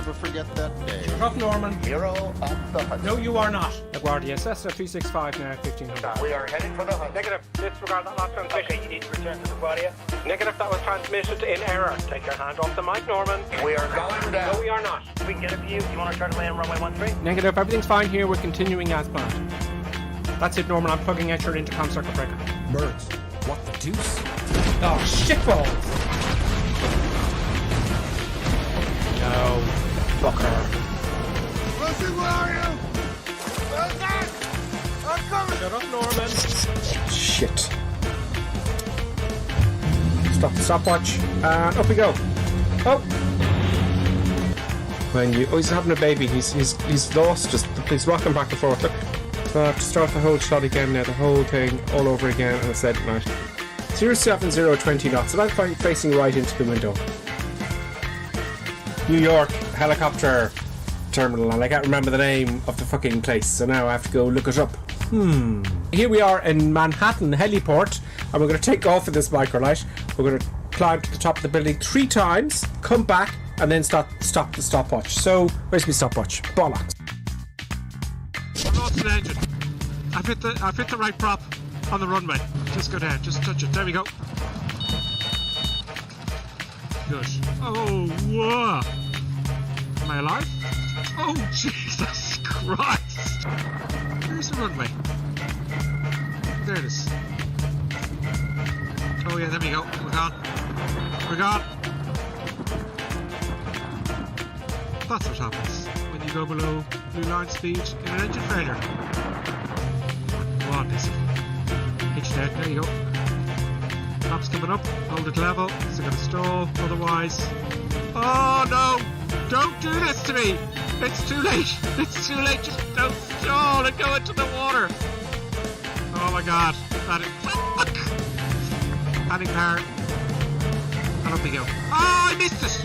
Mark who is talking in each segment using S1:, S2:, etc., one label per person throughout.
S1: never forget that day.
S2: Shut up, Norman.
S3: Hero of the hunt.
S2: No, you are not. LaGuardia, Cessna 365 now, 1500.
S3: We are heading for the hunt.
S2: Negative. Disregard that last transmission.
S3: Okay, you need to return to LaGuardia.
S2: Negative, that was transmitted in error. Take your hand off the mic, Norman.
S3: We are going down.
S2: No, we are not.
S3: We can get a view. You want to try to land runway 13?
S2: Negative, everything's fine here. We're continuing as planned. That's it, Norman. I'm plugging out your intercom circuit breaker.
S4: Birds. What the deuce?
S2: Oh, shitballs! No. Fucker.
S1: Lucy, where are you? I'm coming!
S2: Shut up, Norman.
S4: Shit. Stop the stopwatch. And up we go. Oh! When you... Oh, he's having a baby. He's lost. He's rocking back and forth. Look. So I have to start the whole shot again now. The whole thing all over again. And I said, right. 07020 knots. And I'm facing right into the window. New York helicopter terminal, and I can't remember the name of the fucking place, so now I have to go look it up. Here we are in Manhattan Heliport, and we're going to take off in this microlight. We're going to climb to the top of the building 3 times, come back, and then stop the stopwatch. So, where's my stopwatch? Bollocks.
S2: I've lost an engine. I've hit the right prop on the runway. Just go down, just touch it. There we go. Good. Oh, whoa. Am I alive? Oh, Jesus Christ. Where's the runway? There it is. Oh, yeah, there we go. We're gone. We're gone. That's what happens when you go below blue line speed in an engine failure. Go on, Dizzy. Hitch down. There you go. Flaps coming up, hold it level, so gonna stall, otherwise... Oh no! Don't do this to me! It's too late! It's too late, just don't stall and go into the water! Oh my god, that is... Fuck! Adding power. And up we go. Oh, I missed it!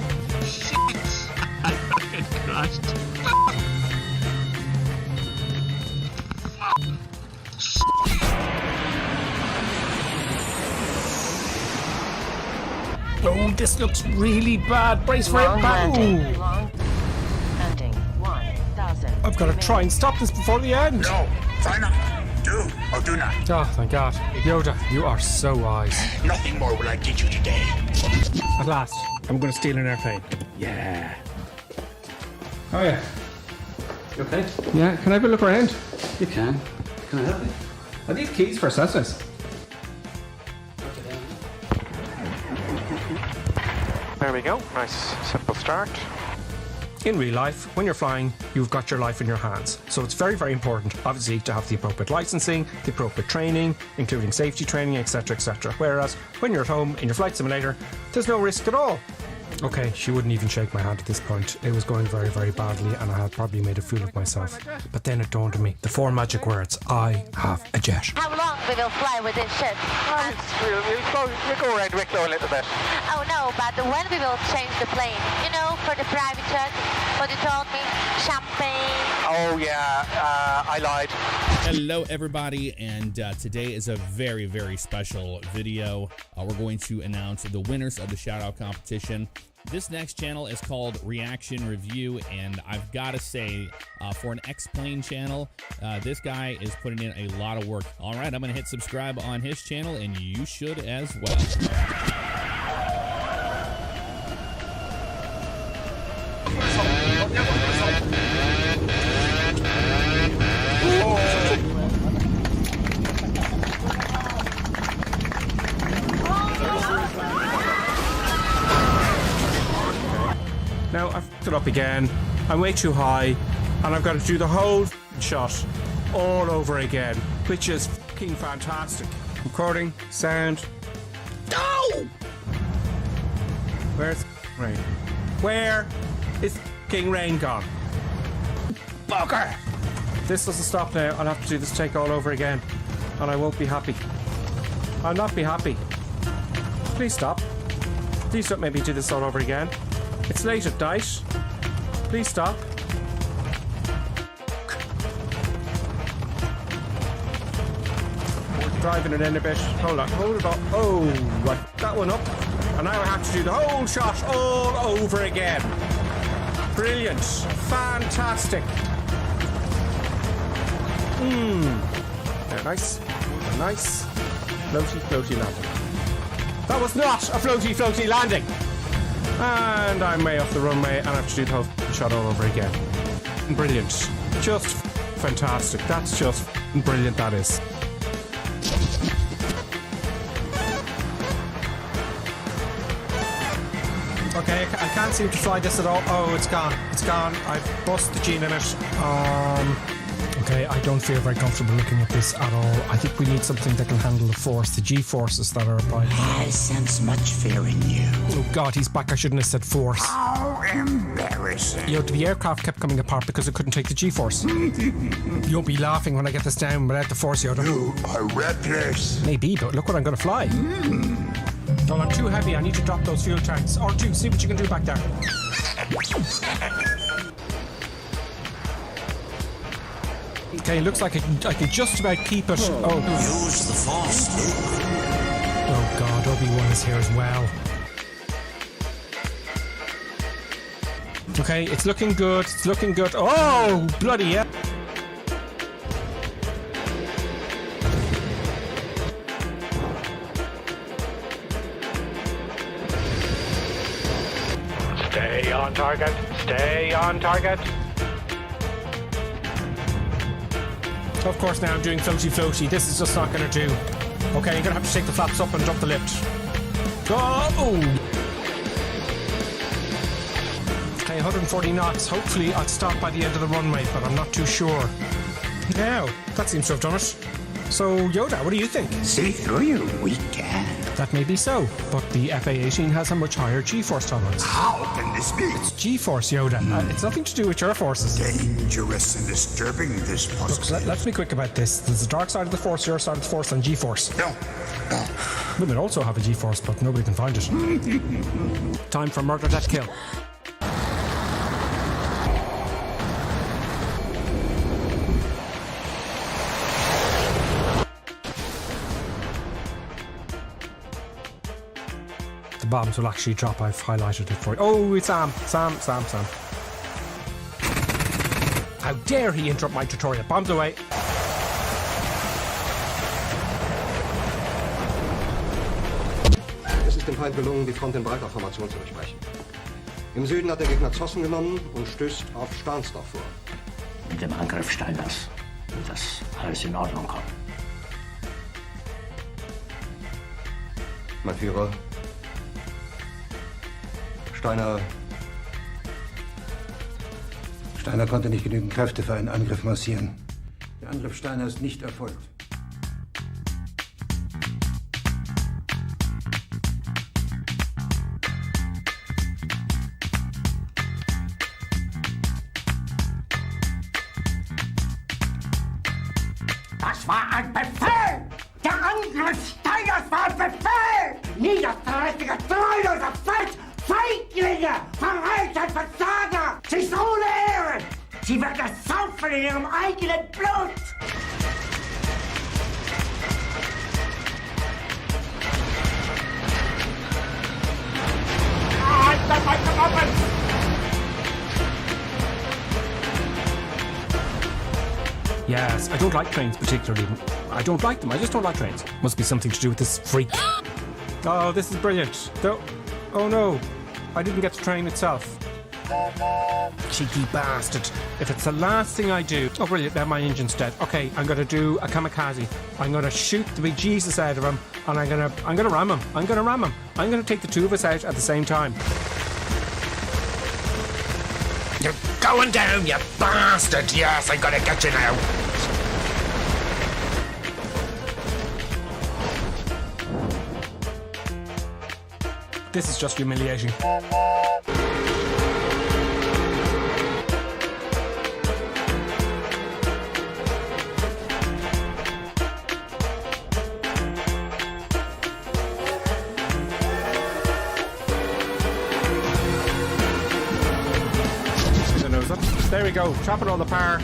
S2: Shit! I fucking crashed. Oh, this looks really bad. Brace for impact. I've got to try and stop this before the end.
S3: No, try not. Do or do not.
S2: Oh, thank God. Yoda, you are so wise.
S3: Nothing more will I teach you today.
S2: At last, I'm going to steal an airplane. Yeah. Oh, yeah.
S5: You okay?
S2: Yeah, can I have a look around?
S5: You can. Can I help you?
S2: Are these keys for Cessnas? There we go. Nice, simple start. In real life, when you're flying, you've got your life in your hands. So it's very, very important, obviously, to have the appropriate licensing, the appropriate training, including safety training, etc., etc. Whereas when you're at home in your flight simulator, there's no risk at all. Okay, she wouldn't even shake my hand at this point. It was going very, very badly, and I had probably made a fool of myself. But then it dawned on me, the 4 magic words: I have a jet.
S6: How long will you fly with this ship?
S3: We'll go around Wicklow a little bit.
S6: Oh no, but when we will change the plane? You know, for the private jet, what you told me, champagne.
S3: Oh yeah, I lied.
S7: Hello everybody, and today is a very, very special video. We're going to announce the winners of the Shoutout competition. This next channel is called Reaction Review, and I've got to say, for an X-Plane channel, this guy is putting in a lot of work. All right, I'm going to hit subscribe on his channel, and you should as well.
S2: Now I've fucked it up again. I'm way too high, and I've got to do the whole shot all over again, which is fucking fantastic. Recording, sound. No! Where's rain? Where is fucking rain gone? Bugger! This doesn't stop now. I'll have to do this take all over again, and I won't be happy. I'll not be happy. Please stop. Please don't make me do this all over again. It's late at night. Please stop. We're driving it in a bit. Hold on, hold it up. Oh, right. That one up. And now I have to do the whole shot all over again.
S4: Brilliant. Fantastic. Very nice. Very nice. Floaty, floaty landing. That was not a floaty, floaty landing. And I'm way off the runway and I have to do the whole shot all over again. Brilliant. Just fantastic. That's just brilliant, that is. Okay, I can't seem to fly this at all. Oh, it's gone. It's gone. I've bust the G limit. Okay, I don't feel very comfortable looking at this at all. I think we need something that can handle the force, the G-forces that are applied.
S3: I sense much fear in you.
S4: Oh God, he's back. I shouldn't have said force.
S3: How embarrassing.
S4: You know, the aircraft kept coming apart because it couldn't take the G-force. You won't be laughing when I get this down without the force, Yoda.
S3: You are reckless.
S4: Maybe, but look what I'm going to fly. Well, I'm too heavy. I need to drop those fuel tanks. R2, see what you can do back there. Okay, looks like I can just about keep it. Oh.
S3: Use the force, Luke.
S4: Oh God, Obi-Wan is here as well. Okay, it's looking good. It's looking good. Oh, bloody yeah. Stay on target. Stay on target. Of course, now I'm doing floaty floaty. This is just not going to do. Okay, you're going to have to take the flaps up and drop the lift. Go! Okay, 140 knots. Hopefully I'll stop by the end of the runway, but I'm not too sure. Now, that seems to have done it. So, Yoda, what do you think?
S3: See through you, we can.
S4: That may be so, but the FA-18 has a much higher G-force tolerance.
S3: How can this be?
S4: It's G-force, Yoda. It's nothing to do with your forces.
S3: Dangerous and disturbing, this
S4: Look,
S3: possibility.
S4: let's be quick about this. There's the dark side of the force, your side of the force, and G-force.
S3: No.
S4: Women also have a G-force, but nobody can find it. Time for murder, death, kill. The bombs will actually drop. I've highlighted it for you. Oh, it's Sam. Sam. How dare he interrupt my tutorial? Bombs away.
S8: Es ist dem Feind gelungen, die Front in breiter Formation zu durchbrechen. Im Süden hat der Gegner Zossen genommen und stößt auf Stahnsdorf vor.
S9: Mit dem Angriff Steiners wird das alles in Ordnung kommen.
S8: Mein Führer, Steiner konnte nicht genügend Kräfte für einen Angriff massieren. Der Angriff Steiner ist nicht erfolgt.
S9: Das war ein Befehl! Der Angriff Steiners war ein Befehl! Niederträchtige, treuloser Feld! Feiglinge! Verräter, Versager! Sie ist ohne Ehre! Sie wird ersaufen in ihrem eigenen Blut!
S4: Yes, I don't like trains particularly. I don't like them. I just don't like trains. Must be something to do with this freak. Oh, this is brilliant. Oh no, I didn't get the train itself. Cheeky bastard. If it's the last thing I do... Oh, brilliant, now my engine's dead. Okay, I'm going to do a kamikaze. I'm going to shoot the big Jesus out of him, and I'm going to ram him. I'm going to take the two of us out at the same time.
S3: You're going down, you bastard! Yes, I'm gonna get you now.
S4: This is just humiliating. There we go, chopping all the power.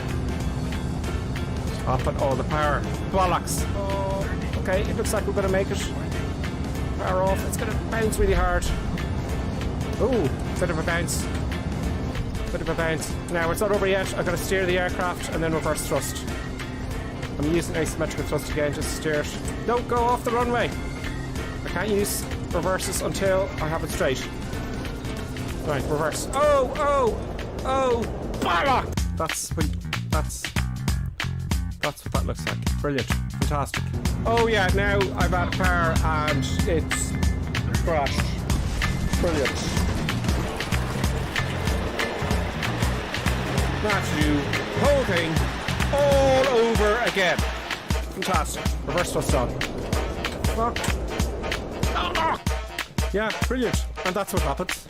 S4: Chopping all the power. Bollocks. Oh, okay, it looks like we're gonna make it. Power off, it's gonna bounce really hard. Oh, bit of a bounce. Bit of a bounce. Now, it's not over yet. I've got to steer the aircraft and then reverse thrust. I'm using asymmetrical thrust again just to steer it. Don't go off the runway. I can't use reverses until I have it straight. Right, reverse. Oh! Bollock! That's what that looks like. Brilliant. Fantastic. Oh yeah, now I've had power and it's crashed. Brilliant. Now I have to do the whole thing all over again. Fantastic. Reverse thrust on. Fuck. Yeah, brilliant. And that's what happens.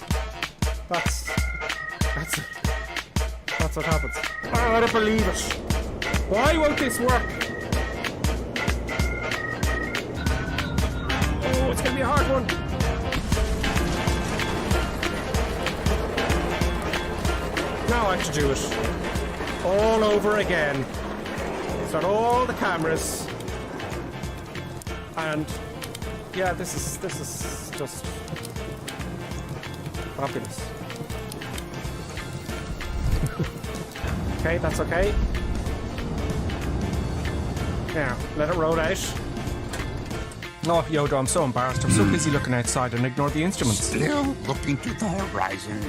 S4: That's what happens. Oh, I don't believe it. Why won't this work? Oh, it's gonna be a hard one. Now I have to do it all over again. Start all the cameras. And yeah, this is just fabulous. Okay, that's okay. Now, let it roll out. Oh, Yoda, I'm so embarrassed. I'm so busy looking outside and ignore the instruments.
S1: Still looking to the horizon.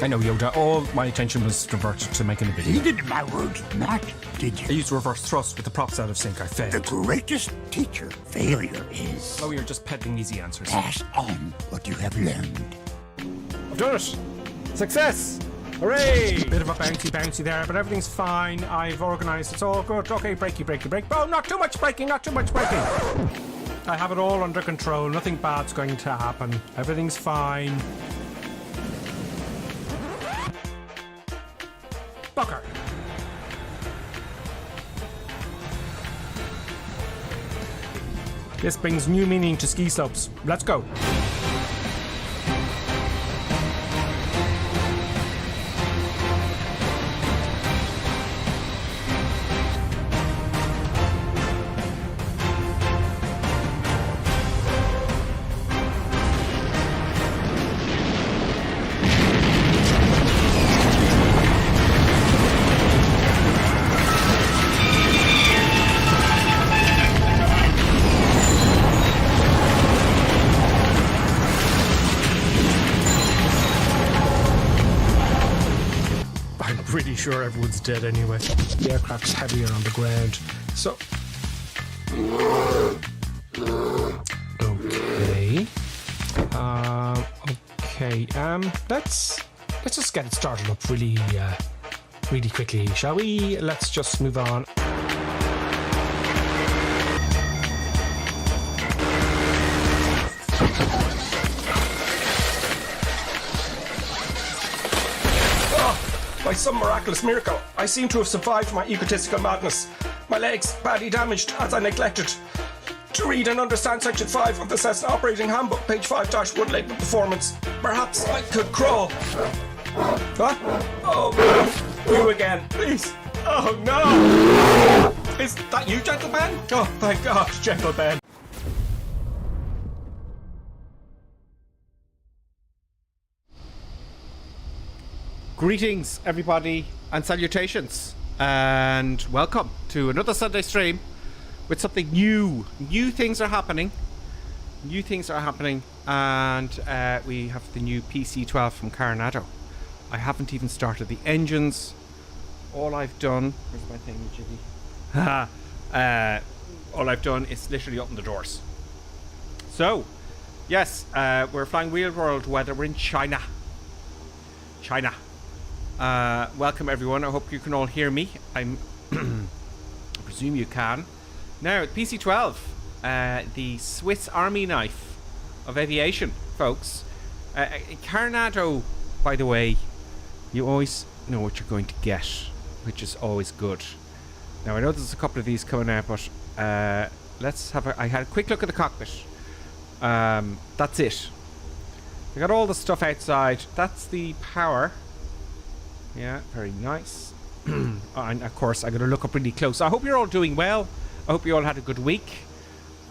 S4: I know, Yoda. All my attention was diverted to making the video.
S1: Heeded my words not, did
S4: I
S1: you?
S4: used reverse thrust with the props out of sync. I failed.
S1: The greatest teacher failure is
S4: Oh, you're just peddling easy answers.
S1: pass on what you have learned.
S4: I've done it! Success! Hooray! Bit of a bouncy there, but everything's fine. I've organised. It's all good. Okay, brakey. Oh, not too much braking. I have it all under control. Nothing bad's going to happen. Everything's fine. Bucker. This brings new meaning to ski slopes. Let's go. Pretty sure everyone's dead anyway. The aircraft's heavier on the ground, so let's just get it started up really quickly, shall we? Let's just move on. By some miraculous miracle, I seem to have survived my egotistical madness. My legs badly damaged as I neglected to read and understand Section 5 of the Cessna Operating Handbook, page 5-1, labeled Performance. Perhaps I could crawl. What? Oh, you again, please. Oh, no. Is that you, Gentle Ben? Oh, thank God, Gentle Ben. Greetings, everybody, and salutations, and welcome to another Sunday stream with something new. New things are happening, and we have the new PC12 from Coronado. I haven't even started the engines. All I've done, where's my thing, Jiggy? All I've done is literally open the doors. So, yes, we're flying real world weather. We're in China. Welcome everyone. I hope you can all hear me. I presume you can. Now, PC12, the Swiss Army knife of aviation, folks. Coronado, by the way, you always know what you're going to get, which is always good. Now, I know there's a couple of these coming out, but let's have I had a quick look at the cockpit. That's it. I got all the stuff outside. That's the power. Yeah, very nice. And of course, I'm going to look up really close. I hope you're all doing well. I hope you all had a good week.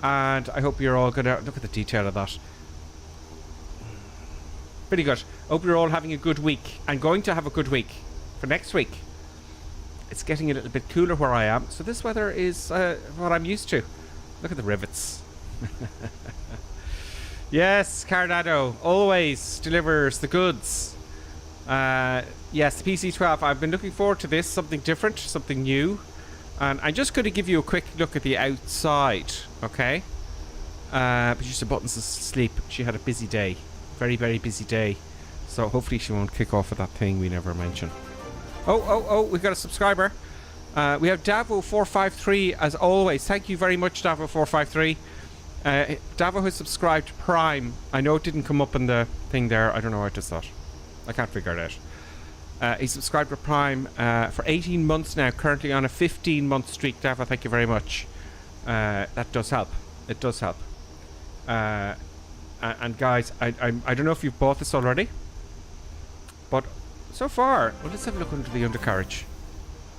S4: And I hope you're all going to look at the detail of that. Pretty good. Hope you're all having a good week. I'm going to have a good week for next week. It's getting a little bit cooler where I am, so this weather is what I'm used to. Look at the rivets. Yes, Carnado always delivers the goods. Yes, the PC12. I've been looking forward to this. Something different, something new. And I'm just going to give you a quick look at the outside, okay? Producer Buttons is asleep. She had a busy day. Very, very busy day. So hopefully she won't kick off with that thing we never mention. Oh, we've got a subscriber. We have Davo453 as always. Thank you very much, Davo453. Davo has subscribed to Prime. I know it didn't come up in the thing there. I don't know how I just thought. I can't figure it out. He subscribed to Prime for 18 months now, currently on a 15-month streak. Davo, thank you very much. That does help. It does help. And guys, I don't know if you've bought this already, but so far, well, let's have a look under the undercarriage.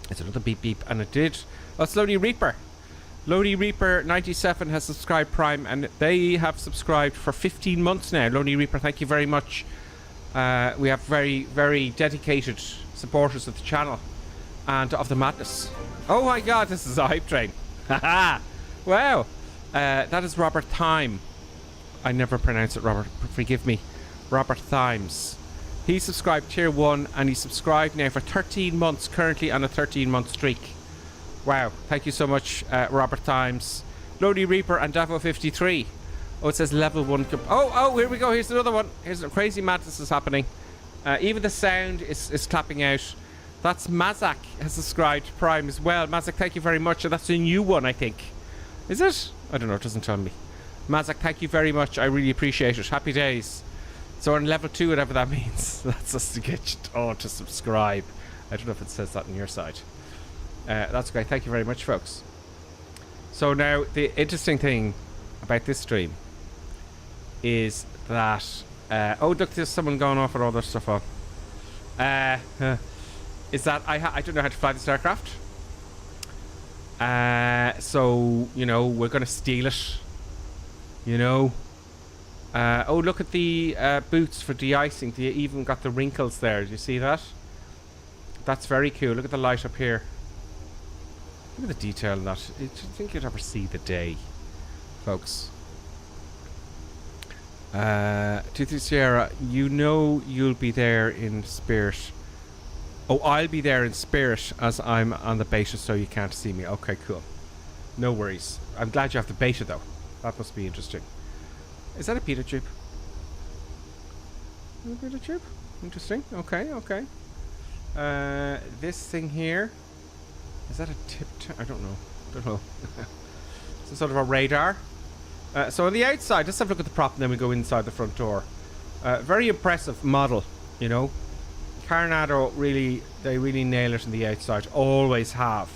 S4: It's another beep beep, and it did. Oh, it's Lonely Reaper. Lonely Reaper 97 has subscribed Prime, and they have subscribed for 15 months now. Lonely Reaper, thank you very much. We have very, very dedicated supporters of the channel and of the madness. Oh my god, this is a hype train. Haha. Wow. That is Robert Thyme. I never pronounce it, Robert. Forgive me. Robert Thymes. He subscribed tier 1, and he subscribed now for 13 months, currently on a 13-month streak. Wow. Thank you so much, Robert Thymes. Lonely Reaper and Davo53. Oh, it says level 1. Oh, here we go. Here's another one. Here's a crazy madness is happening. Even the sound is clapping out. That's Mazak has subscribed to Prime as well. Mazak, thank you very much. And that's a new one, I think. Is it? I don't know. It doesn't tell me. Mazak, thank you very much. I really appreciate it. Happy days. So on level 2, whatever that means. That's just to get you to subscribe. I don't know if it says that on your side. That's great. Thank you very much, folks. So now, the interesting thing about this stream is that... oh, look, there's someone going off with all their stuff on. Is that I don't know how to fly this aircraft. So, you know, we're going to steal it. You know. Oh, look at the boots for de-icing. They even got the wrinkles there. Do you see that? That's very cool. Look at the light up here. Look at the detail in that. I don't think you'd ever see the day, folks. 23 Sierra, you know you'll be there in spirit. Oh, I'll be there in spirit as I'm on the beta, so you can't see me. Okay, cool. No worries. I'm glad you have the beta, though. That must be interesting. Is that a pita tube? A pita tube? Interesting. Okay, okay. This thing here. Is that a tip? I don't know. Don't know. Some sort of a radar. So on the outside, let's have a look at the prop and then we go inside the front door. Very impressive model, you know. Carnado they really nail it on the outside. Always have.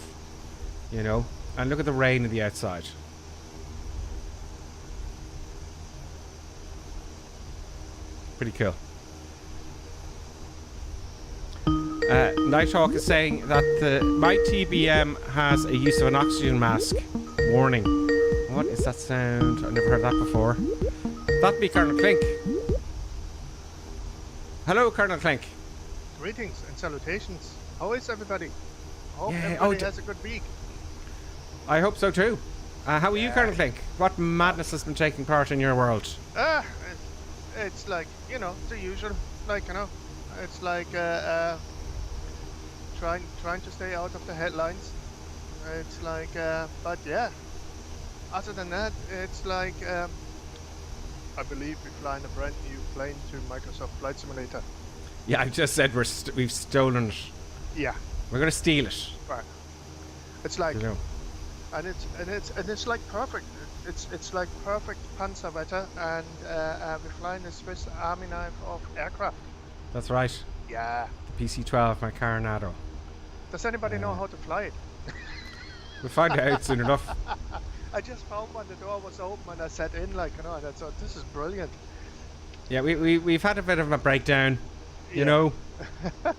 S4: You know. And look at the rain on the outside. Pretty cool. Nighthawk is saying that my TBM has a use of an oxygen mask. Warning. What is that sound? I've never heard that before. That'd be Colonel Clink. Hello, Colonel Clink.
S10: Greetings and salutations. How is everybody? Hope
S4: Yeah,
S10: everybody has a good week.
S4: I hope so too. How are you, Colonel Clink? What madness has been taking part in your world?
S10: It's like, you know, the usual. Like, you know, it's like trying to stay out of the headlines. It's like, but yeah. Other than that, it's like, I believe we're flying a brand new plane to Microsoft Flight Simulator.
S4: Yeah, I just said we've stolen it.
S10: Yeah.
S4: We're gonna steal it.
S10: Right. It's like,
S4: You know.
S10: and it's like perfect. It's like perfect panzer weather, and we're flying a Swiss Army knife of aircraft.
S4: That's right.
S10: Yeah.
S4: The PC12, my Carnado.
S10: Does anybody know how to fly it?
S4: We'll find out soon enough.
S10: I just found when the door was open and I sat in, like, you know, and I thought, this is brilliant.
S4: Yeah, we've had a bit of a breakdown, you know,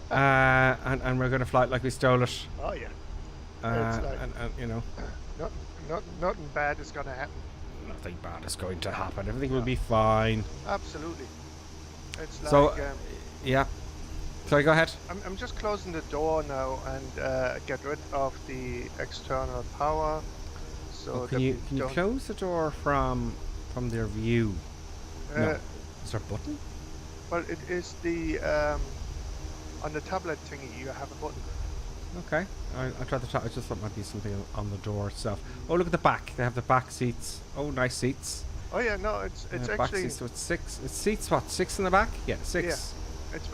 S4: and we're gonna fly it like we stole it.
S10: Oh yeah.
S4: Like, and you know,
S10: nothing bad is gonna happen.
S4: Nothing bad is going to happen. Everything will be fine.
S10: Absolutely. It's like,
S4: So, yeah. Sorry, go ahead.
S10: I'm just closing the door now and get rid of the external power. So
S4: Can you close the door from their view? No. Is there a button?
S10: Well, it is the on the tablet thingy. You have a button.
S4: Okay. I tried the top. I just thought it might be something on the door itself. Oh, look at the back. They have the back seats. Oh, nice seats.
S10: Oh yeah, no, it's
S4: back
S10: actually.
S4: seats, so it's 6. It seats what? 6 in the back? Yeah, 6.
S10: Yeah, it's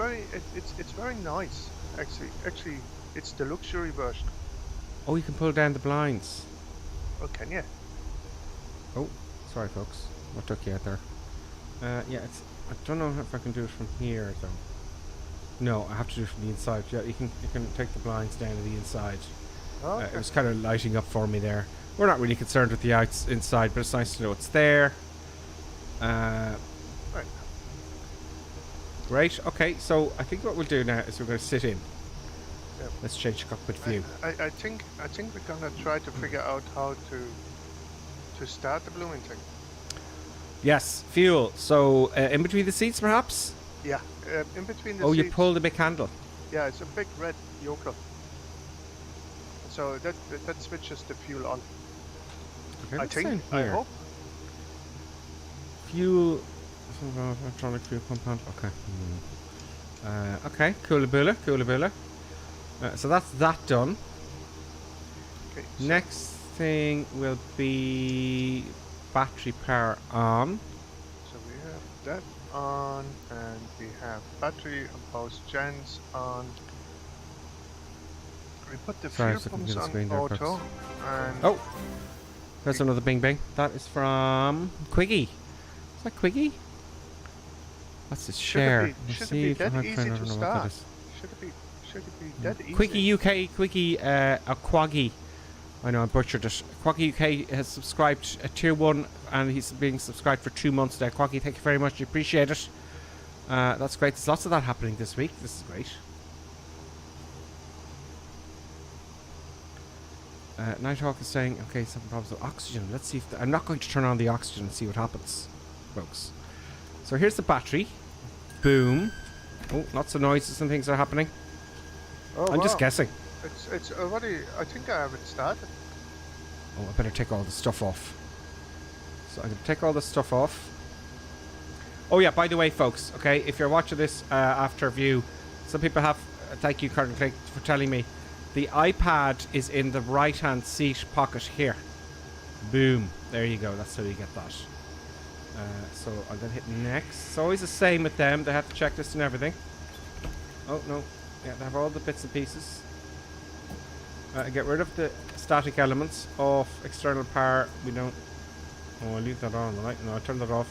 S10: very nice. Actually, it's the luxury version.
S4: Oh, you can pull down the blinds.
S10: Oh, can you?
S4: Oh, sorry, folks. What took you out there? Yeah, it's. I don't know if I can do it from here though. No, I have to do it from the inside. Yeah, you can take the blinds down to the inside.
S10: Oh,
S4: It was kind of lighting up for me there. We're not really concerned with the inside, but it's nice to know it's there.
S10: Right.
S4: Great. Okay, so I think what we'll do now is we're going to sit in.
S10: Yep.
S4: Let's change the cockpit view.
S10: I think we're gonna try to figure out how to start the blooming thing.
S4: Yes, fuel. So in between the seats, perhaps.
S10: Yeah, in between the
S4: Oh,
S10: seats.
S4: you pull the big handle.
S10: Yeah, it's a big red yokel. So that switches the fuel on.
S4: Okay,
S10: I
S4: what's
S10: think.
S4: down
S10: I
S4: here?
S10: hope.
S4: Fuel. Electronic fuel compound. Okay. Okay. Coolaboola. Coolaboola. So that's that done.
S10: Okay. So
S4: Next thing will be battery power on.
S10: So we have that on, and we have battery and post gens on. We put the
S4: Sorry,
S10: fuel
S4: so I can
S10: pumps
S4: get the
S10: on
S4: screen there,
S10: auto,
S4: folks.
S10: and
S4: Oh, there's another bing bing. That is from Quiggy. Is that Quiggy? What's his share?
S10: should it be that
S4: Receive,
S10: easy
S4: I don't
S10: to
S4: know what
S10: start?
S4: that is.
S10: Should it be that easy?
S4: Quiggy UK, Quiggy, a Quaggy. I know I butchered it. Quaggy UK has subscribed at tier 1 and he's being subscribed for 2 months now. Quaggy, thank you very much. We appreciate it. That's great. There's lots of that happening this week. This is great. Nighthawk is saying, okay, some problems with oxygen. Let's see if I'm not going to turn on the oxygen and see what happens, folks. So here's the battery. Boom. Oh, lots of noises and things are happening.
S10: Oh,
S4: I'm just
S10: wow.
S4: guessing.
S10: It's already. I think I have it started.
S4: Oh, I better take all the stuff off. So I'm going to take all the stuff off. Oh yeah, by the way, folks, okay, if you're watching this after view, some people have, thank you, Curtin Click, for telling me, the iPad is in the right-hand seat pocket here. Boom. There you go. That's how you get that. So I'm going to hit next. It's always the same with them. They have the checklist and everything. Oh, no. Yeah, they have all the bits and pieces. Get rid of the static elements of external power. We don't... Oh, I leave that on, right? No, I turn that off.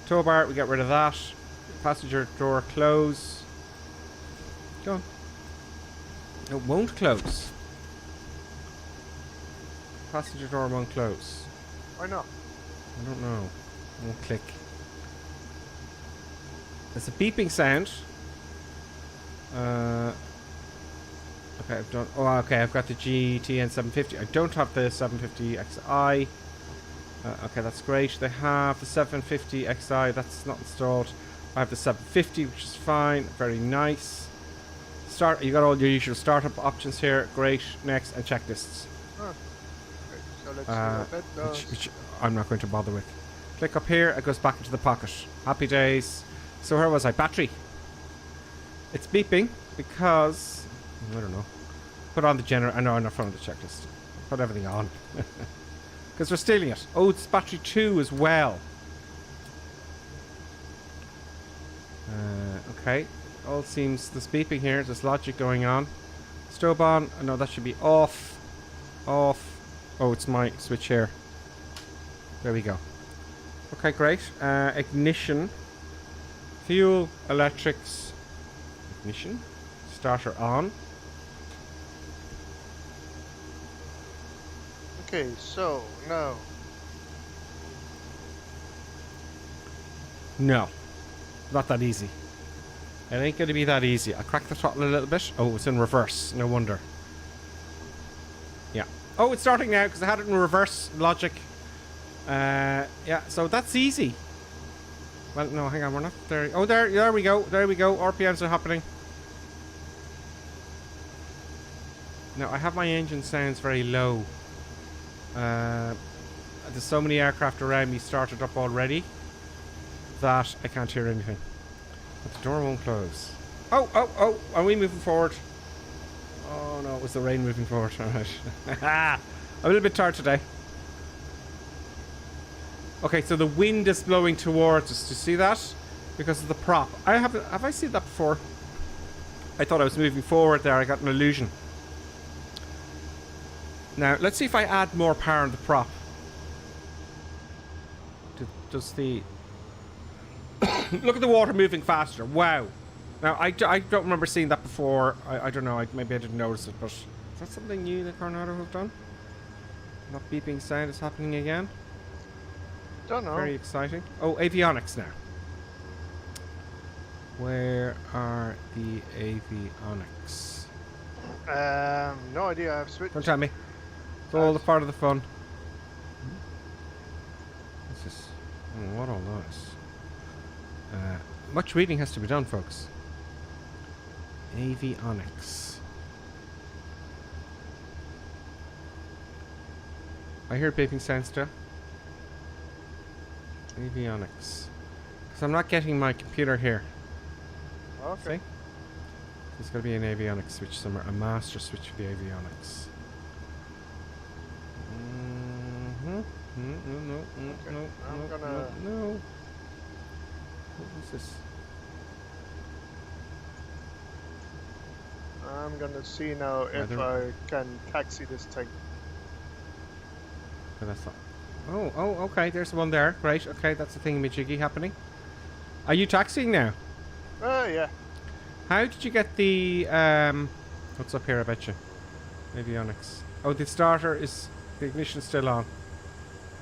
S4: Tow bar, we get rid of that. Passenger door close. Go on. It won't close. Passenger door won't close.
S10: Why not?
S4: I don't know. It won't click. There's a beeping sound. Okay, I've done. Oh, okay, I've got the GTN 750. I don't have the 750 XI. Okay, that's great. They have the 750 XI. That's not installed. I have the 750, which is fine. Very nice. You got all your usual startup options here. Great. Next, and checklists.
S10: Huh. Okay, so let's see what that does.
S4: Which I'm not going to bother with. Click up here. It goes back into the pocket. Happy days. So where was I? Battery. It's beeping because I don't know. Put on the generator. No, I'm not from the checklist. Put everything on because we're stealing it. Oh, it's battery 2 as well. Okay. All seems there's beeping here. There's logic going on. Strobe on. No, that should be off. Off. Oh, it's my switch here. There we go. Okay, great. Ignition. Fuel. Electrics. Ignition. Starter on.
S10: Okay, so now.
S4: No. Not that easy. It ain't going to be that easy. I'll crack the throttle a little bit. Oh, it's in reverse. No wonder. Yeah. Oh, it's starting now because I had it in reverse logic. Yeah, so that's easy. Well, no, hang on, we're not there. Oh, there we go. There we go. RPMs are happening. Now, I have my engine sounds very low. There's so many aircraft around me started up already that I can't hear anything. But the door won't close. Oh, are we moving forward? Oh no, it was the rain moving forward. Alright. I'm a little bit tired today. Okay, so the wind is blowing towards us. Do you see that? Because of the prop. Have I seen that before? I thought I was moving forward there. I got an illusion. Now, let's see if I add more power on the prop. Does the... Look at the water moving faster. Wow. Now, I don't remember seeing that before. I don't know. Maybe I didn't notice it, but... Is that something new that Coronado have done? That beeping sound is happening again?
S10: Don't know.
S4: Very exciting. Oh, avionics now. Where are the avionics?
S10: No idea. I've switched.
S4: Don't tell me. It's all the part of the fun. What's this? Oh, what all noise? Much reading has to be done, folks. Avionics. I hear beeping sound still. Avionics. Because I'm not getting my computer here.
S10: Okay.
S4: See? There's got to be an avionics switch somewhere. A master switch for the avionics. No. What was this?
S10: I'm gonna see now if I can taxi this thing.
S4: Okay, that's not. Oh, okay. There's one there. Great. Okay, that's the thingamajiggy happening. Are you taxiing now?
S10: Yeah.
S4: How did you get the what's up here? I bet you. Avionics. Oh, the starter is the ignition still on.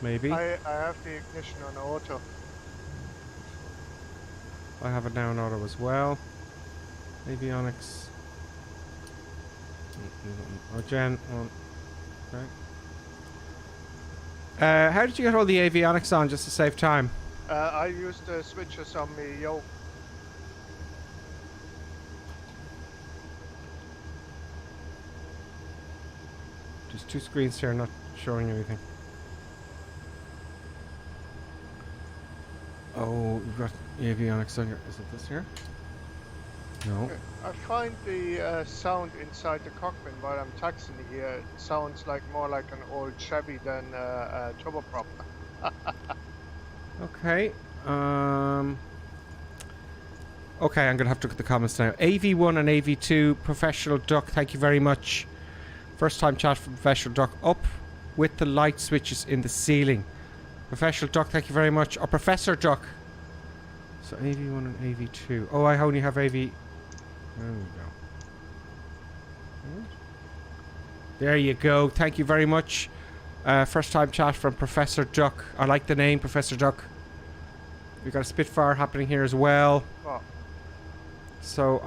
S4: Maybe.
S10: I have the ignition on auto.
S4: I have it now on auto as well. Avionics. Oh, Jen. Okay. How did you get all the avionics on just to save time?
S10: I used the switches on me yoke.
S4: There's two screens here not showing anything. Oh, you've got avionics on here. Is it this here? No.
S10: Okay. I find the sound inside the cockpit while I'm taxiing here. It sounds like more like an old Chevy than a turboprop.
S4: Okay. Okay, I'm gonna have to look at the comments now. AV1 and AV2, Professional Duck, thank you very much. First time chat from Professional Duck. Up with the light switches in the ceiling. Professional Duck, thank you very much. Or Professor Duck. So AV1 and AV2. Oh, I only have AV... There we go. There you go. Thank you very much. First time chat from Professor Duck. I like the name, Professor Duck. We've got a Spitfire happening here as well.
S10: Oh.
S4: So,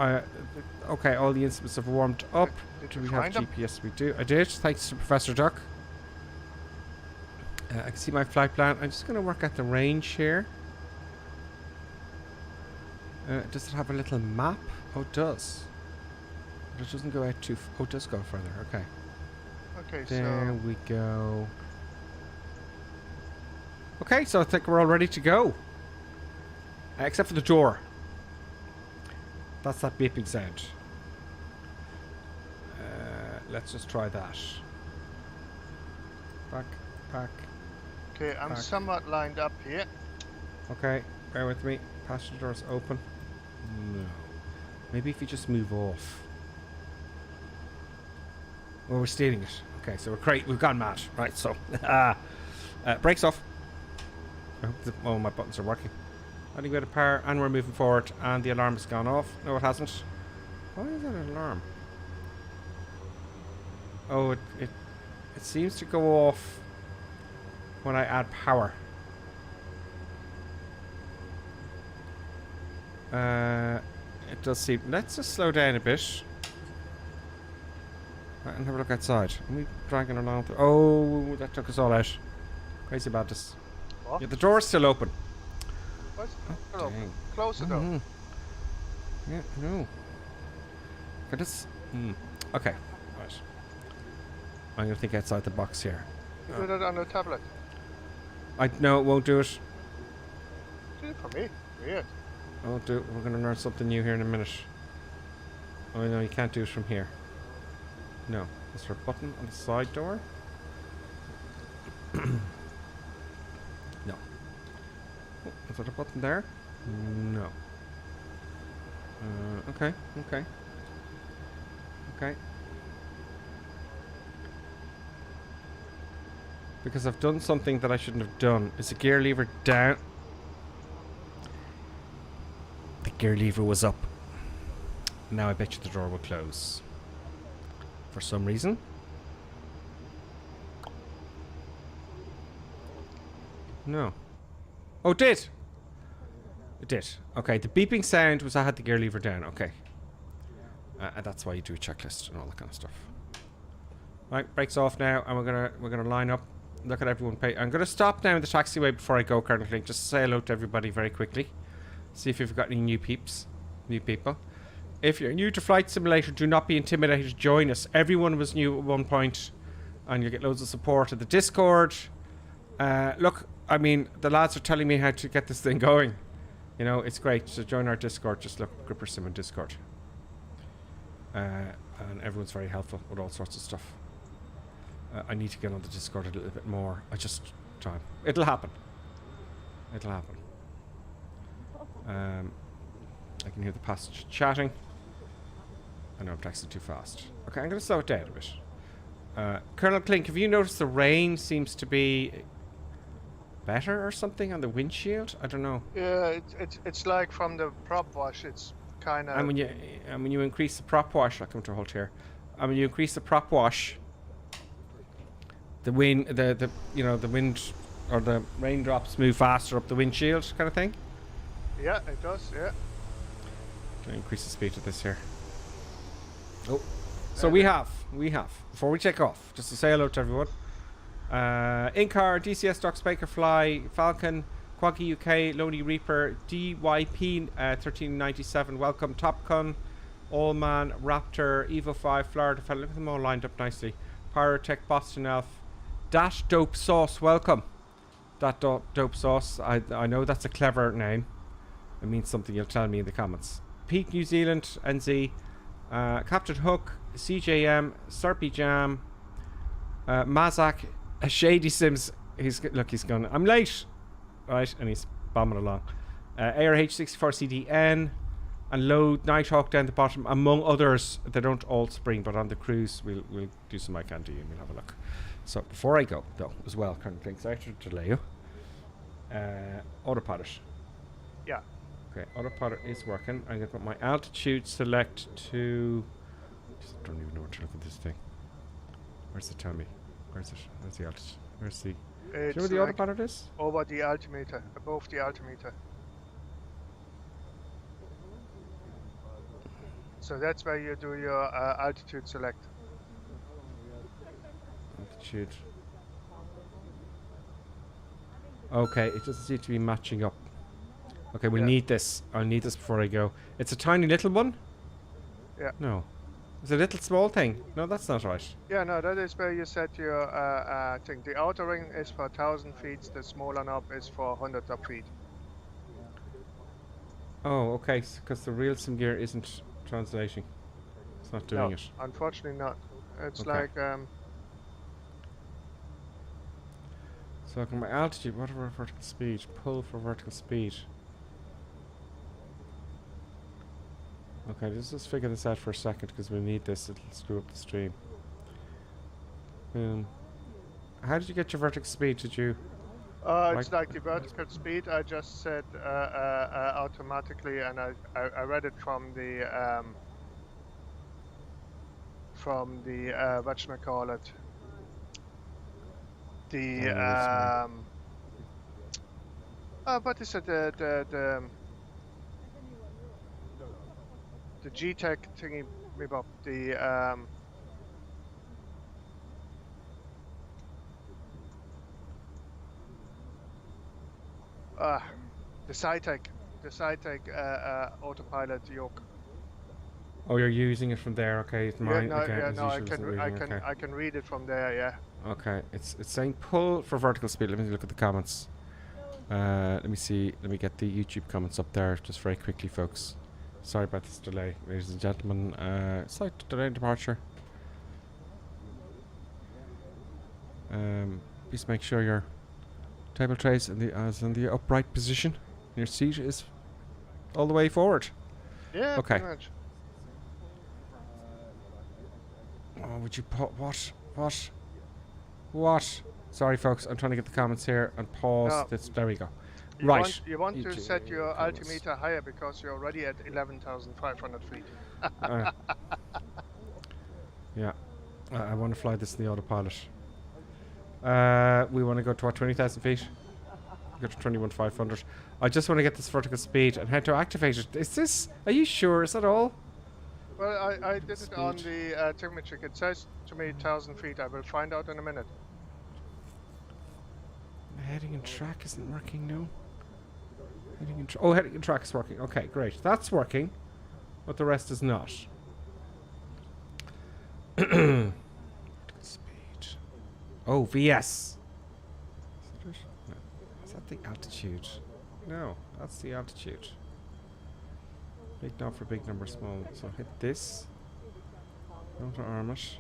S4: okay, all the instruments have warmed up.
S10: Did
S4: Do
S10: you
S4: we have
S10: find them?
S4: GPS? We do. I did. Thanks to Professor Duck. I can see my flight plan. I'm just going to work out the range here. Does it have a little map? Oh, it does. But it doesn't go out too... Oh, it does go further. Okay.
S10: Okay,
S4: There we go. Okay, so I think we're all ready to go. Except for the door. That's that beeping sound. Let's just try that. Back.
S10: Okay, I'm
S4: back.
S10: somewhat lined up here.
S4: Okay, bear with me. Passenger doors open. No. Maybe if you just move off. Well, we're stealing it. Okay, so we're great. We've gone mad. Right, so. Brakes off. Oh, my buttons are working. Adding a bit of power, and we're moving forward, and the alarm has gone off. No, it hasn't. Why is that an alarm? Oh, it seems to go off when I add power. It does seem... Let's just slow down a bit. Right, and have a look outside. Are we dragging along? Oh, that took us all out. Crazy about this.
S10: What?
S4: Yeah, the door's still open.
S10: What's the door
S4: Dang.
S10: open? Close the door.
S4: Mhm. Yeah, no. Could this? Okay, right. I'm gonna think outside the box here.
S10: You do that on the tablet.
S4: No, it won't do it.
S10: Do it for me. Weird.
S4: I'll do it. We're gonna learn something new here in a minute. Oh no, you can't do it from here. No. Is there a button on the side door? No. Oh, is there a button there? No. Okay. Because I've done something that I shouldn't have done. Is the gear lever down? The gear lever was up. Now I bet you the door will close. For some reason. No. Oh, it did! It did. Okay, the beeping sound was I had the gear lever down. Okay. And that's why you do a checklist and all that kind of stuff. Right, brakes off now, and we're gonna line up. Look at everyone pay. I'm gonna stop now in the taxiway before I go, Colonel Klink. Just say hello to everybody very quickly. See if you've got any new people. If you're new to Flight Simulator, do not be intimidated. Join us. Everyone was new at one point, and you'll get loads of support at the Discord. Look, I mean, the lads are telling me how to get this thing going. You know, it's great. So join our Discord. Just look Gripper Sim on Discord. And everyone's very helpful with all sorts of stuff. I need to get on the Discord a little bit more. Time. It'll happen. I can hear the passage chatting. I know I'm texting too fast. Okay, I'm going to slow it down a bit. Colonel Klink, have you noticed the rain seems to be better or something on the windshield? I don't know.
S10: Yeah, it's like from the prop wash. It's kind of.
S4: And when you increase the prop wash, I'll come to a halt here. And when you increase the prop wash, the wind, the wind or the raindrops move faster up the windshield, kind of thing.
S10: Yeah, it does. Yeah.
S4: Can I increase the speed of this here? Oh, so we have before we take off, just to say hello to everyone. In-car, DCS, Doc, Baker, Fly, Falcon, Quaggy UK, Lonely Reaper, DYP 1397, welcome, Topcon, Allman, Raptor, Evo 5, Florida, look at them all lined up nicely. Pyrotech, Boston Elf, Dash Dope Sauce, welcome. That Dope Sauce, I know that's a clever name. It means something, you'll tell me in the comments. Pete New Zealand, NZ, Captain Hook, CJM, Serpy Jam, Mazak, Shady Sims, he's gone, I'm late! Right, and he's bombing along. ARH64CDN, and Load Nighthawk down the bottom, among others. They don't all spring, but on the cruise, we'll do some I Can Do and we'll have a look. So, before I go, though, as well, Colonel Klink, sorry to delay you. Autopilot.
S10: Yeah.
S4: Okay, Autopilot is working. I'm going to put my altitude select to... Just don't even know where to look at this thing. Where's it? Tell me. Where's it? Where's the altitude? Where's the... Do you know where the autopilot is?
S10: Over the altimeter, above the altimeter. So that's where you do your altitude select.
S4: Altitude. Okay, it doesn't seem to be matching up. Okay, we'll need this. I'll need this before I go. It's a tiny little one?
S10: Yeah.
S4: No. It's a little small thing. No, that's not right.
S10: Yeah, no, that is where you set your thing. The outer ring is for 1,000 feet, the smaller knob is for hundreds of feet.
S4: Oh, okay, because the real sim gear isn't translating. It's not doing it.
S10: Unfortunately not. It's
S4: Okay.
S10: like...
S4: So I can my altitude, whatever vertical speed, pull for vertical speed. Okay, let's just figure this out for a second because we need this. It'll screw up the stream. How did you get your vertical speed? Did you?
S10: it's like the vertical speed. I just set automatically, and I read it from the whatchamacallit, the what is it, the G-Tech thingy, bebop, the The Cytec autopilot yoke.
S4: Oh, you're using it from there. Okay, it's mine.
S10: Yeah,
S4: okay,
S10: no,
S4: as
S10: no, I
S4: usual,
S10: can,
S4: it's reading, okay.
S10: I can read it from there. Yeah.
S4: Okay, it's saying pull for vertical speed. Let me look at the comments. Let me see. Let me get the YouTube comments up there just very quickly, folks. Sorry about this delay, ladies and gentlemen. Slight delay in departure. Please make sure your table tray is in the upright position. Your seat is all the way forward.
S10: Yeah.
S4: Okay.
S10: Pretty much.
S4: Oh, would you put what? Sorry, folks. I'm trying to get the comments here and pause
S10: No.
S4: this. There we go.
S10: You
S4: Right.
S10: You want to
S4: YouTube
S10: set your
S4: comments.
S10: altimeter higher because you're already at 11,500 feet.
S4: Yeah. I want to fly this in the autopilot. We want to go to what, 20,000 feet? Go to 21,500. I just want to get this vertical speed and how to activate it. Is this? Are you sure? Is that all?
S10: Well, I did it on the temperature. It says to me 1,000 feet. I will find out in a minute.
S4: Heading and track isn't working, no. Heading and heading and track is working. Okay, great. That's working, but the rest is not. Speed. Oh, VS. No. Is that the altitude? No, that's the altitude. Big number for big number, small. So hit this. Auto arm it.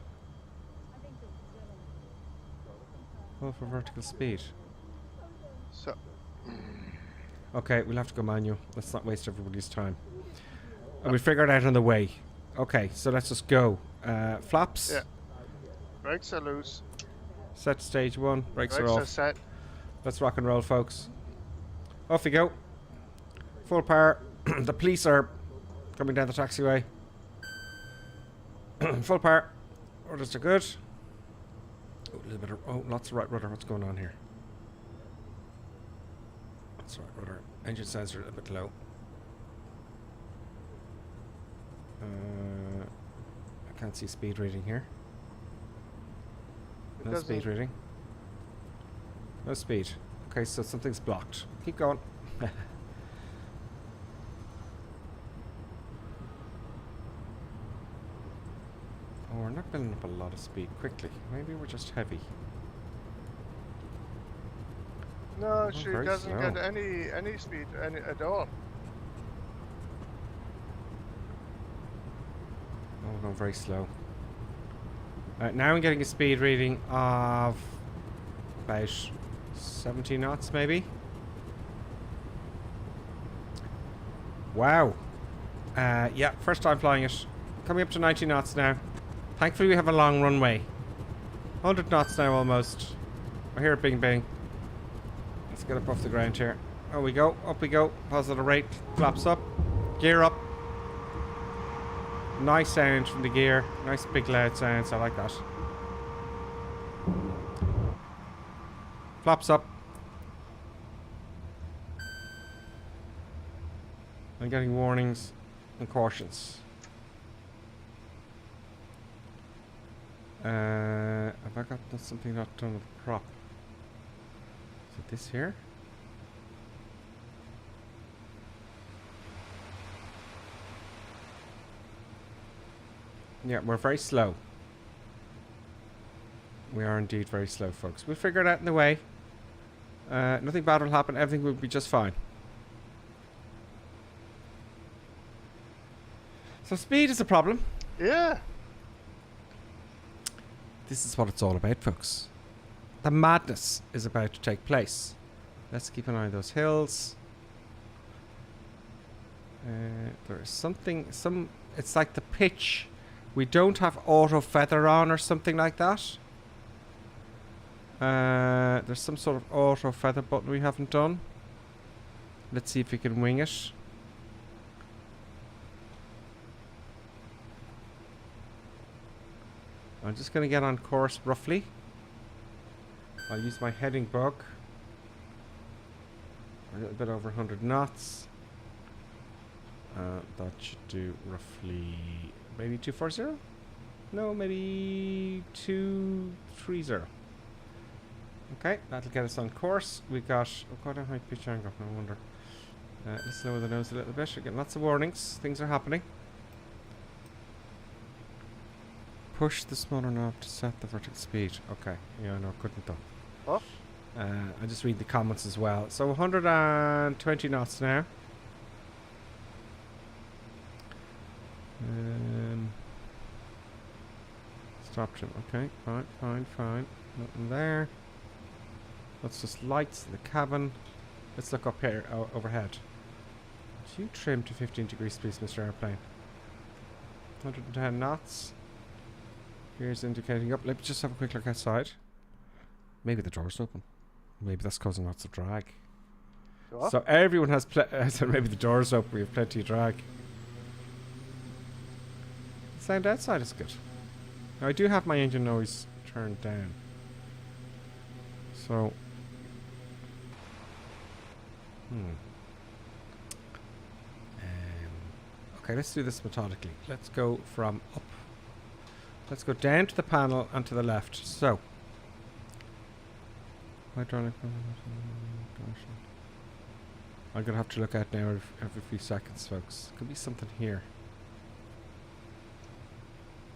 S4: Pull for vertical speed.
S10: So.
S4: Okay, we'll have to go manual. Let's not waste everybody's time. And we'll figure it out on the way. Okay, so let's just go. Flaps.
S10: Yeah. Brakes are loose.
S4: Set stage 1. Brakes are
S10: Brakes are
S4: off.
S10: set.
S4: Let's rock and roll, folks. Off we go. Full power. The police are coming down the taxiway. Full power. Orders are good. Oh, a little bit of, lots of right rudder. What's going on here? That's right rudder. Engine sensor a bit low. I can't see speed reading here. No speed reading. No speed. Okay, so something's blocked. Keep going. Oh, we're not building up a lot of speed quickly. Maybe we're just heavy.
S10: No, she
S4: very
S10: doesn't
S4: slow.
S10: get any speed at all.
S4: Oh, we're going very slow. Now I'm getting a speed reading of about 70 knots, maybe. Wow. Yeah, first time flying it. Coming up to 90 knots now. Thankfully we have a long runway. 100 knots now almost. I hear it bing bing. Let's get up off the ground here. Oh, we go. Up we go. Positive rate. Flaps up. Gear up. Nice sound from the gear. Nice big loud sounds. I like that. Flaps up. I'm getting warnings and cautions. Have I got something not done with the prop? Is it this here? Yeah, we're very slow. We are indeed very slow, folks. We'll figure it out in the way. Nothing bad will happen. Everything will be just fine. So speed is a problem.
S10: Yeah.
S4: This is what it's all about, folks. The madness is about to take place. Let's keep an eye on those hills. There is something, it's like the pitch. We don't have auto feather on or something like that. There's some sort of auto feather button we haven't done. Let's see if we can wing it. I'm just going to get on course roughly. I'll use my heading bug. A little bit over 100 knots. That should do roughly maybe 240? No, maybe 230. Okay, that'll get us on course. We got quite a high pitch angle, no wonder. Let's lower the nose a little bit. We're getting lots of warnings. Things are happening. Push the smaller knob to set the vertical speed. Okay. Yeah, no, couldn't though.
S10: What?
S4: I just read the comments as well. So 120 knots now. Stop trim. Okay, fine. Nothing there. That's just lights in the cabin. Let's look up here overhead. Do you trim to 15 degrees, please, Mr. Airplane? 110 knots. Here's indicating up. Let's just have a quick look outside. Maybe the door's open. Maybe that's causing lots of drag.
S10: What?
S4: So everyone has so maybe the door's open. We have plenty of drag. The sound outside is good. Now I do have my engine noise turned down. So okay, let's do this methodically. Let's go from up. Let's go down to the panel and to the left. So hydraulic. I'm gonna have to look out now every few seconds, folks. Could be something here.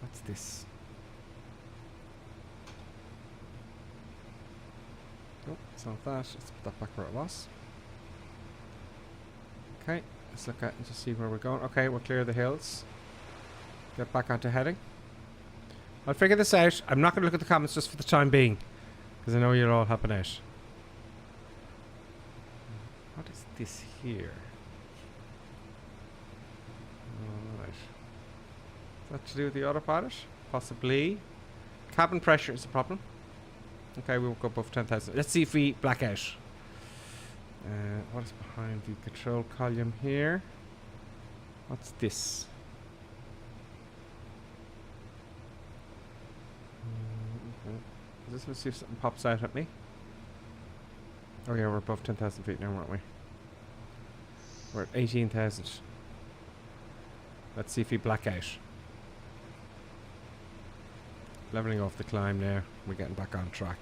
S4: What's this? Oh, it's not that. Let's put that back where it was. Okay, let's look at and just see where we're going. Okay, we're clear of the hills. Get back onto heading. I'll figure this out. I'm not going to look at the comments just for the time being, because I know you're all helping out. What is this here? Alright. Is that to do with the autopilot? Possibly. Cabin pressure is a problem. Okay, we won't go above 10,000. Let's see if we black out. What is behind the control column here? What's this? Let's see if something pops out at me. Oh yeah, we're above 10,000 feet now, aren't we? We're at 18,000. Let's see if we black out. Leveling off the climb now. We're getting back on track.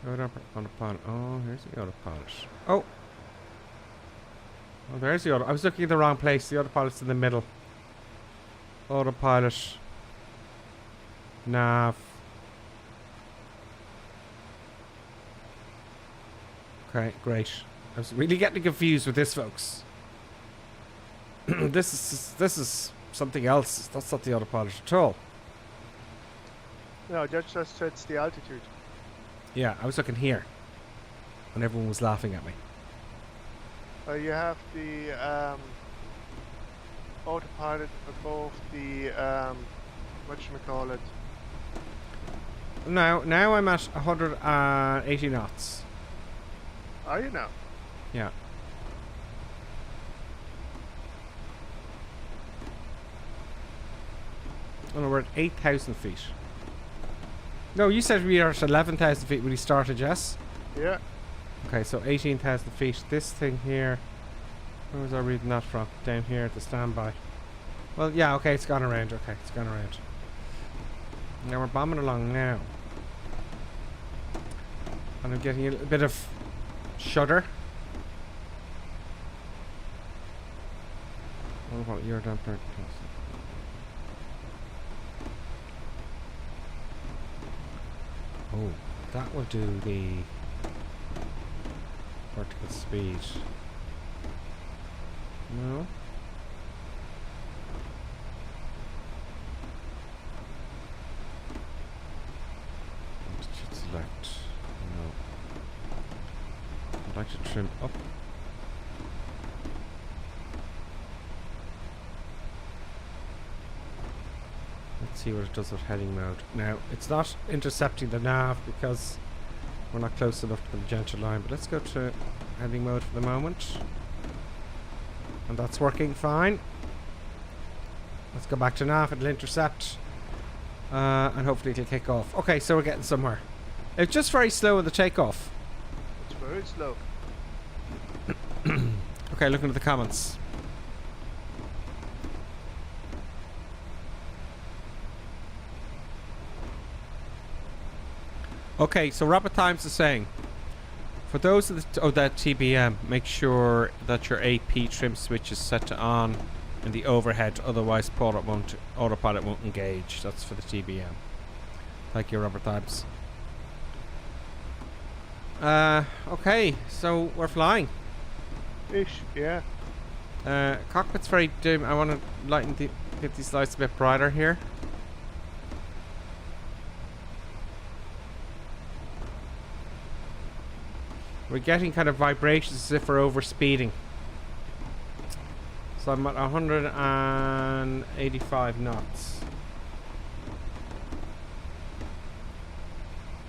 S4: Autopilot. Oh, here's the autopilot. Oh! Oh, there's the auto. I was looking at the wrong place. The autopilot's in the middle. Autopilot. Nav. Okay, great. I was really getting confused with this, folks. This is something else. That's not the autopilot at all.
S10: No, that just sets the altitude.
S4: Yeah, I was looking here, and everyone was laughing at me.
S10: You have the autopilot above the whatchamacallit.
S4: Now I'm at 180 knots.
S10: Are you now?
S4: Yeah. Oh no, we're at 8,000 feet. No, you said we are at 11,000 feet when we started, yes?
S10: Yeah.
S4: Okay, so 18,000 feet. This thing here, where was I reading that from? Down here at the standby. Well, yeah, okay, it's gone around. Okay, it's gone around. Now we're bombing along now. And I'm getting a little bit of shudder. What about your damper? Oh, that will do the vertical speed. No. Select. No. I'd like to trim up. Let's see what it does with heading mode. Now, it's not intercepting the nav because we're not close enough to the magenta line, but let's go to heading mode for the moment. And that's working fine. Let's go back to nav, it'll intercept. And hopefully it'll kick off. Okay, so we're getting somewhere. It's just very slow in the takeoff.
S10: It's very slow.
S4: Okay, looking at the comments. Okay, so Robert Times is saying For those of the that TBM, make sure that your AP trim switch is set to on in the overhead, otherwise autopilot won't engage. That's for the TBM. Thank you, Robert Thibes. Okay, so we're flying.
S10: Ish, yeah.
S4: Cockpit's very dim. I want to get these lights a bit brighter here. We're getting kind of vibrations as if we're over speeding. So I'm at 185 knots.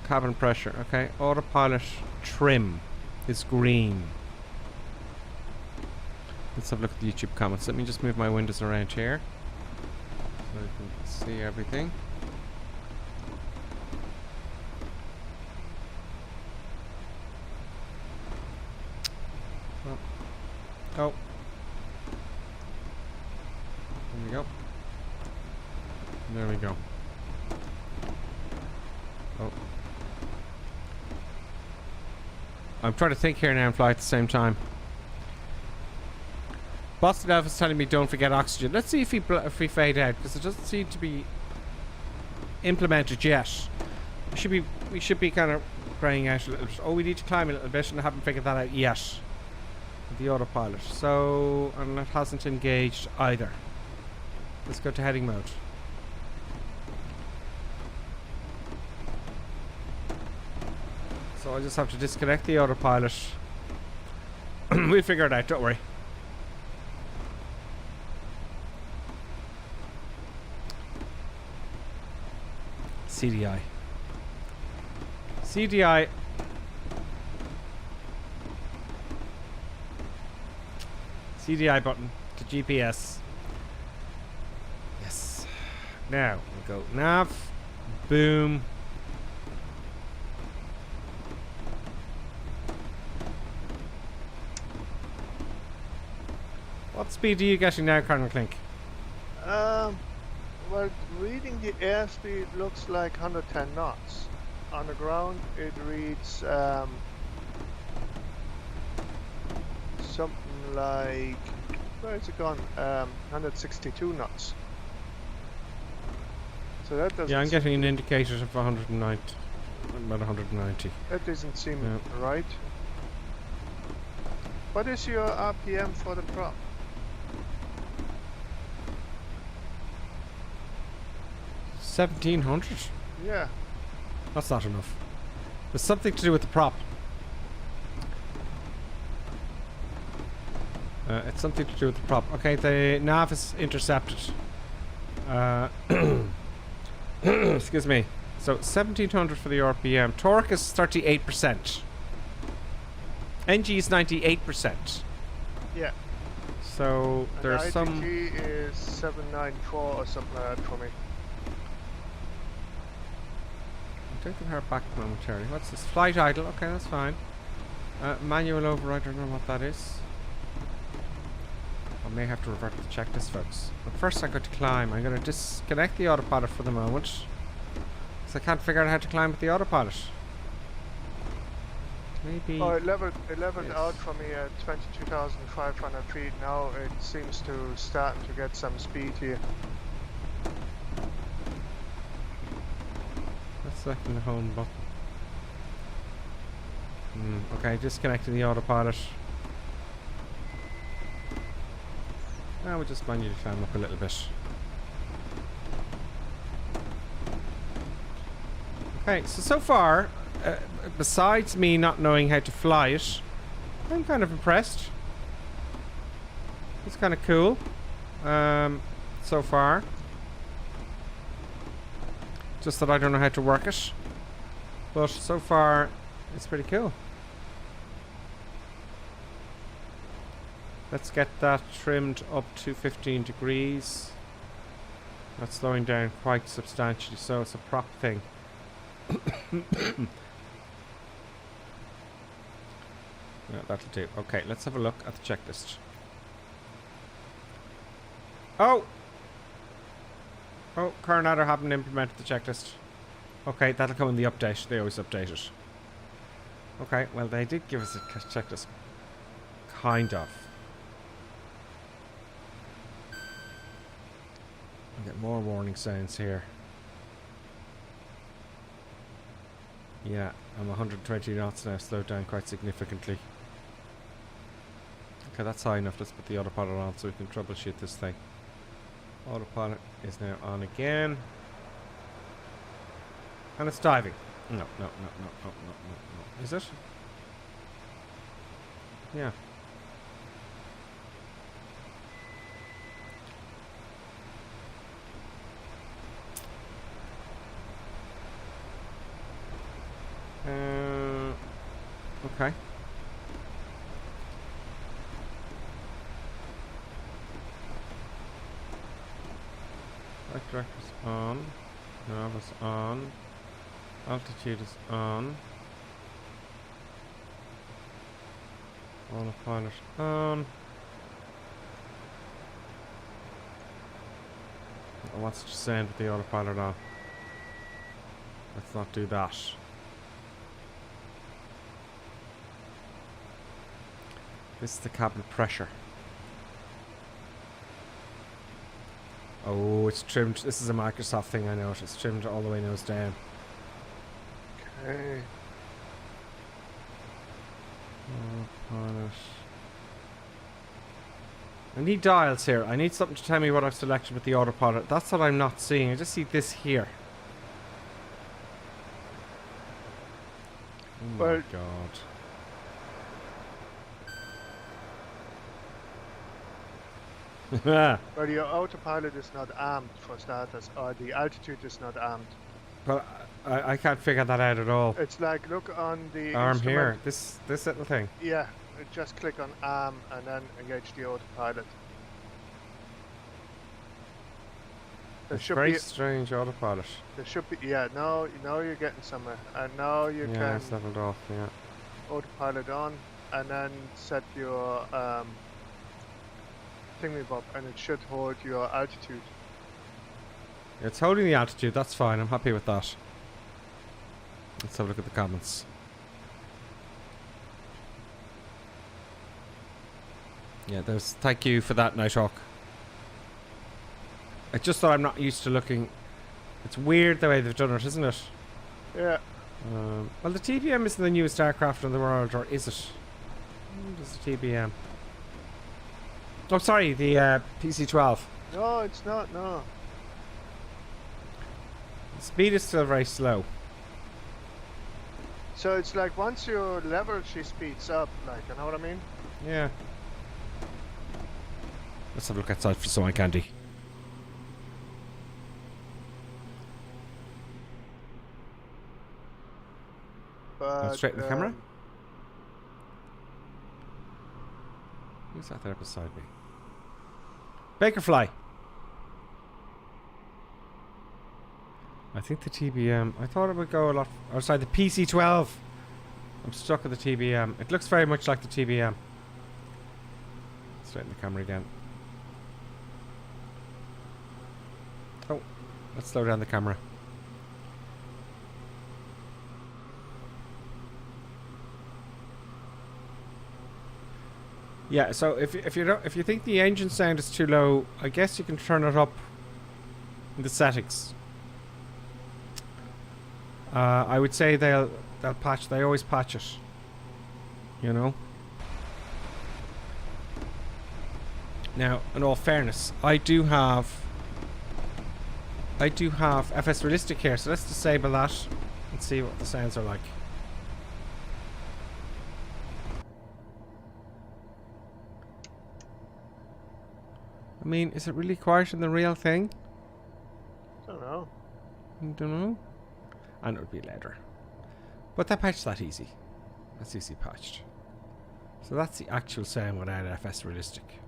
S4: Cabin pressure, okay. Autopilot trim is green. Let's have a look at the YouTube comments. Let me just move my windows around here so I can see everything. Oh. There we go. There we go. Oh. I'm trying to think here now and fly at the same time. Boston Elf is telling me don't forget oxygen. Let's see if we fade out, because it doesn't seem to be implemented yet. We should be kind of graying out a little bit. Oh, we need to climb a little bit, and I haven't figured that out yet. The autopilot. So, and it hasn't engaged either. Let's go to heading mode. So I just have to disconnect the autopilot. We'll figure it out, don't worry. CDI. CDI. CDI button to GPS. Yes. Now we'll go nav. Boom. What speed are you getting now, Colonel Clink?
S10: Well, reading the airspeed looks like 110 knots. On the ground, it reads something like, where is it gone? 162 knots. So that doesn't.
S4: Yeah, I'm getting an indicator of 190, about 190.
S10: That doesn't seem right. What is your RPM for the prop?
S4: 1700?
S10: Yeah.
S4: That's not enough. There's something to do with the prop. It's something to do with the prop. Okay, the nav is intercepted. Excuse me. So 1700 for the RPM. Torque is 38%. NG is 98%.
S10: Yeah.
S4: So
S10: and
S4: there's
S10: the
S4: some.
S10: ITT is 794 or something like that for me.
S4: Take the power back momentarily. What's this? Flight idle. Okay, that's fine. Manual override. I don't know what that is. I may have to revert to the checklist, folks. But first I'm going to climb. I'm going to disconnect the autopilot for the moment, because I can't figure out how to climb with the autopilot. Maybe.
S10: Oh, it leveled out for me at 22,500 feet. Now it seems to starting to get some speed here.
S4: Selecting the home button. Okay, disconnecting the autopilot. Now we'll just manually climb up a little bit. Okay, so far, besides me not knowing how to fly it, I'm kind of impressed. It's kind of cool. So far. Just that I don't know how to work it. But so far, it's pretty cool. Let's get that trimmed up to 15 degrees. That's slowing down quite substantially, so it's a prop thing. Yeah, that'll do. Okay, let's have a look at the checklist. Oh! Oh, Coronado haven't implemented the checklist. Okay, that'll come in the update. They always update it. Okay, well they did give us a check this. Kind of. I get more warning sounds here. Yeah, I'm 120 knots now, slowed down quite significantly. Okay, that's high enough. Let's put the autopilot on so we can troubleshoot this thing. Autopilot is now on again. And it's diving. No. Is it? Yeah. Okay. Right director's on. Nav is on. Altitude is on. Autopilot on. What's it saying with the autopilot on? Let's not do that. This is the cabin pressure. Oh, it's trimmed. This is a Microsoft thing, I know it. It's trimmed all the way nose down.
S10: Okay.
S4: Autopilot. I need dials here. I need something to tell me what I've selected with the autopilot. That's what I'm not seeing. I just see this here. Oh my god.
S10: Well, your autopilot is not armed for starters, or the altitude is not armed.
S4: But I can't figure that out at all.
S10: It's like, look on the
S4: arm
S10: instrument.
S4: here. This little thing.
S10: Yeah, just click on arm and then engage the autopilot. There
S4: It's
S10: should
S4: very
S10: be
S4: strange autopilot.
S10: There should be, yeah. Now you're getting somewhere, and now you
S4: Yeah,
S10: can
S4: it's leveled off. Yeah.
S10: autopilot on, and then set your thingy-bob, and it should hold your altitude.
S4: It's holding the altitude. That's fine. I'm happy with that. Let's have a look at the comments. Yeah, there's. Thank you for that, Nighthawk. It's just that I'm not used to looking. It's weird the way they've done it, isn't it?
S10: Yeah.
S4: Well, the TBM isn't the newest aircraft in the world, or is it? What is the TBM? Oh, sorry, the PC12.
S10: No, it's not. No.
S4: The speed is still very slow.
S10: So it's like once you level, she speeds up. Like, you know what I mean?
S4: Yeah. Let's have a look outside for some eye candy.
S10: But
S4: Straight in the camera. Who's that there beside me? Bakerfly. I think the TBM. I thought it would go a lot. Oh, sorry, the PC12. I'm stuck at the TBM. It looks very much like the TBM. Straight in the camera again. Oh, let's slow down the camera. Yeah, so if you think the engine sound is too low, I guess you can turn it up in the settings. I would say they'll patch. They always patch it. You know. Now, in all fairness, I do have FS Realistic here, so let's disable that and see what the sounds are like. I mean, is it really quiet in the real thing?
S10: Don't know.
S4: I don't know. And it would be leather. But that patched that easy. That's easy patched. So that's the actual sound without FS Realistic.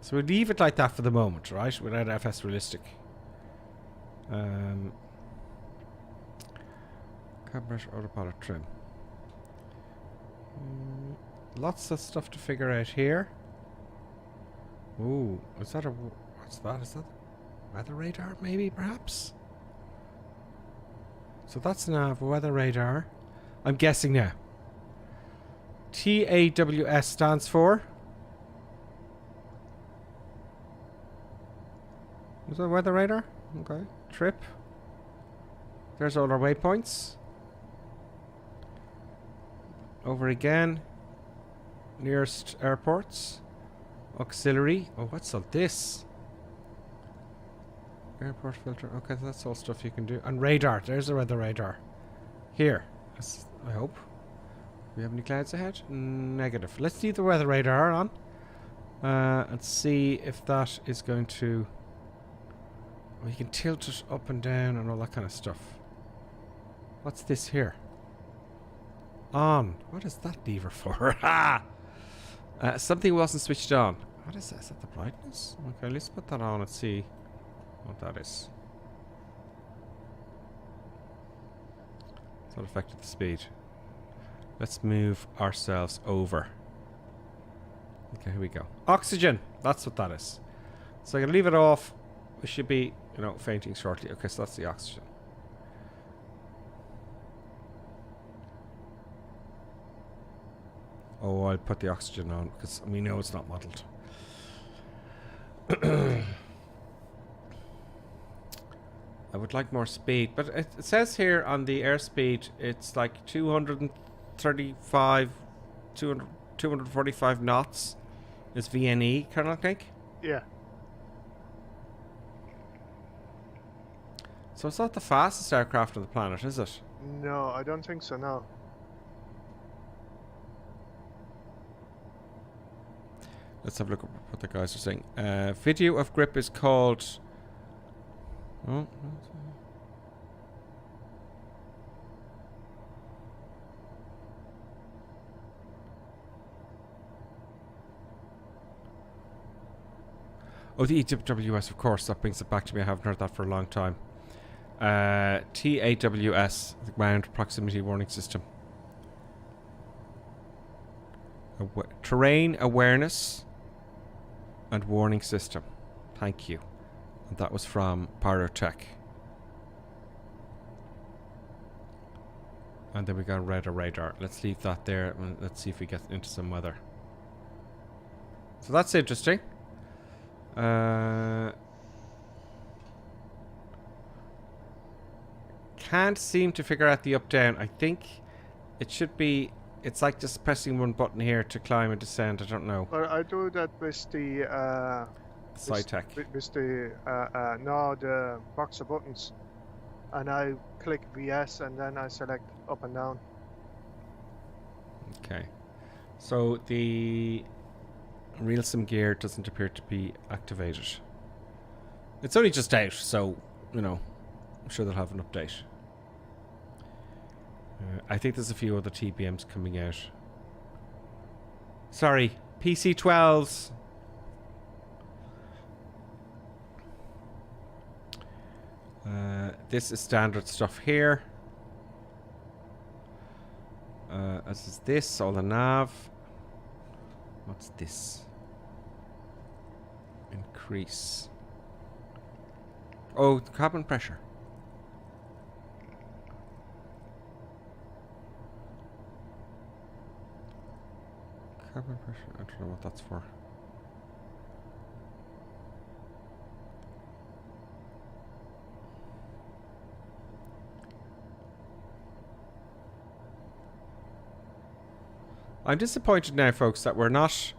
S4: So we'll leave it like that for the moment, right? Without FS Realistic. Cabin autopilot trim. Lots of stuff to figure out here. Ooh, is that a... What's that? Is that weather radar, maybe, perhaps? So that's nav, weather radar. I'm guessing now. TAWS stands for? Is that weather radar? Okay. Trip. There's all our waypoints. Over again. Nearest airports. Auxiliary. Oh, what's all this? Airport filter. Okay, that's all stuff you can do. And radar. There's the weather radar. Here. I hope. Do we have any clouds ahead? Negative. Let's leave the weather radar on. And see if that is going to... Oh, you can tilt it up and down and all that kind of stuff. What's this here? On. What is that lever for? Ha! Something wasn't switched on. What is that? Is that the brightness? Okay, let's put that on and see what that is. That affected the speed. Let's move ourselves over. Okay, here we go. Oxygen! That's what that is. So I'm going to leave it off. We should be, you know, fainting shortly. Okay, so that's the oxygen. Oh, I'll put the oxygen on because we know it's not modelled. I would like more speed, but it says here on the airspeed it's like 235, 245 knots is VNE, kind of think.
S10: Yeah.
S4: So it's not the fastest aircraft on the planet, is it?
S10: No, I don't think so, no.
S4: Let's have a look at what the guys are saying. Video of grip is called... Oh, oh, the EWS, of course. That brings it back to me. I haven't heard that for a long time. TAWS, the Ground Proximity Warning System. Terrain Awareness and Warning System. Thank you. And that was from Pyrotech. And then we got radar. Let's leave that there and let's see if we get into some weather. So that's interesting. Can't seem to figure out the up down. I think it should be, it's like just pressing one button here to climb and descend. I don't know.
S10: But I do that with the
S4: SciTech.
S10: With the no, the box of buttons, and I click VS and then I select up and down.
S4: Okay, so the realism gear doesn't appear to be activated. It's only just out, so you know, I'm sure they'll have an update. I think there's a few other TBMs coming out. Sorry, PC12s. This is standard stuff here. As is this, all the nav. What's this? Increase. Oh, cabin pressure. Cabin pressure. I don't know what that's for. I'm disappointed now, folks, that we're not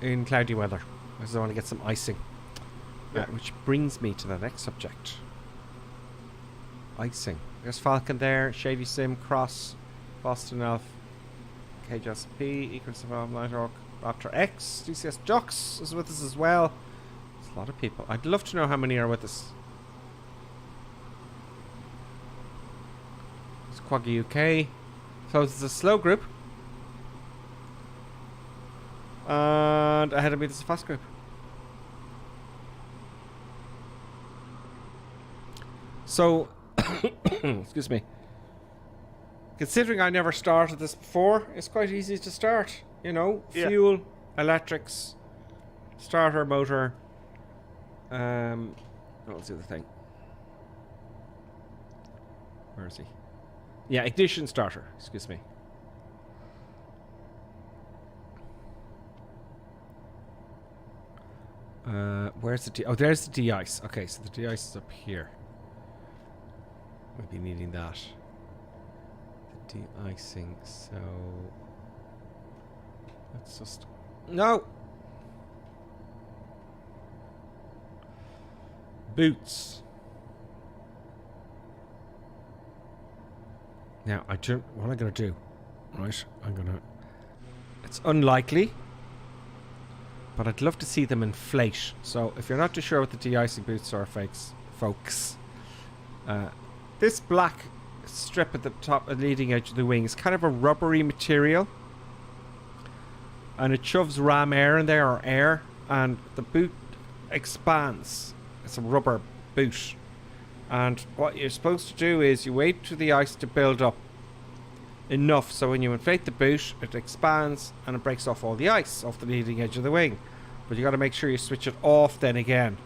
S4: in cloudy weather. Because I want to get some icing.
S10: Yeah.
S4: Which brings me to the next subject. Icing. There's Falcon there, Shady Sim, Cross, Boston Elf, KJSP, Equals of Nighthawk, Raptor X, DCS Jux is with us as well. There's a lot of people. I'd love to know how many are with us. It's Quaggy UK. So it's a slow group. And ahead of me there's a fast group. So, excuse me. Considering I never started this before, it's quite easy to start. You know,
S10: yeah.
S4: Fuel, electrics, starter, motor. What was the other thing? Where is he? Yeah, ignition starter. Excuse me. Where's the oh, there's the de-ice. Okay, so the de-ice is up here. We'll be needing that. The de-icing, so... Let's just... No! Boots. Now, what am I going to do? Right, I'm going to... It's unlikely, but I'd love to see them inflate. So, if you're not too sure what the de-icing boots are, folks, this black strip at the top, the leading edge of the wing, is kind of a rubbery material, and it shoves ram air in there, or air, and the boot expands. It's a rubber boot, and what you're supposed to do is you wait for the ice to build up enough so when you inflate the boot, it expands and it breaks off all the ice off the leading edge of the wing. But you got to make sure you switch it off then again,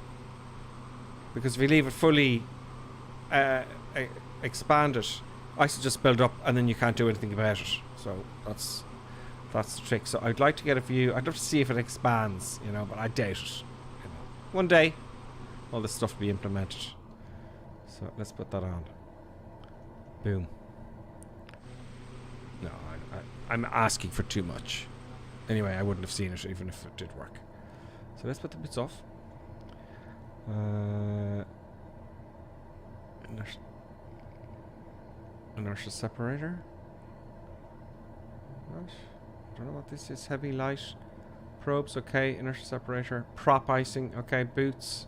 S4: because if you leave it fully expanded, ice will just build up and then you can't do anything about it. So that's the trick. So I'd like to get a view. I'd love to see if it expands, you know, but I doubt it. You know. One day all this stuff will be implemented. So let's put that on. Boom. No, I'm asking for too much. Anyway, I wouldn't have seen it even if it did work. So let's put the bits off. Inertia separator. What? I don't know what this is. Heavy, light. Probes, okay. Inertia separator. Prop icing, okay. Boots.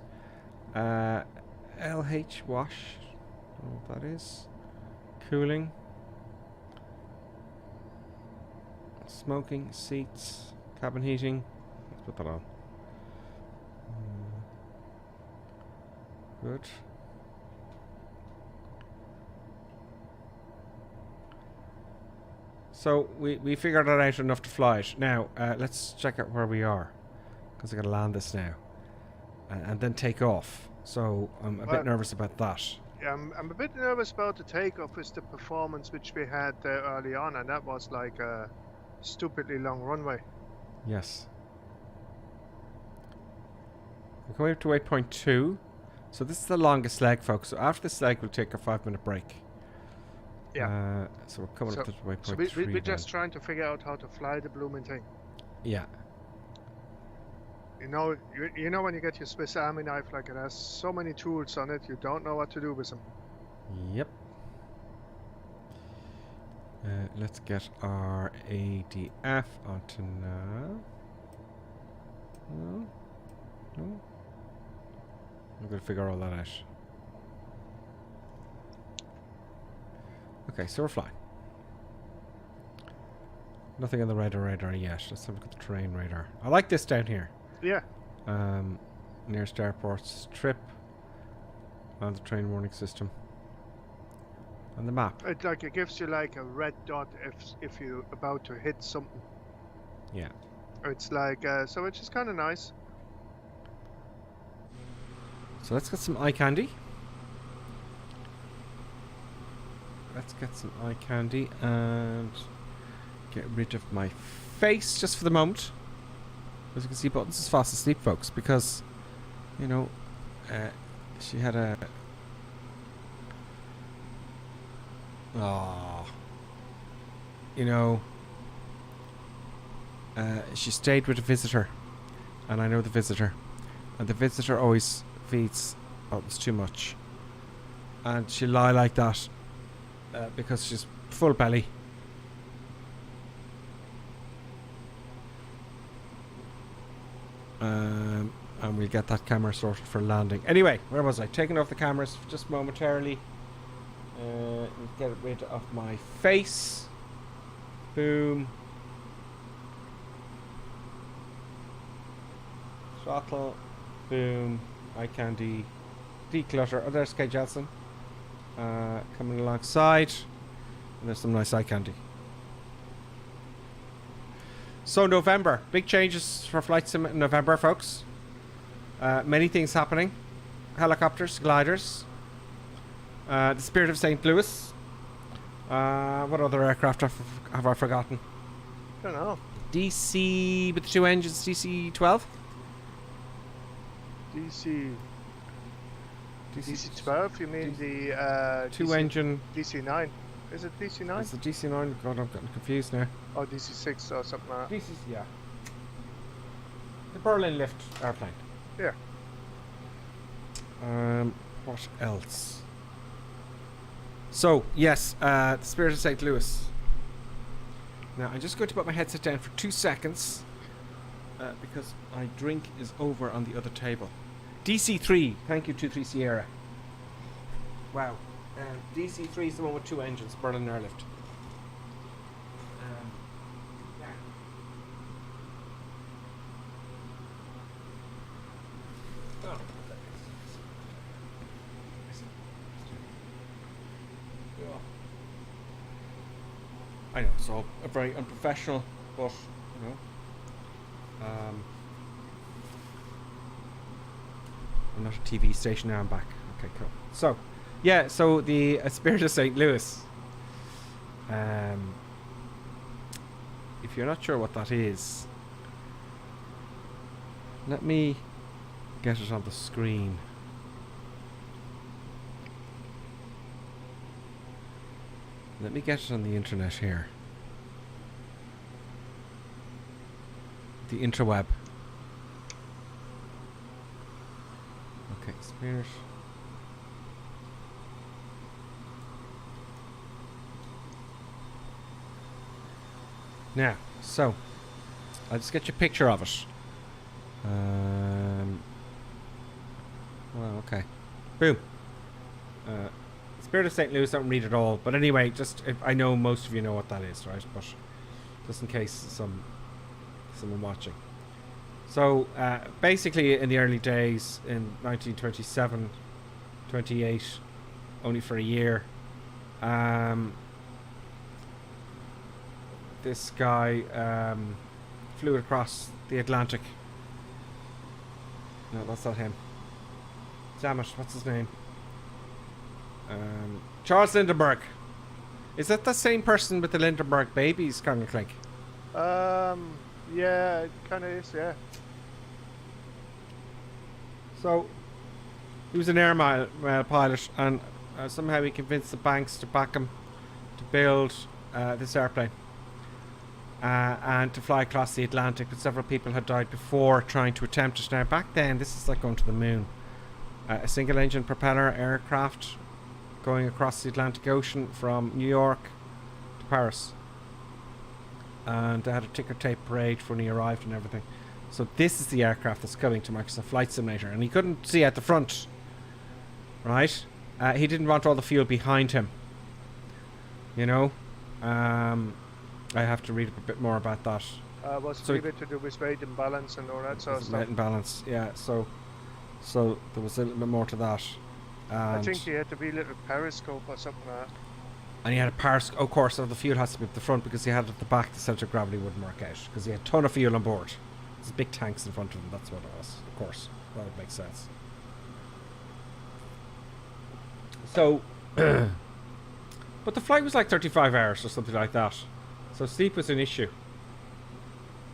S4: LH wash. I don't know what that is. Cooling. Smoking, seats, cabin heating. Let's put that on. Good. So we figured that out enough to fly it. Now let's check out where we are, because I got to land this now, and then take off. So I'm a bit nervous about that.
S10: Yeah, I'm a bit nervous about the takeoff with the performance which we had early on, and that was like a stupidly long runway.
S4: Yes. We're going up to waypoint 2. So this is the longest leg, folks. So after this leg, we'll take a 5-minute break.
S10: Yeah.
S4: So we're coming up to waypoint 3.
S10: So we're just trying to figure out how to fly the blooming thing.
S4: Yeah.
S10: You know when you get your Swiss Army knife, like it has so many tools on it, you don't know what to do with them.
S4: Yep. Let's get our ADF onto now. No. I'm going to figure all that out. Okay, so we're flying. Nothing on the radar yet. Let's have a look at the terrain radar. I like this down here.
S10: Yeah.
S4: Nearest airports, trip, and the train warning system. On the map.
S10: It gives you like a red dot if you're about to hit something.
S4: Yeah.
S10: It's like so it's just kind of nice.
S4: So let's get some eye candy. Let's get some eye candy and get rid of my face just for the moment. As you can see, Buttons is fast asleep, folks, because you know she had a she stayed with a visitor, and I know the visitor, and the visitor always feeds Buttons too much, and she'll lie like that because she's full belly. And we'll get that camera sorted for landing. Anyway, where was I? Taking off the cameras just momentarily. Get rid of my face. Boom. Throttle. Boom. Eye candy. Declutter. Oh, there's Kay Jensen. Coming alongside. And there's some nice eye candy. So November. Big changes for Flight Sim in November, folks. Many things happening. Helicopters, gliders. The Spirit of St. Louis. What other aircraft have I forgotten?
S10: I don't know.
S4: DC with the 2 engines, DC-12.
S10: DC12, you mean the
S4: two engine.
S10: DC9? Is it DC9?
S4: It's the DC9. God, I'm getting confused now.
S10: Or DC6 or something like that.
S4: DC, yeah. The Berlin lift airplane.
S10: Yeah.
S4: What else? So, yes, the Spirit of St. Louis. Now, I'm just going to put my headset down for 2 seconds because my drink is over on the other table. DC3, thank you, 23 Sierra. Wow. DC3 is the one with 2 engines, Berlin airlift. Yeah. Oh. I know, it's all very unprofessional, but, you know. I'm not a TV station now, I'm back. Okay, cool. So, yeah, so the Spirit of St. Louis. If you're not sure what that is, let me get it on the screen. Let me get it on the internet here. The interweb. Okay, Spirit. Now, so I'll just get you a picture of it. Well, okay. Boom. Spirit of St. Louis, don't read it all, but anyway, just I know most of you know what that is, right? But just in case someone watching. So basically, in the early days, in 1927, 28, only for a year, this guy flew across the Atlantic. No, that's not him. Damn it, what's his name? Charles Lindbergh. Is that the same person with the Lindbergh babies, Colonel Clink?
S10: Yeah, it kind of is, yeah.
S4: So, he was an air mile pilot, and somehow he convinced the banks to back him to build this airplane and to fly across the Atlantic. But several people had died before trying to attempt it. Now, back then, this is like going to the moon. A single-engine propeller aircraft going across the Atlantic Ocean from New York to Paris. And they had a ticker tape parade when he arrived and everything. So this is the aircraft that's coming to Microsoft Flight Simulator. And he couldn't see at the front. Right? He didn't want all the fuel behind him. You know? I have to read a bit more about that.
S10: Was it a bit to do with weight and balance and all that sort of stuff?
S4: Weight and balance, yeah. So there was a little bit more to that.
S10: I think he had to be a little periscope or something like that.
S4: And he had a periscope, of course, so the fuel has to be at the front because he had it at the back, the centre of gravity wouldn't work out because he had a ton of fuel on board. There's big tanks in front of him, that's what it was, of course. That would make sense. So, but the flight was like 35 hours or something like that. So sleep was an issue.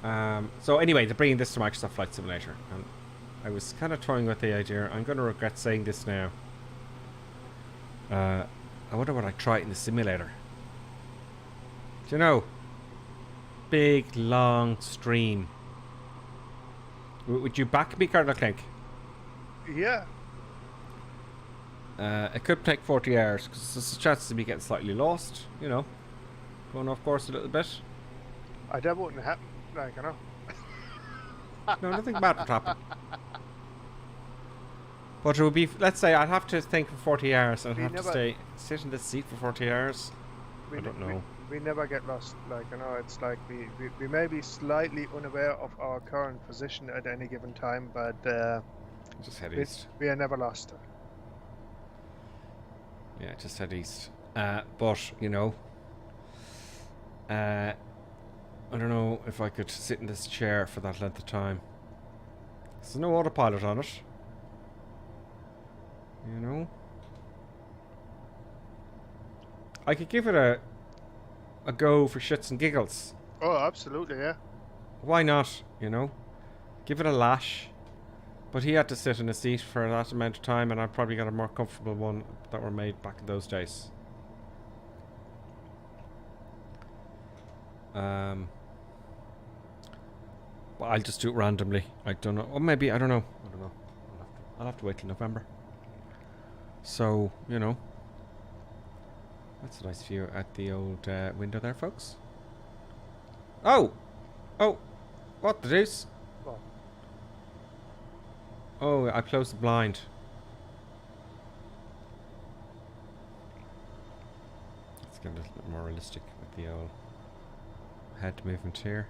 S4: So anyway, they're bringing this to Microsoft Flight Simulator. And I was kind of toying with the idea. I'm going to regret saying this now. I wonder what I'd try it in the simulator. Do you know? Big, long stream. Would you back me, Colonel Clink?
S10: Yeah.
S4: It could take 40 hours because there's a chance of me getting slightly lost, you know. Going off course a little bit.
S10: That wouldn't happen, like, you know.
S4: No, nothing bad would happen. But it would be, let's say I'd have to think for 40 hours and I'd have to sit in this seat for 40 hours. I don't know.
S10: We never get lost, like, you know, it's like we may be slightly unaware of our current position at any given time, but
S4: just head east.
S10: We are never lost.
S4: Yeah, just head east. But, you know, I don't know if I could sit in this chair for that length of time. There's no autopilot on it. You know? I could give it a go for shits and giggles.
S10: Oh, absolutely, yeah.
S4: Why not, you know? Give it a lash. But he had to sit in a seat for that amount of time, and I probably got a more comfortable one that were made back in those days. But I'll just do it randomly. I don't know. Or maybe, I don't know. I don't know. I'll have to wait till November. So, you know. That's a nice view at the old window there, folks. Oh! Oh! What the deuce?
S10: What?
S4: Oh, I closed the blind. Let's get a little bit more realistic with the old head movement here.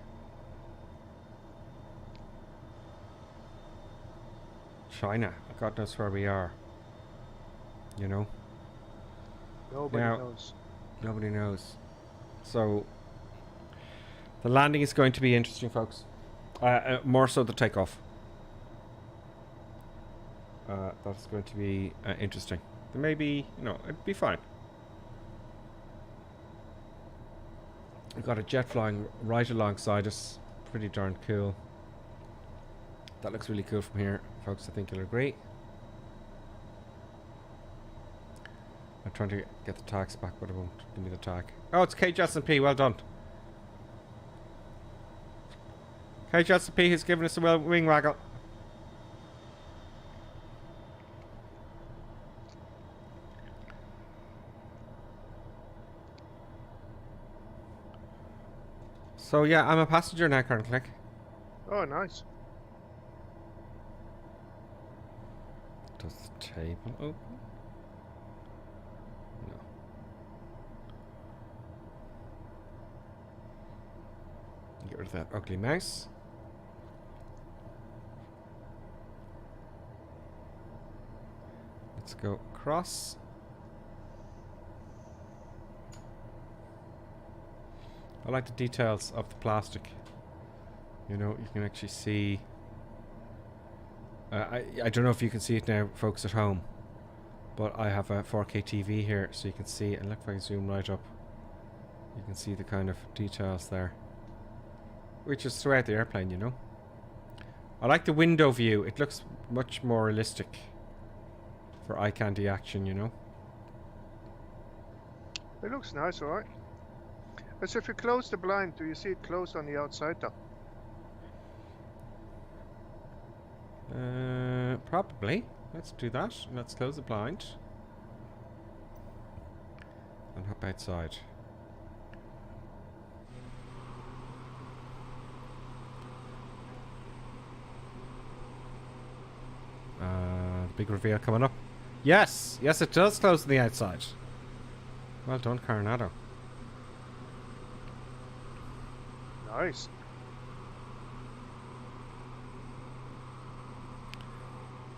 S4: China. God knows where we are. You know?
S10: Nobody
S4: Now,
S10: knows.
S4: Nobody knows. So, the landing is going to be interesting, folks. More so the takeoff. That's going to be interesting. There may be, you know, it'd be fine. We've got a jet flying right alongside us. Pretty darn cool. That looks really cool from here, folks. I think you'll agree. I'm trying to get the tags back, but it won't give me the tag. Oh, it's KJS&P. Well done. KJS&P has given us a wing waggle. So yeah, I'm a passenger now currently.
S10: Oh, nice.
S4: Does the table open? No. Get rid of that ugly mouse. Let's go across. I like the details of the plastic. You know, you can actually see. I don't know if you can see it now, folks at home, but I have a 4K TV here, so you can see it. And look, if I can zoom right up, you can see the kind of details there, which is throughout the airplane. You know, I like the window view. It looks much more realistic for eye candy action. You know,
S10: It looks nice, alright. As if you close the blind, do you see it closed on the outside though?
S4: Probably. Let's do that. Let's close the blind and hop outside. Big reveal coming up. Yes! Yes, it does close on the outside. Well done, Coronado.
S10: Nice.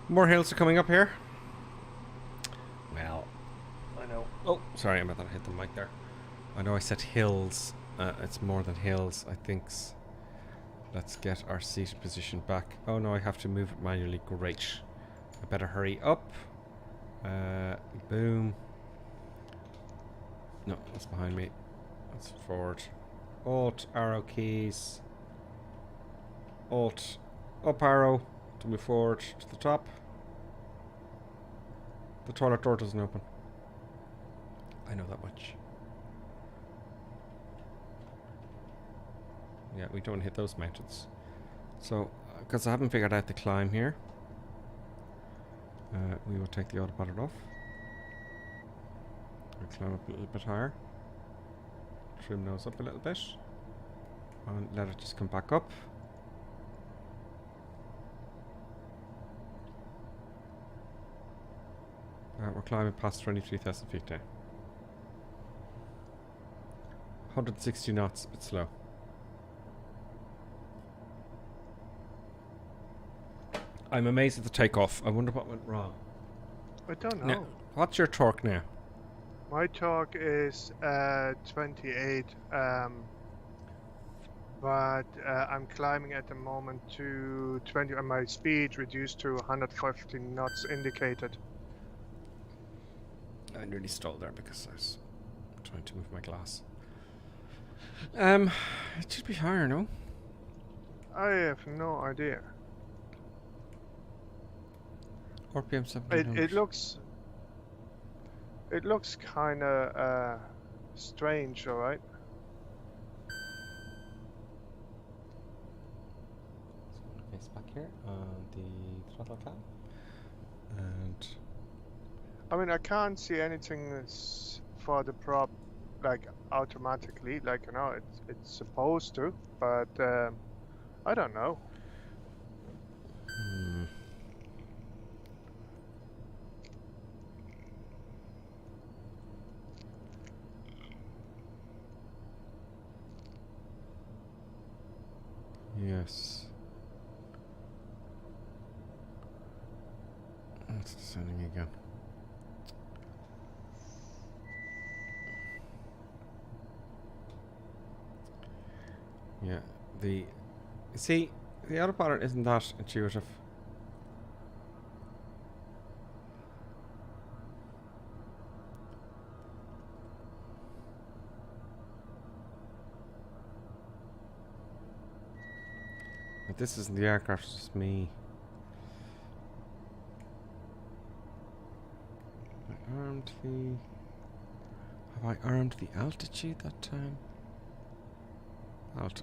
S4: More hills are coming up here. Well, I know. Oh, sorry, I thought I hit the mic there. I know I said hills. It's more than hills, I think. Let's get our seat position back. Oh no, I have to move it manually. Great. I better hurry up. Boom. No, that's behind me. That's forward. Alt, arrow keys. Alt, up arrow to move forward to the top. The toilet door doesn't open. I know that much. Yeah, we don't hit those mountains. So, because I haven't figured out the climb here, we will take the autopilot off. We'll climb up a little bit higher. Trim those up a little bit. And let it just come back up. We're climbing past 23,000 feet now. 160 knots, a bit slow. I'm amazed at the takeoff. I wonder what went wrong.
S10: I don't know.
S4: Now, what's your torque now?
S10: My torque is 28, but I'm climbing at the moment to 20, and my speed reduced to 150 knots indicated.
S4: I nearly stalled there because I was trying to move my glass. It should be higher, no?
S10: I have no idea.
S11: 4 p.m.
S10: It looks kind of strange, all right.
S11: Face back here on the throttle clamp, and
S10: I mean, I can't see anything for the prop like automatically, like you know, it's supposed to, but I don't know.
S11: Yes. It's descending again. Yeah, see, the Autopilot isn't that intuitive. But this isn't the aircraft, it's just me. Have I armed the altitude that time?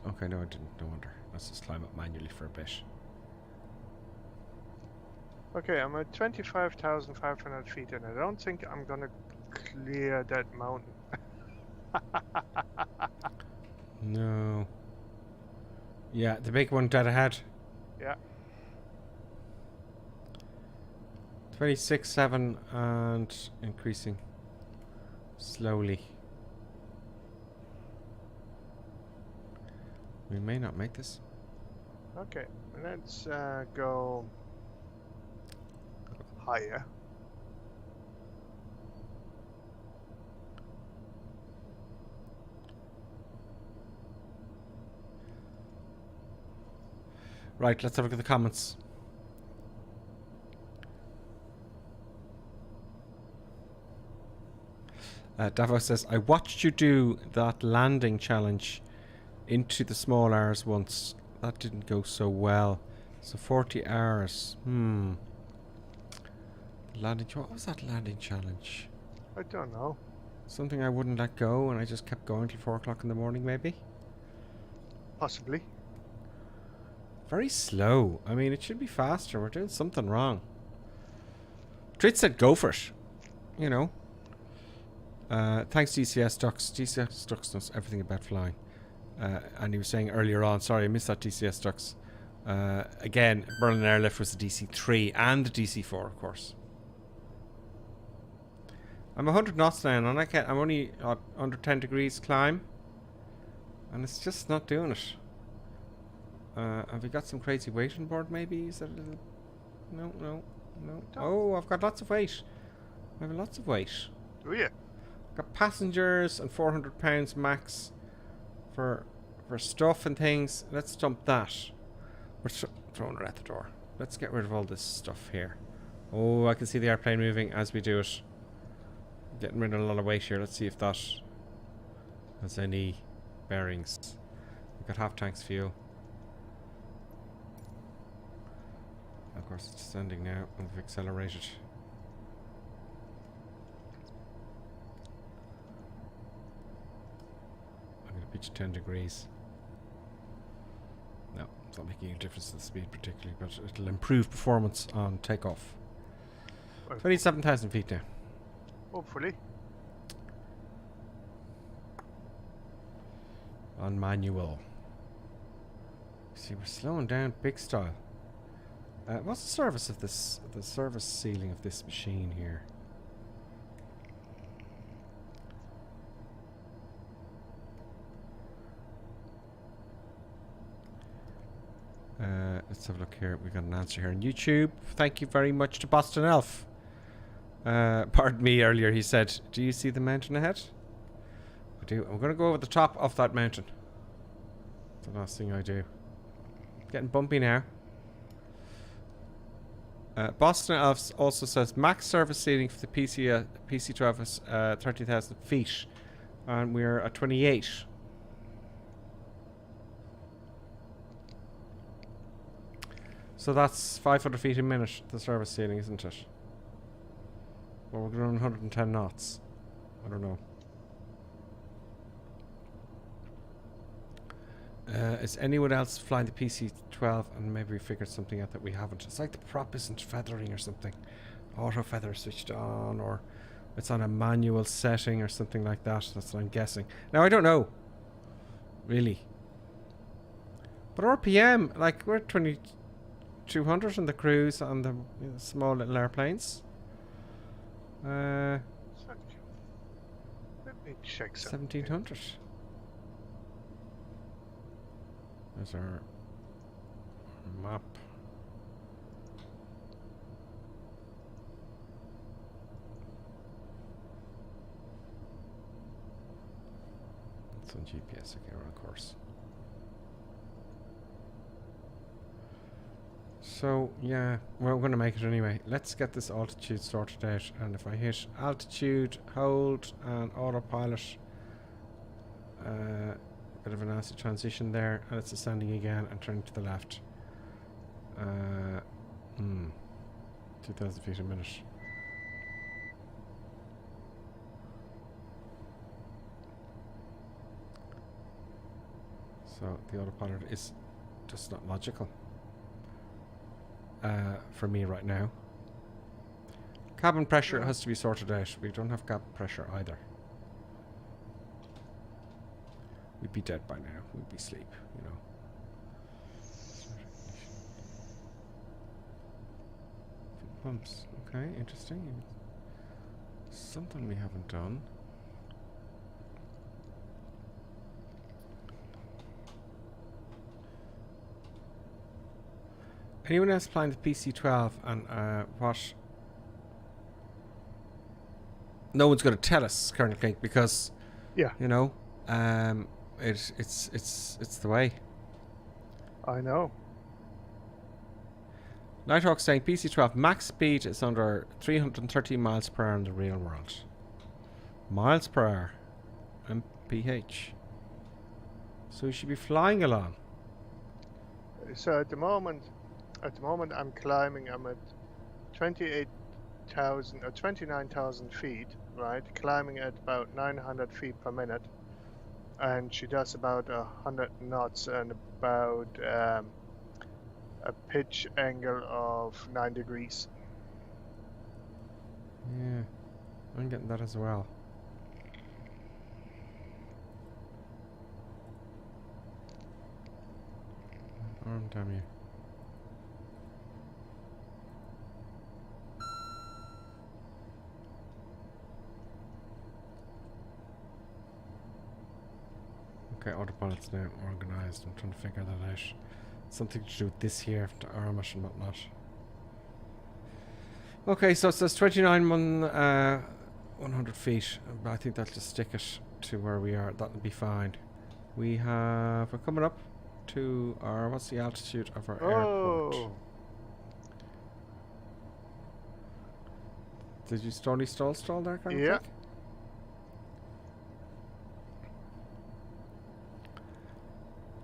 S11: Okay, no, I didn't. No wonder. Let's just climb up manually for a bit.
S10: Okay, I'm at 25,500 feet, and I don't think I'm gonna clear that mountain.
S11: No. Yeah, the big one dead ahead.
S10: Yeah.
S11: 26.7 and increasing slowly. We may not make this.
S10: Okay, let's go higher.
S11: Right, let's have a look at the comments. Davos says, I watched you do that landing challenge into the small hours once. That didn't go so well. So 40 hours. Landing. What was that landing challenge?
S10: I don't know.
S11: Something I wouldn't let go, and I just kept going till 4 o'clock in the morning, maybe?
S10: Possibly.
S11: Very slow. I mean, it should be faster. We're doing something wrong. Trit said go for it. You know. Thanks DCS Ducks. DCS Ducks knows everything about flying. And he was saying earlier on, sorry I missed that DCS Ducks. Again, Berlin Airlift was the DC-3 and the DC-4, of course. I'm 100 knots now, and I'm only under 10 degrees climb. And it's just not doing it. Have we got some crazy weight on board, maybe? Is that a little... No. Oh, I've got lots of weight. I have lots of weight.
S10: Do you?
S11: Got passengers and 400 pounds max for stuff and things. Let's dump that. We're throwing it at the door. Let's get rid of all this stuff here. Oh, I can see the airplane moving as we do it. Getting rid of a lot of weight here. Let's see if that has any bearings. We've got half tanks fuel. Of course, it's descending now, and we've accelerated. I'm going to pitch 10 degrees. No, it's not making a difference to the speed particularly, but it'll improve performance on takeoff. 27,000 feet now.
S10: Hopefully.
S11: On manual. See, we're slowing down big style. What's the service of this? The service ceiling of this machine here. Let's have a look here. We got an answer here on YouTube. Thank you very much to Boston Elf. Pardon me, earlier he said, do you see the mountain ahead? I do. I'm going to go over the top of that mountain. That's the last thing I do. Getting bumpy now. Boston Elf also says max service ceiling for the PC12 is 30,000 feet. And we're at 28. So that's 500 feet a minute, the service ceiling, isn't it? Well, we're going 110 knots. I don't know. Is anyone else flying the PC12 and maybe we figured something out that we haven't? It's like the prop isn't feathering or something. Auto feather switched on, or it's on a manual setting or something like that. That's what I'm guessing. Now, I don't know. Really. But RPM, like, we're 2200 on the cruise on the small little airplanes.
S10: Let me check something.
S11: 1700. There's our map. It's on GPS, okay, we're on course. So, yeah, we're going to make it anyway. Let's get this altitude sorted out. And if I hit altitude, hold, and autopilot, bit of a nasty transition there, and it's ascending again and turning to the left. 2,000 feet a minute. So the autopilot is just not logical for me right now. Cabin pressure has to be sorted out. We don't have cabin pressure either. We'd be dead by now. We'd be asleep, you know. Pumps. Okay, interesting. Something we haven't done. Anyone else flying the PC12 and what? No one's going to tell us, Colonel King, because you know, it's the way.
S10: I know.
S11: Nighthawk saying PC12 max speed is under 330 miles per hour in the real world. Miles per hour, mph. So you should be flying along.
S10: So at the moment I'm climbing. I'm at 28,000 or 29,000 feet, right? Climbing at about 900 feet per minute, and she does about 100 knots and about a pitch angle of 9 degrees.
S11: Yeah, I'm getting that as well. Arm damn you. Okay, autopilot's now organised. I'm trying to figure that out. Something to do with this here, to arm it and whatnot. Okay, so it says 100 feet. But I think that'll just stick it to where we are. That'll be fine. We're coming up to our, what's the altitude of our airport? Did you stall there, Colonel?
S10: Yeah.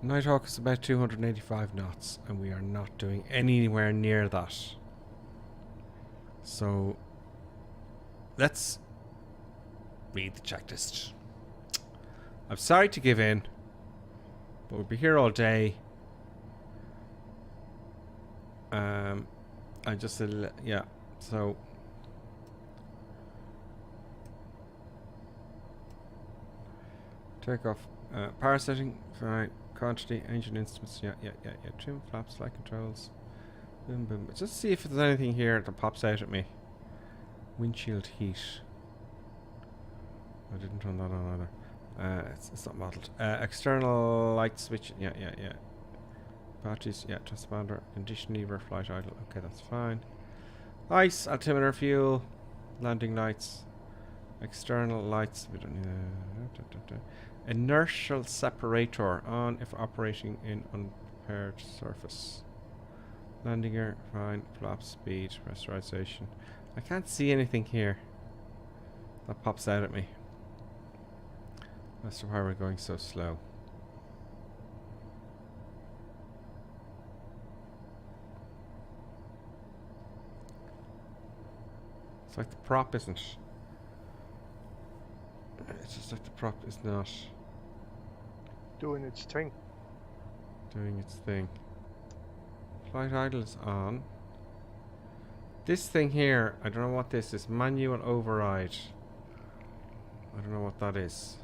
S11: Nighthawk is about 285 knots, and we are not doing anywhere near that. So, let's read the checklist. I'm sorry to give in, but we'll be here all day. I just said, yeah, so. Takeoff, power setting, fine. Quantity, engine instruments, yeah. Trim, flaps, flight controls. Boom, boom. Just see if there's anything here that pops out at me. Windshield heat. I didn't turn that on either. It's not modelled. External light switch, yeah. Batteries, yeah. Transponder, condition lever, flight idle. Okay, that's fine. Ice, altimeter, fuel, landing lights. External lights, we don't need inertial separator on if operating in unprepared surface. Landing gear, fine. Flap speed, pressurization. I can't see anything here that pops out at me. That's why we're going so slow. It's like the prop isn't. It's just like the prop is not
S10: Doing its thing.
S11: doing its thing. Flight idle is on. This thing here, I don't know what this is. Manual override. I don't know what that is.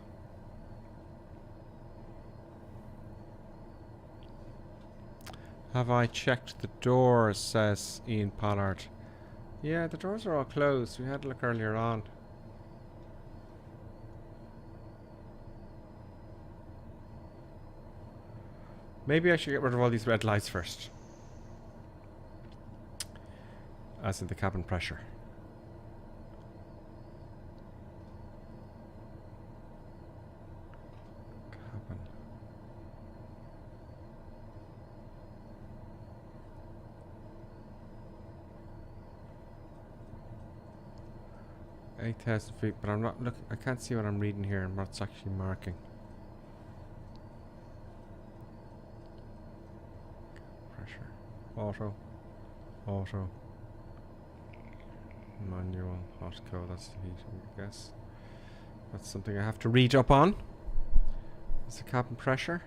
S11: Have I checked the doors, says Ian Pollard. Yeah, the doors are all closed. We had a look earlier on. Maybe I should get rid of all these red lights first. As in the cabin pressure. Cabin. $8,000 feet, but I'm not looking. I can't see what I'm reading here and what's actually marking. Pressure. Auto. Auto. Manual. Hot cold. That's the heating, I guess. That's something I have to read up on. It's the cabin pressure.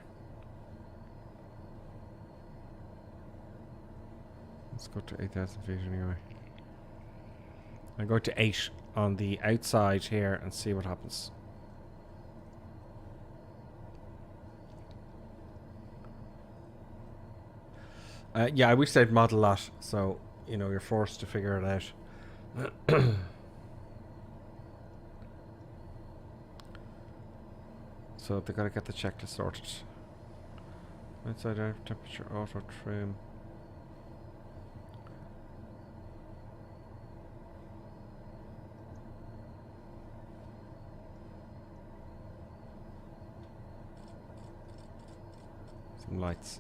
S11: Let's go to 8,000 feet anyway. I go to 8 on the outside here and see what happens. Yeah, I wish they'd model that, so you know you're forced to figure it out. So they gotta get the checklist sorted. Outside air temperature, auto trim. Some lights.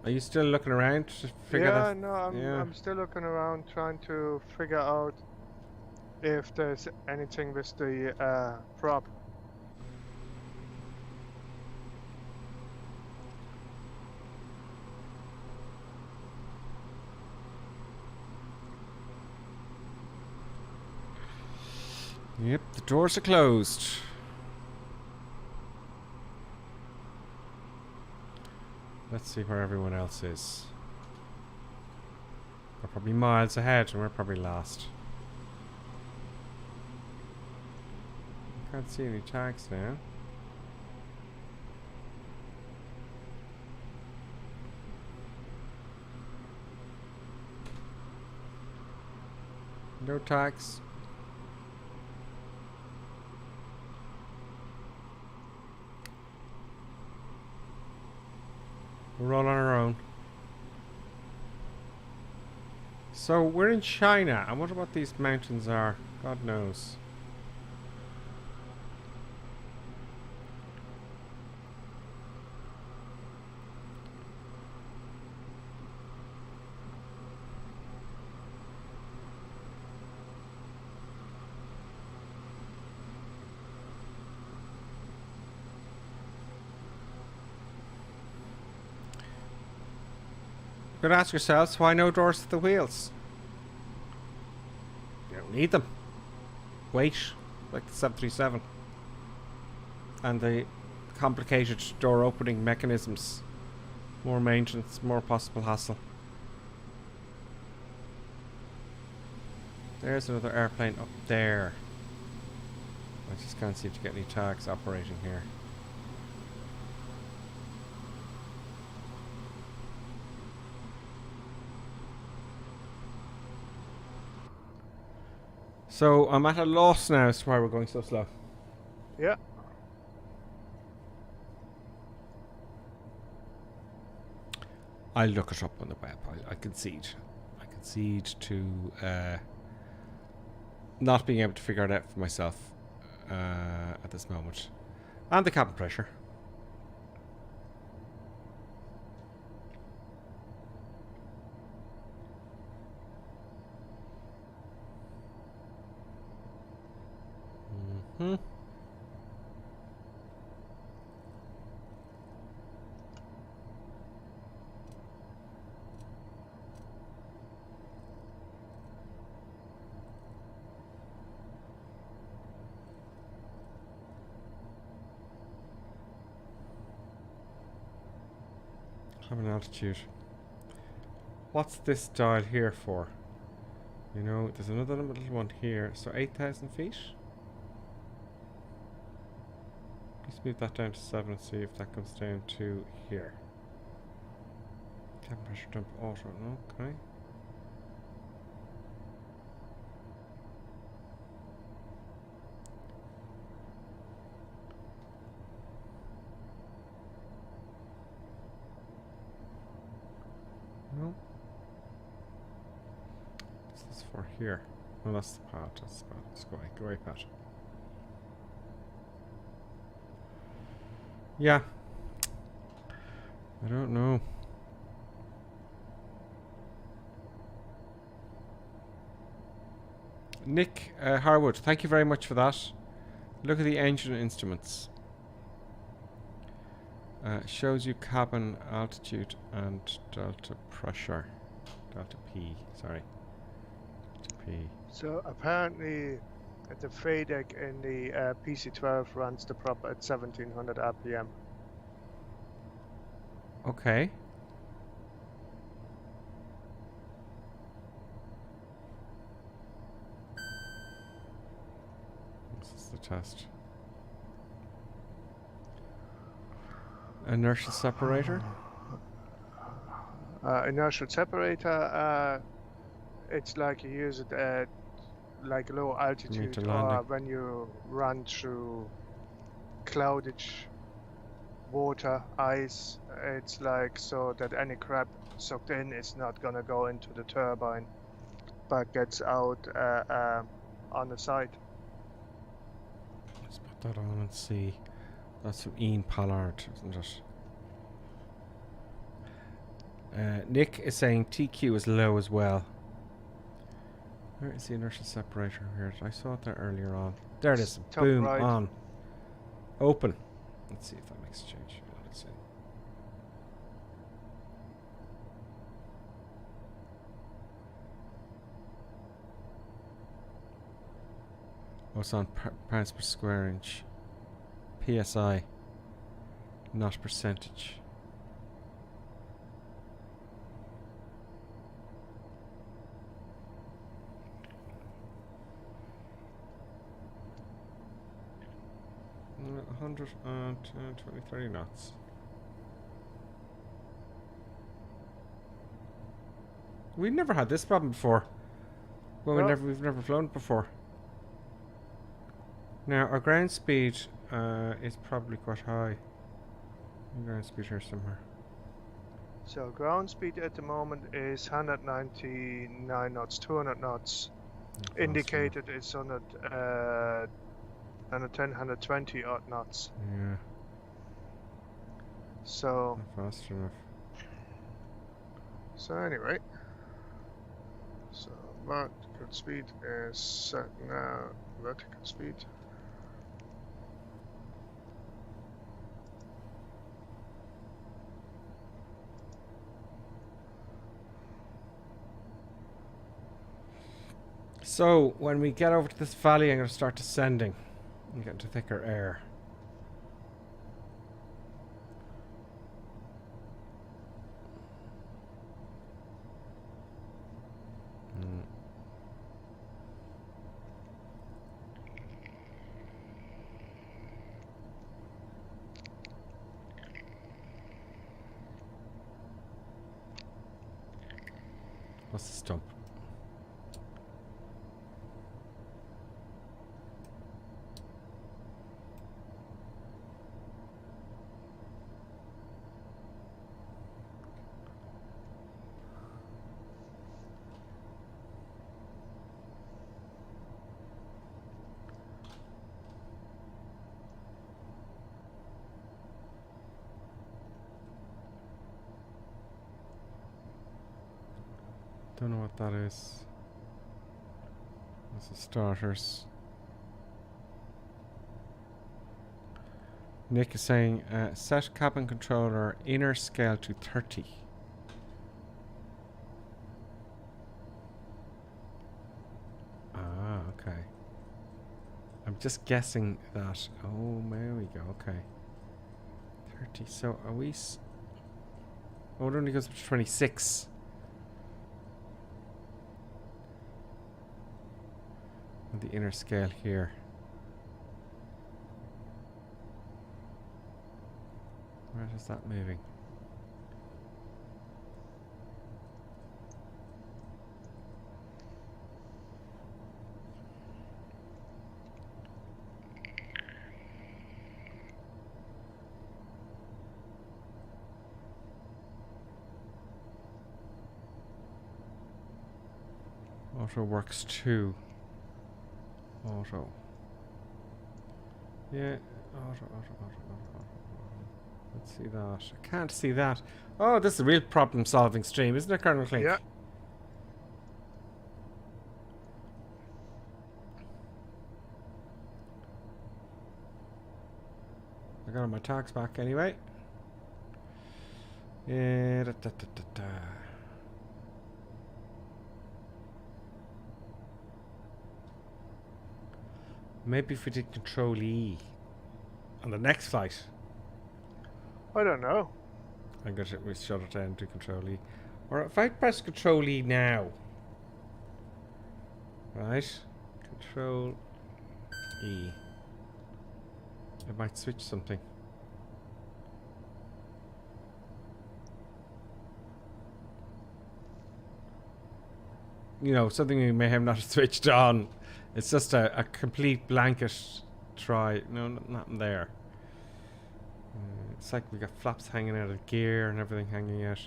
S11: Are you still looking around to figure that?
S10: No, I'm still looking around trying to figure out if there's anything with the prop.
S11: Yep, the doors are closed. Let's see where everyone else is. They're probably miles ahead and we're probably last. Can't see any tags now. No tags. We're all on our own. So we're in China. I wonder what these mountains are. God knows. You could ask yourselves, why no doors to the wheels? You don't need them. Weight, like the 737. And the complicated door opening mechanisms. More maintenance, more possible hassle. There's another airplane up there. I just can't seem to get any tags operating here. So I'm at a loss now as to why we're going so slow.
S10: Yeah.
S11: I'll look it up on the web. I concede. I concede to not being able to figure it out for myself at this moment. And the cabin pressure. Cabin altitude. What's this dial here for? You know, there's another little one here. So 8,000 feet? Let's move that down to 7 and see if that comes down to here. Cabin pressure dump auto. Okay. No. What's this for here? Oh, that's the pad. That's the pad. Let's go away. Go away, pad. Yeah. I don't know. Nick Harwood, thank you very much for that. Look at the engine instruments. Shows you cabin altitude and delta pressure. Delta P, sorry. Delta P.
S10: So apparently the FADEC in the PC12 runs the prop at 1700 RPM.
S11: Okay. This is the test. Inertial separator?
S10: Inertial separator, it's like you use it at like low altitude or when you run through cloudage, water, ice. It's like so that any crap sucked in is not gonna go into the turbine but gets out on the side.
S11: Let's put that on and see. That's from Ian Pollard, isn't it? Nick is saying TQ is low as well. Where is the inertial separator here? I saw it there earlier on. There it is.
S10: Top
S11: Boom,
S10: right.
S11: on. Open. Let's see if that makes a change. Let's see. Oh, it's on pounds per square inch. PSI, not percentage. Mm, 120, 30 knots. We've never had this problem before. Well, we've never flown it before. Now our ground speed is probably quite high. Ground speed here somewhere.
S10: So ground speed at the moment is 199 knots, 200 knots. Indicated is 110, 120 odd knots.
S11: Yeah.
S10: So
S11: not fast enough.
S10: So anyway, so vertical speed is set now. Vertical speed.
S11: So when we get over to this valley, I'm going to start descending and get into thicker air. What's the stump? Don't know what that is. That's the starters. Nick is saying set cabin controller inner scale to 30. Ah, okay. I'm just guessing that. Oh, there we go. Okay. 30. So are we... Oh, it only goes up to 26. On the inner scale here. Where is that moving? Auto works too. Auto. Yeah, auto. Let's see that. I can't see that. Oh, this is a real problem-solving stream, isn't it, Colonel Clink?
S10: Yeah.
S11: I got all my tags back anyway. Yeah, Maybe if we did Control E on the next flight.
S10: I don't know.
S11: I'm going to shut it down to Control E. Or if I press Control E now. Right? Control E. It might switch something. You know, something we may have not switched on. It's just a complete blanket try. No, nothing there. It's like we got flaps hanging out of gear and everything hanging out.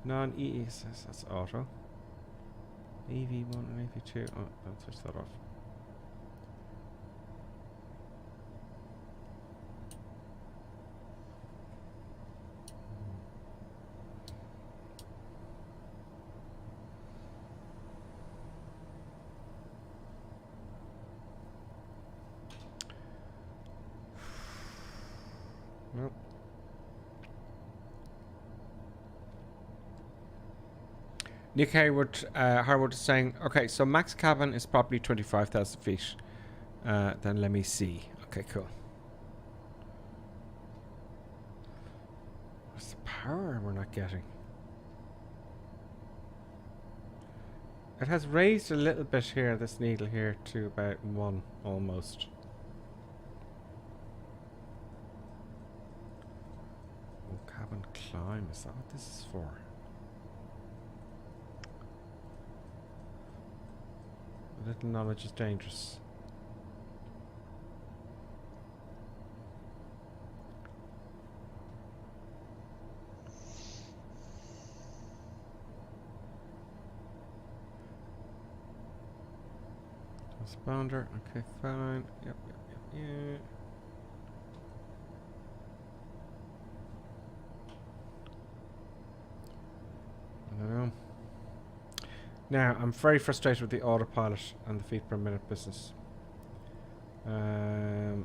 S11: Non-EES, that's auto. AV1 and AV2. Oh, I'll switch that off. Nope. Nick Harwood is saying, okay, so max cabin is probably 25,000 feet. Then let me see. Okay, cool. What's the power we're not getting? It has raised a little bit here, this needle here, to about 1 almost. Oh, cabin climb, is that what this is for? A little knowledge is dangerous. Transponder, okay, fine. Yep. I don't know. Now, I'm very frustrated with the autopilot and the feet per minute business. We're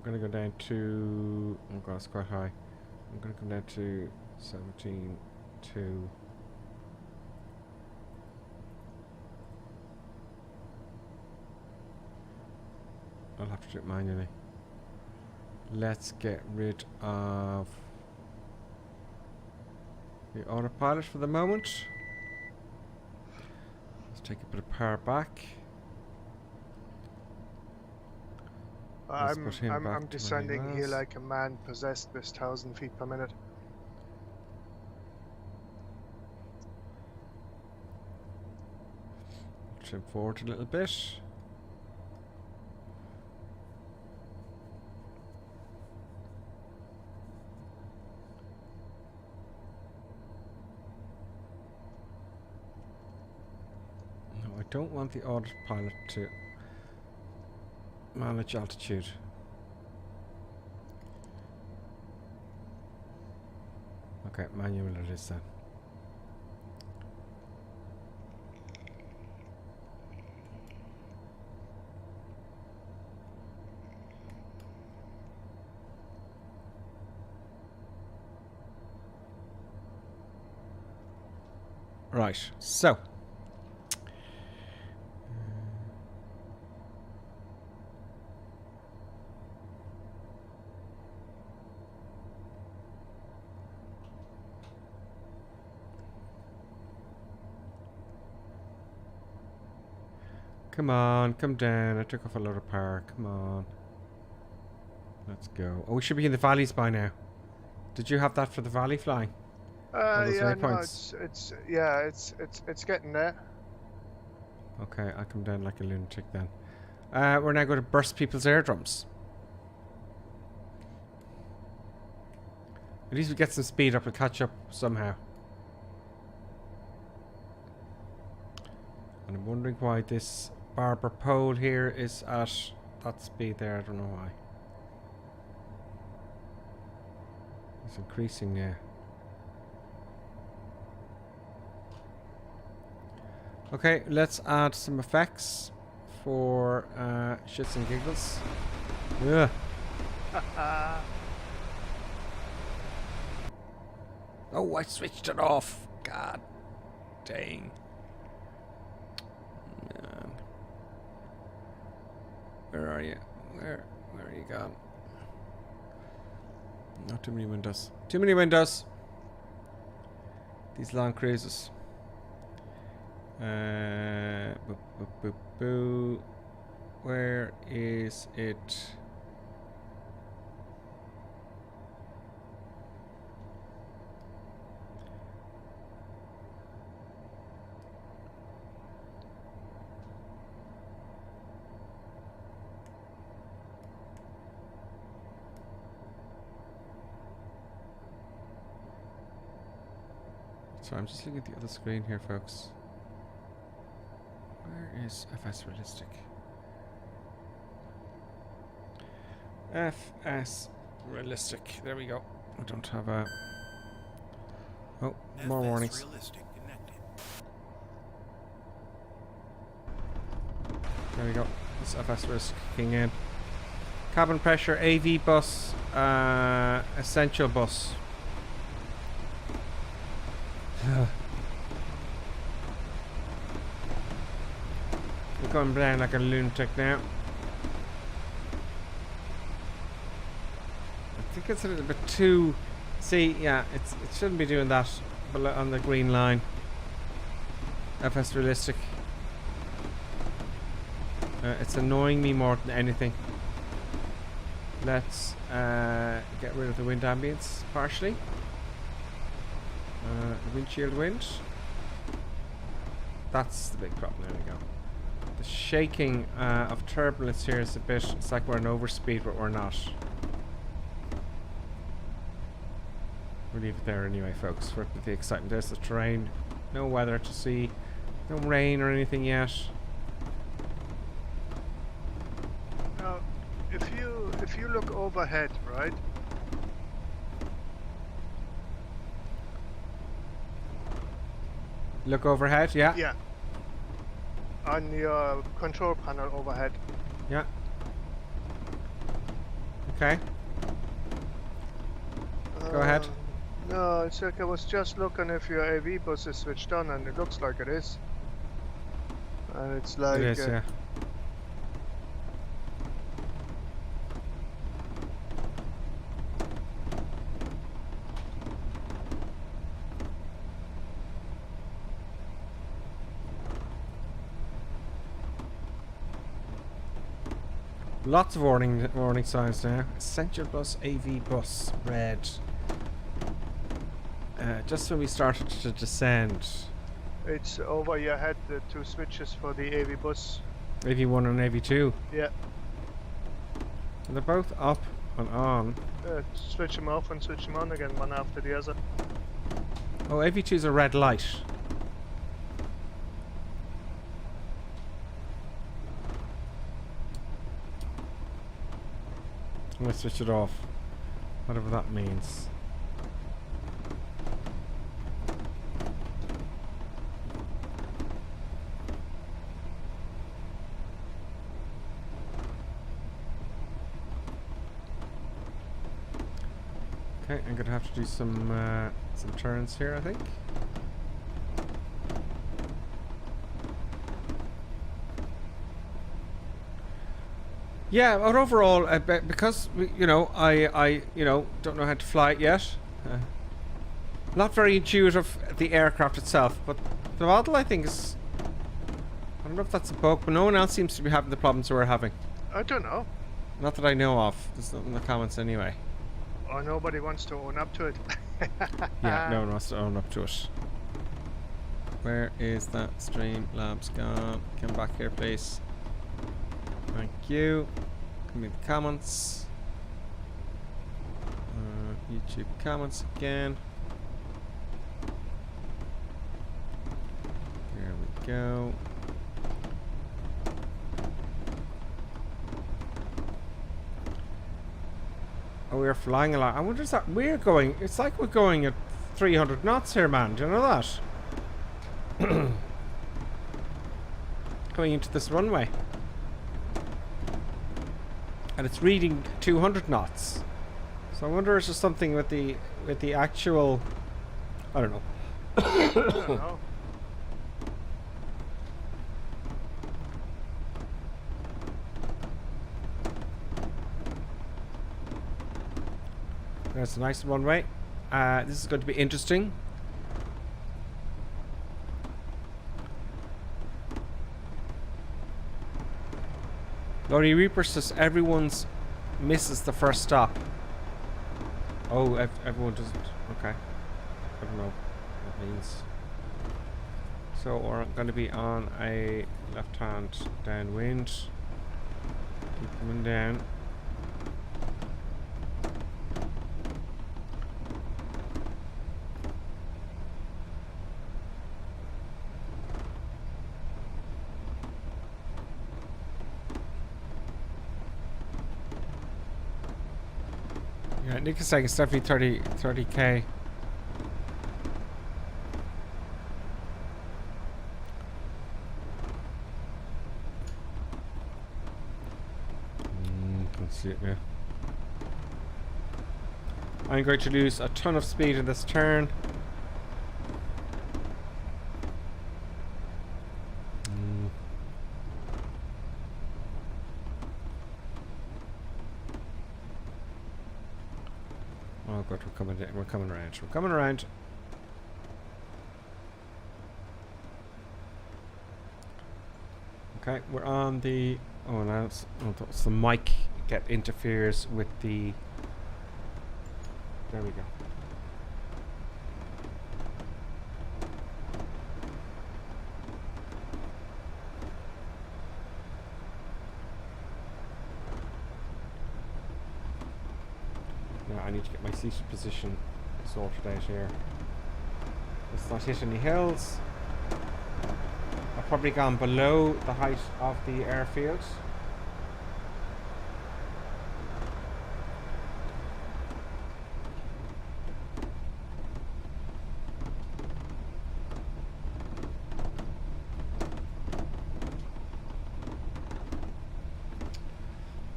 S11: going to go down to... oh god, it's quite high. I'm going to come down to 17.2. I'll have to do it manually. Let's get rid of the autopilot for the moment. Let's take a bit of power back.
S10: I'm descending here like a man possessed this 1,000 feet per minute.
S11: Trim forward a little bit. No, I don't want the autopilot to manage altitude. Okay, manual it is then. Right, so Come on, come down. I took off a lot of power. Come on. Let's go. Oh, we should be in the valleys by now. Did you have that for the valley flying?
S10: Yeah, no, it's getting there.
S11: Okay, I'll come down like a lunatic then. We're now going to burst people's eardrums. At least we get some speed up and catch up somehow. And I'm wondering why this barber pole here is at that speed there. I don't know why. It's increasing now. Okay, let's add some effects for shits and giggles. Yeah. Oh, I switched it off. God dang. Man. Where are you? Where are you gone? Not too many windows. Too many windows. These long cruises. Boop, boop, boop, boo. Where is it? Sorry, I'm just looking at the other screen here, folks. Where is FS Realistic? FS Realistic. There we go. I don't have a... Oh, more warnings. There we go. This FS Realistic kicking in. Cabin pressure, AV bus, essential bus. We're going down like a lunatic now. I think it's a little bit too... See, yeah, it shouldn't be doing that on the green line. FS Realistic. It's annoying me more than anything. Let's get rid of the wind ambience partially. The windshield wind. That's the big problem. There we go. The shaking of turbulence here is a bit... It's like we're in overspeed, but we're not. We'll leave it there anyway, folks, for the excitement. There's the terrain. No weather to see. No rain or anything yet.
S10: Now, if you look overhead, right?
S11: Look overhead, yeah?
S10: Yeah. On your control panel overhead.
S11: Yeah. Okay. Go ahead.
S10: No, it's like I was just looking if your AV bus is switched on, and it looks like it is. And it's like...
S11: It is, yeah. Lots of warning signs now. Essential bus, AV bus, red. Just when we started to descend.
S10: It's over your head, the two switches for the AV bus.
S11: AV1 and AV2.
S10: Yeah.
S11: And they're both up and on.
S10: Switch them off and switch them on again, one after the other.
S11: Oh, AV2 is a red light. I'm gonna switch it off. Whatever that means. Okay, I'm gonna have to do some turns here, I think. Yeah, but overall, because I don't know how to fly it yet. Not very intuitive, the aircraft itself, but the model I think is don't know if that's a bug, but no one else seems to be having the problems we're having.
S10: I don't know.
S11: Not that I know of. There's nothing in the comments anyway.
S10: Or nobody wants to own up to it.
S11: Yeah, no one wants to own up to it. Where is that Streamlabs gone? Come back here, please. Thank you. Give me the comments. YouTube comments again. There we go. Oh, we're flying a lot. I wonder if that we're going. It's like we're going at 300 knots here, man. Do you know that? Coming into this runway, and it's reading 200 knots. So I wonder if there's something with the actual. I don't know.
S10: I don't know.
S11: That's a nice runway. This is going to be interesting. Lorry Reaper says everyone's misses the first stop. Oh, everyone doesn't. Okay. I don't know what that means. So we're going to be on a left-hand downwind. Keep coming down. Yeah, Nick is saying it's definitely 30k. Let's see it now. I'm going to lose a ton of speed in this turn. Oh god, we're coming around. We're coming around. Okay, we're on the. Oh, now it's the mic interferes with the. There we go. Now I need to get my seated position sorted out here. Let's not hit any hills. I've probably gone below the height of the airfield.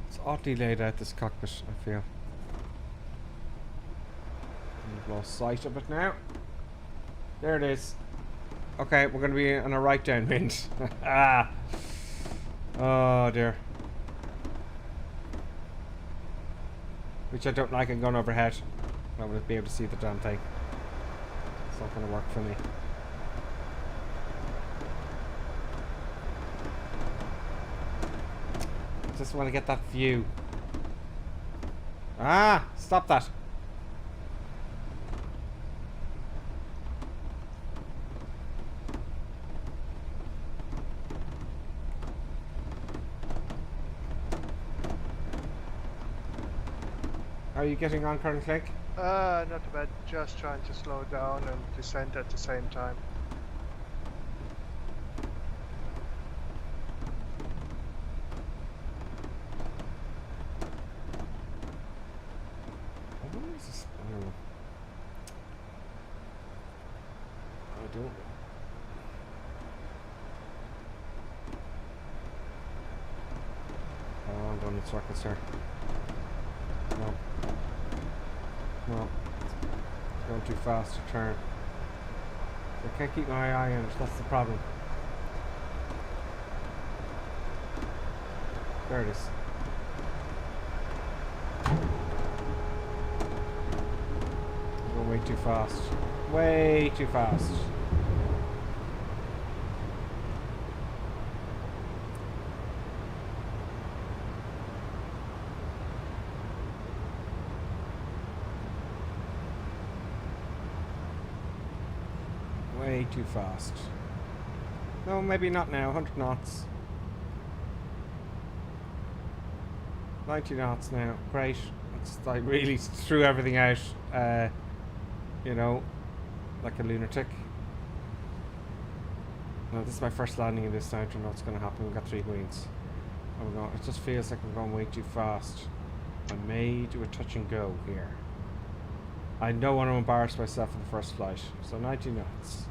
S11: It's oddly laid out, this cockpit, I feel. I've lost sight of it now. There it is. Okay, we're going to be on a right downwind. Ah. Oh dear. Which I don't like. I'm going overhead. I wouldn't be able to see the damn thing. It's not going to work for me. I just want to get that view. Ah! Stop that. How are you getting on, Colonel Click?
S10: Not too bad. Just trying to slow down and descend at the same time.
S11: What is this? I don't know. I don't know. Oh, I'm going in circles here. No. No. It's going too fast to turn. I can't keep my eye on it, that's the problem. There it is. I'm going way too fast. Way too fast. way too fast. No, maybe not now. 100 knots. 90 knots now. Great. I really threw everything out, you know, like a lunatic. No, this is my first landing in this now. I don't know what's going to happen. We've got 3 queens. It just feels like I'm going way too fast. I may do a touch and go here. I don't want to embarrass myself in the first flight. So 90 knots.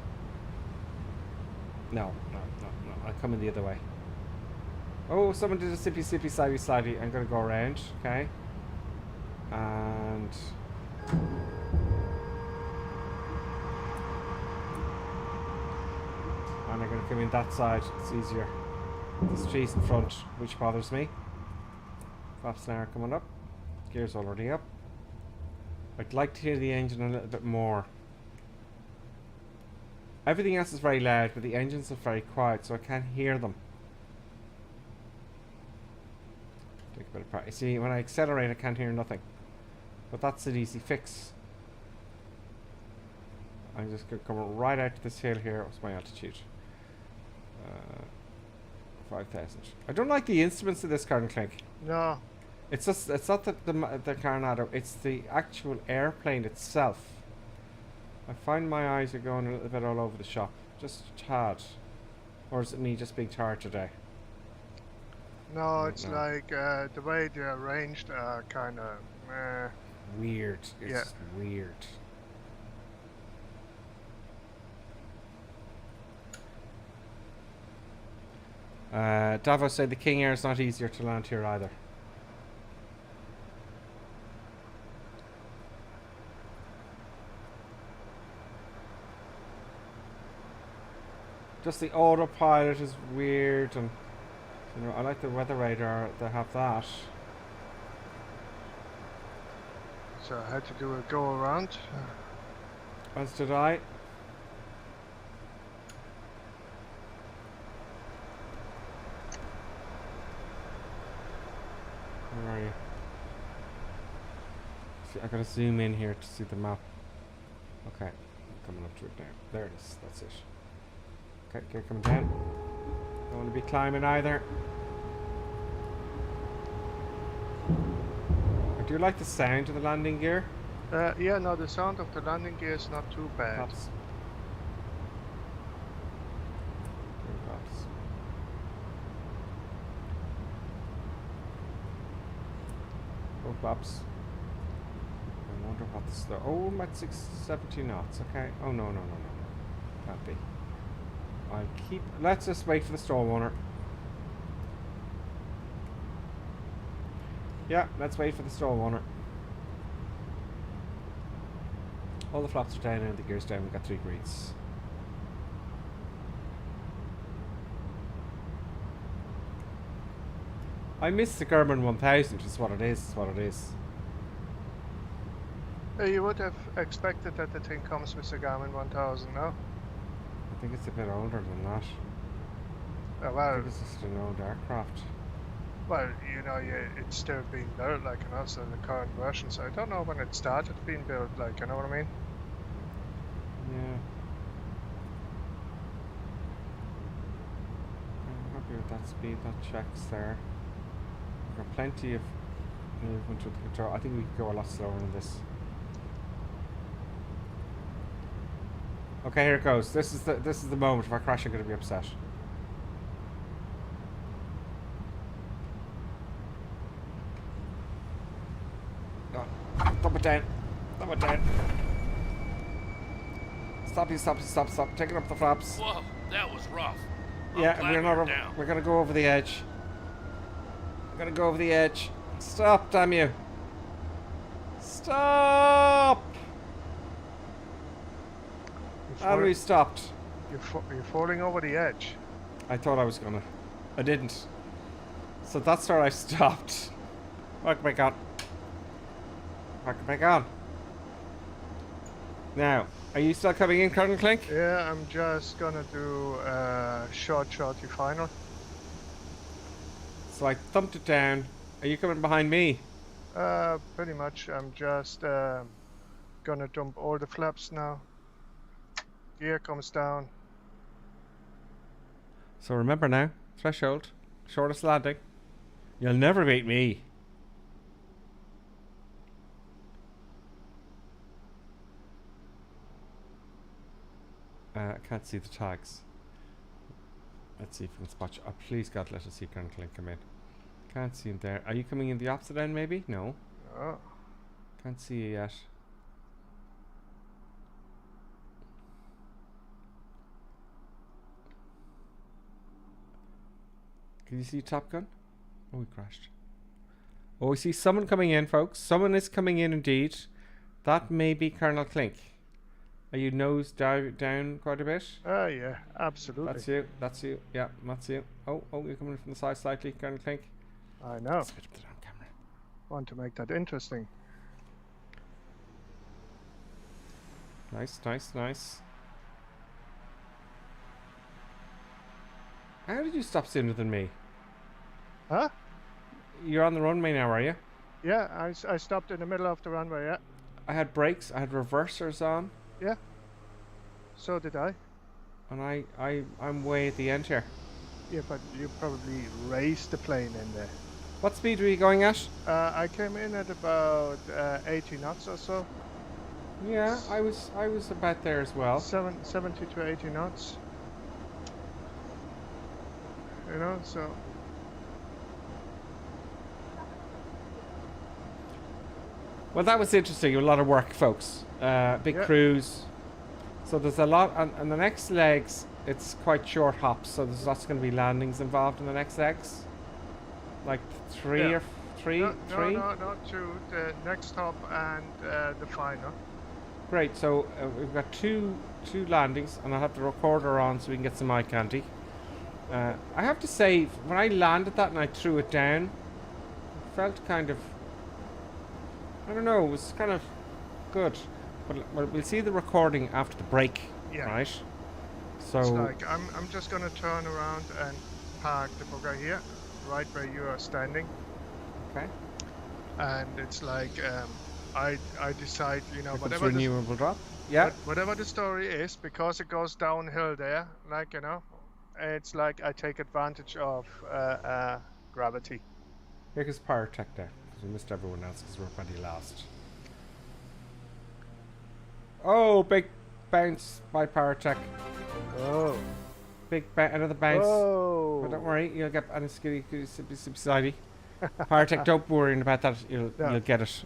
S11: No. I'm coming the other way. Oh, someone did a sippy, slidey. I'm going to go around. Okay. And... I'm going to come in that side. It's easier. There's trees in front, which bothers me. Flaps now are coming up. Gear's already up. I'd like to hear the engine a little bit more. Everything else is very loud, but the engines are very quiet, so I can't hear them. Take a bit of practice. See, when I accelerate, I can't hear nothing. But that's an easy fix. I'm just going to come right out to this hill here. What's my altitude? 5,000. I don't like the instruments of this car and clink.
S10: No.
S11: It's just, it's not the Carnado, it's the actual airplane itself. I find my eyes are going a little bit all over the shop. Just a tad. Or is it me just being tired today?
S10: No, it's like the way they're arranged are kind of
S11: weird. It's weird. Davos said the King Air is not easier to land here either. Just the autopilot is weird, and you know, I like the weather radar. They have that.
S10: So I had to do a go around.
S11: As did I. Where are you? See, I gotta zoom in here to see the map. Okay, I'm coming up to it now. There it is. That's it. Okay, gear coming down. Don't want to be climbing either. I do like the sound of the landing gear.
S10: Yeah, no, the sound of the landing gear is not too bad.
S11: Flaps. Oh, flaps. I wonder what this. Oh, I'm at 670 knots. Okay. Oh no. Can't be. I'll keep. Let's just wait for the stall warner. Yeah, let's wait for the stall warner. All the flaps are down and the gear's down. We've got 3 greens. I miss the Garmin 1000. Is what it is. Is what it is.
S10: You would have expected that the thing comes with the Garmin 1000, no?
S11: I think it's a bit older than that.
S10: Well,
S11: I think it's just an old aircraft.
S10: Well, you know, it's still being built, like, and also the current version, so I don't know when it started being built, like, you know what I mean?
S11: Yeah. I'm happy with that speed, that checks there. We've got plenty of movement with the control. I think we could go a lot slower than this. Okay, here it goes. This is the moment. If I crash, I'm going to be upset. No. Dump it down. Dump it down. Stop. Taking up the flaps.
S3: Whoa, that was rough.
S11: Yeah, we're going to go over the edge. We're going to go over the edge. Stop, damn you. Stop! And we stopped.
S10: You're falling over the edge.
S11: I thought I was gonna. I didn't. So that's where I stopped. Back on. Back on. Now, are you still coming in, Colonel Clink?
S10: Yeah, I'm just gonna do a shorty final.
S11: So I thumped it down. Are you coming behind me?
S10: Pretty much. I'm just gonna dump all the flaps now. Gear comes down.
S11: So remember now, threshold, shortest landing. You'll never beat me. I can't see the tags. Let's see if we can spot you. Oh, please God, let us see Colonel Clint come in. Can't see him there. Are you coming in the opposite end, maybe? No.
S10: Oh.
S11: Can't see you yet. Can you see Top Gun? Oh, he crashed. Oh, we see someone coming in, folks. Someone is coming in indeed. That may be Colonel Clink. Are you nose down quite a bit?
S10: Oh, yeah, absolutely.
S11: That's you. That's you. Yeah, that's you. Oh, you're coming from the side slightly, Colonel Clink.
S10: I know.
S11: Let's get up the down camera.
S10: Want to make that interesting.
S11: Nice, nice, nice. How did you stop sooner than me?
S10: Huh?
S11: You're on the runway now, are you?
S10: Yeah, I stopped in the middle of the runway, yeah.
S11: I had brakes, I had reversers on.
S10: Yeah. So did I.
S11: And I'm way at the end here.
S10: Yeah, but you probably raced the plane in there.
S11: What speed were you going at?
S10: I came in at about 80 knots or so.
S11: Yeah, I was about there as well.
S10: 70 to 80 knots. You know, so.
S11: Well, that was interesting. A lot of work, folks. Big cruise. So there's a lot on the next legs. It's quite short hops, so there's lots going to be landings involved in the next legs. Like three.
S10: No, 2. The next hop and the final.
S11: Great. So we've got two landings, and I'll have the recorder on so we can get some eye candy. I have to say, when I landed that and I threw it down, it felt kind of, I don't know, it was kind of good. But we'll see the recording after the break, right? So
S10: it's like I'm just gonna turn around and park the bugger here, right where you are standing.
S11: Okay.
S10: And it's like I decide, you know, whatever
S11: renewable drop. Yeah.
S10: Whatever the story is, because it goes downhill there, like, you know, it's like I take advantage of gravity.
S11: Here goes Power Tech there, because we missed everyone else because we're pretty last. Oh, big bounce by Power Tech.
S10: Oh.
S11: Big another bounce.
S10: Oh.
S11: But don't worry, you'll get an subsidey. Power Tech, don't worry about that. You'll get it.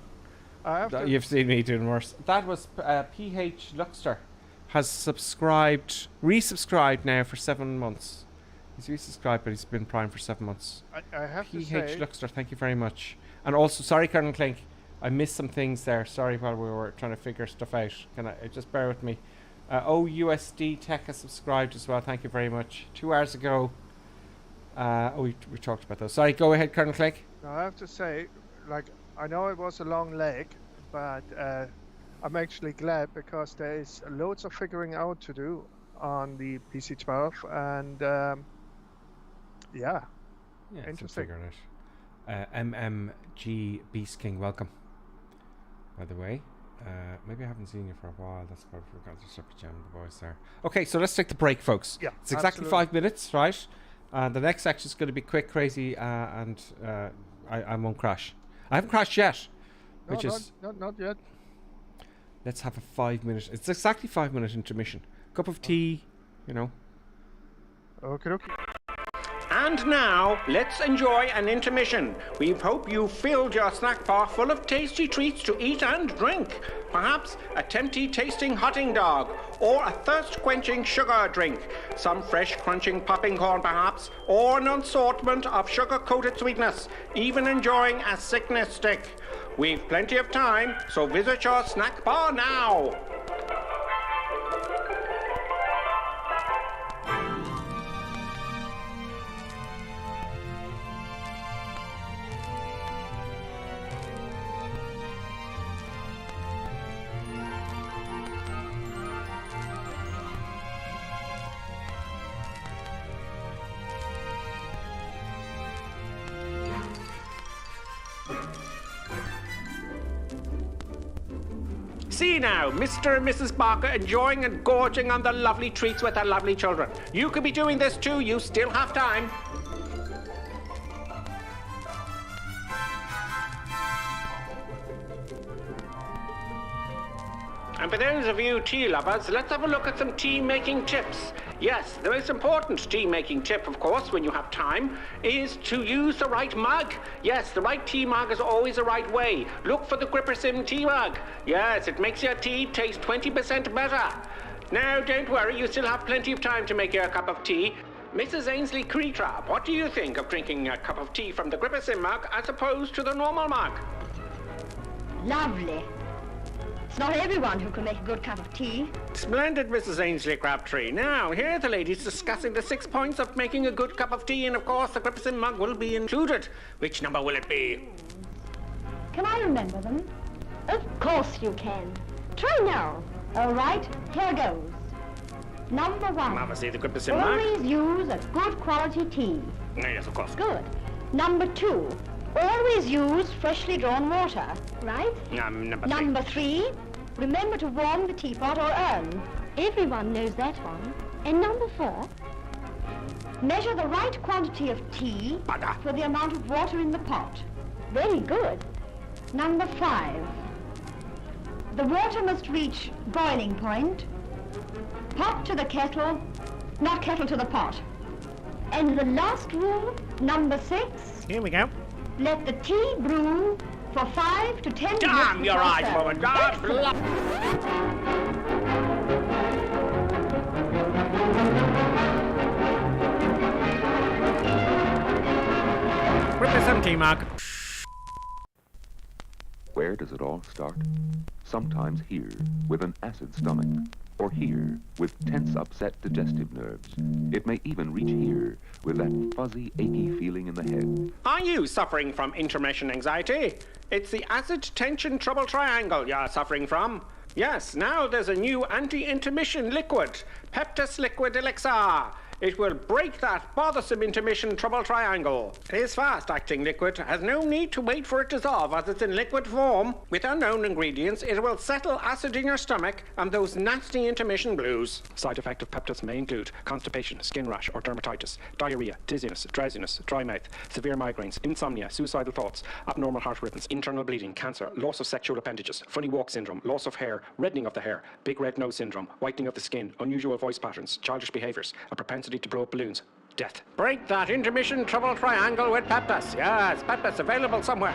S11: You've seen me doing worse. That was PH Luxter. Has resubscribed now for 7 months. He's resubscribed, but he's been Prime for 7 months.
S10: I have to say...
S11: PH Luxter, thank you very much. And also, sorry, Colonel Clink, I missed some things there. Sorry while we were trying to figure stuff out. Can I just bear with me? OUSD Tech has subscribed as well. Thank you very much. 2 hours ago. We talked about those. Sorry, go ahead, Colonel Clink.
S10: I have to say, like, I know it was a long leg, but I'm actually glad because there is loads of figuring out to do on the PC12, and yeah, interesting.
S11: Figuring it. MMG Beast King, welcome. By the way, maybe I haven't seen you for a while. That's why I forgot to start jamming the voice there. Okay, so let's take the break, folks.
S10: Yeah,
S11: it's exactly 5 minutes, right? The next section is going to be quick, crazy, and I won't crash. I haven't crashed yet, which is
S10: not yet.
S11: Let's have a 5 minute. It's exactly 5 minute intermission. Cup of tea, you know.
S10: Okay.
S12: And now, let's enjoy an intermission. We hope you filled your snack bar full of tasty treats to eat and drink. Perhaps a tempting tasting hotting dog, or a thirst-quenching sugar drink. Some fresh crunching popping corn perhaps, or an assortment of sugar-coated sweetness. Even enjoying a sickness stick. We've plenty of time, so visit your snack bar now. See now, Mr. and Mrs. Barker enjoying and gorging on the lovely treats with their lovely children. You could be doing this too, you still have time. And for those of you tea lovers, let's have a look at some tea-making tips. Yes, the most important tea-making tip, of course, when you have time, is to use the right mug. Yes, the right tea mug is always the right way. Look for the GripperSim tea mug. Yes, it makes your tea taste 20% better. Now, don't worry, you still have plenty of time to make your cup of tea. Mrs. Ainsley Creetrap, what do you think of drinking a cup of tea from the GripperSim mug as opposed to the normal mug?
S13: Lovely. It's not everyone who can make a good cup of tea.
S12: Splendid, Mrs. Ainsley Crabtree. Now, here are the ladies discussing the 6 points of making a good cup of tea, and of course, the GripperSim mug will be included. Which number will it be?
S13: Can I remember them? Of course you can. Try now. All right, here goes. Number 1.
S12: Obviously, the GripperSim mug.
S13: Always use a good quality tea.
S12: Yes, of course.
S13: Good. Number 2. Always use freshly drawn water, right?
S12: Number
S13: 3. Remember to warm the teapot or urn. Everyone knows that one. And number 4. Measure the right quantity of tea for the amount of water in the pot. Very good. Number 5. The water must reach boiling point. Pot to the kettle, not kettle to the pot. And the last rule, number 6.
S12: Here we go.
S13: Let the tea brew for 5 to 10 minutes.
S12: Damn your
S13: before
S12: eyes,
S13: serving.
S12: woman. God
S13: Excellent.
S12: GripperSim tea mug.
S14: Where does it all start? Sometimes here, with an acid stomach, or here, with tense, upset digestive nerves. It may even reach here, with that fuzzy, achy feeling in the head.
S12: Are you suffering from intermission anxiety? It's the acid tension trouble triangle you're suffering from. Yes, now there's a new anti-intermission liquid, Peptus Liquid Elixir. It will break that bothersome intermission trouble triangle. It is fast-acting liquid, has no need to wait for it to dissolve as it's in liquid form. With unknown ingredients, it will settle acid in your stomach and those nasty intermission blues. Side effect of Peptus may include constipation, skin rash or dermatitis, diarrhea, dizziness, drowsiness, dry mouth, severe migraines, insomnia, suicidal thoughts, abnormal heart rhythms, internal bleeding, cancer, loss of sexual appendages, funny walk syndrome, loss of hair, reddening of the hair, big red nose syndrome, whitening of the skin, unusual voice patterns, childish behaviors, a propensity to blow up balloons, death. Break that intermission trouble triangle with Peptus. Yes, Peptus available somewhere.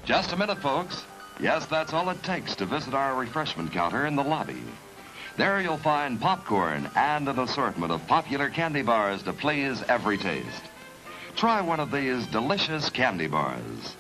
S15: Just a minute, folks. Yes, that's all it takes to visit our refreshment counter in the lobby. There you'll find popcorn and an assortment of popular candy bars to please every taste. Try one of these delicious candy bars.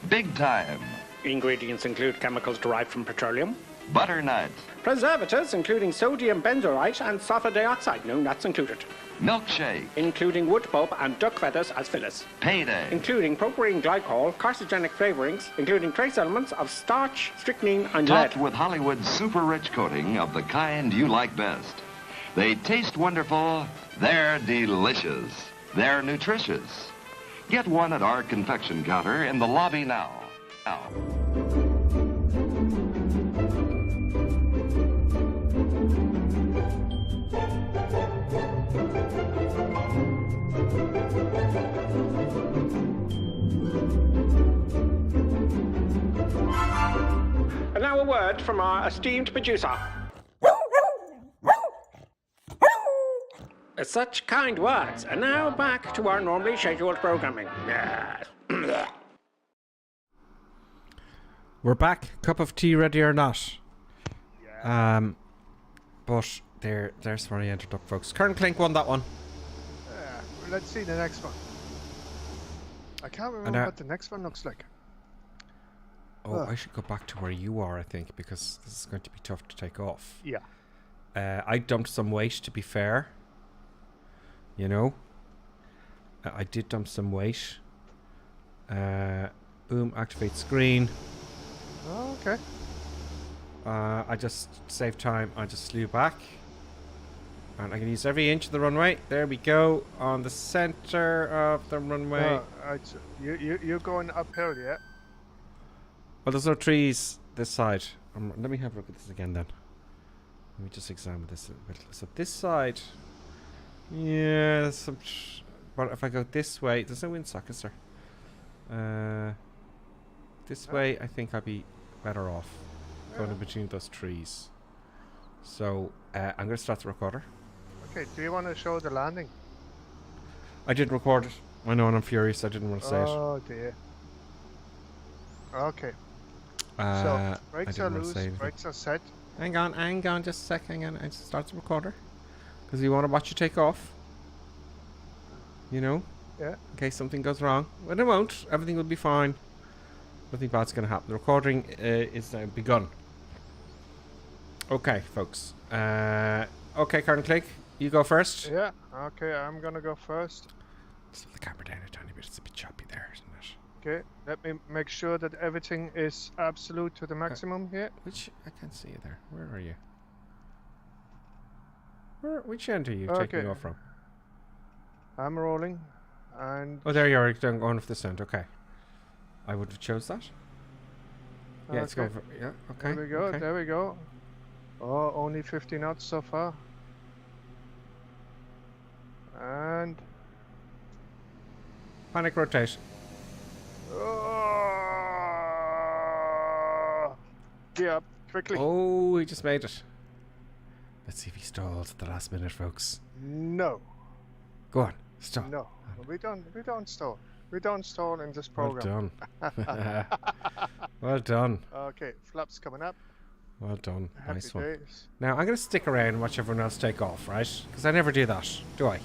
S15: Big time.
S12: Ingredients include chemicals derived from petroleum,
S15: butternut,
S12: preservatives including sodium benzoate and sulfur dioxide, no nuts included,
S15: milkshake,
S12: including wood pulp and duck feathers as fillers,
S15: payday,
S12: including propylene glycol, carcinogenic flavorings, including trace elements of starch, strychnine, and lead.
S15: topped with Hollywood's super-rich coating of the kind you like best. They taste wonderful, they're delicious, they're nutritious. Get one at our confection counter in the lobby now.
S12: And now a word from our esteemed producer. Such kind words. And now back to our normally scheduled programming. Yes.
S11: We're back. Cup of tea ready or not? But there's where I entered up, folks. Kern Klink won that one.
S10: Let's see the next one. I can't remember what the next one looks like.
S11: Oh, I should go back to where you are, I think, because this is going to be tough to take off.
S10: Yeah.
S11: I dumped some weight, to be fair. You know? I did dump some weight. Boom, activate screen.
S10: Oh, okay.
S11: I just saved time. I just flew back. And I can use every inch of the runway. There we go. On the center of the runway.
S10: You're going uphill, yeah?
S11: Well, there's no trees this side. let me have a look at this again then. Let me just examine this a little bit. So this side, yeah, there's some. But if I go this way, there's no windsock, is there? This way, I think I'd be better off going in between those trees. So I'm going to start the recorder.
S10: Okay, do you want to show the landing?
S11: I did record it. I know, and I'm furious. I didn't want to say it.
S10: Oh dear. Okay. So brakes are loose, brakes are set.
S11: Hang on, just a sec, hang on. I just start the recorder. Because you want to watch you take off. You know?
S10: Yeah.
S11: In case something goes wrong. Well, it won't. Everything will be fine. Nothing bad's going to happen. The recording is now begun. Okay, folks. Okay, Karen Click, you go first.
S10: Yeah, okay, I'm going to go first.
S11: Slow the camera down a tiny bit. It's a bit choppy there, isn't it?
S10: Okay, let me make sure that everything is absolute to the maximum here.
S11: Which, I can't see you there. Where are you? Which end are you
S10: Okay.
S11: taking off from?
S10: I'm rolling, and...
S11: Oh, there you are. Going off this end. Okay. I would have chose that. Yeah, it's going for... Yeah, okay.
S10: There we go,
S11: okay.
S10: there we go. Oh, only 50 knots so far. And...
S11: Panic rotation.
S10: Gear up, quickly.
S11: Oh, he just made it. Let's see if he stalls at the last minute, folks.
S10: No.
S11: Go on, stall.
S10: No, we don't stall. We don't stall in this program.
S11: Well done. Well done.
S10: Okay, flaps coming up.
S11: Well done.
S10: Happy
S11: Nice one.
S10: days.
S11: Now, I'm going to stick around and watch everyone else take off, right? Because I never do that, do I?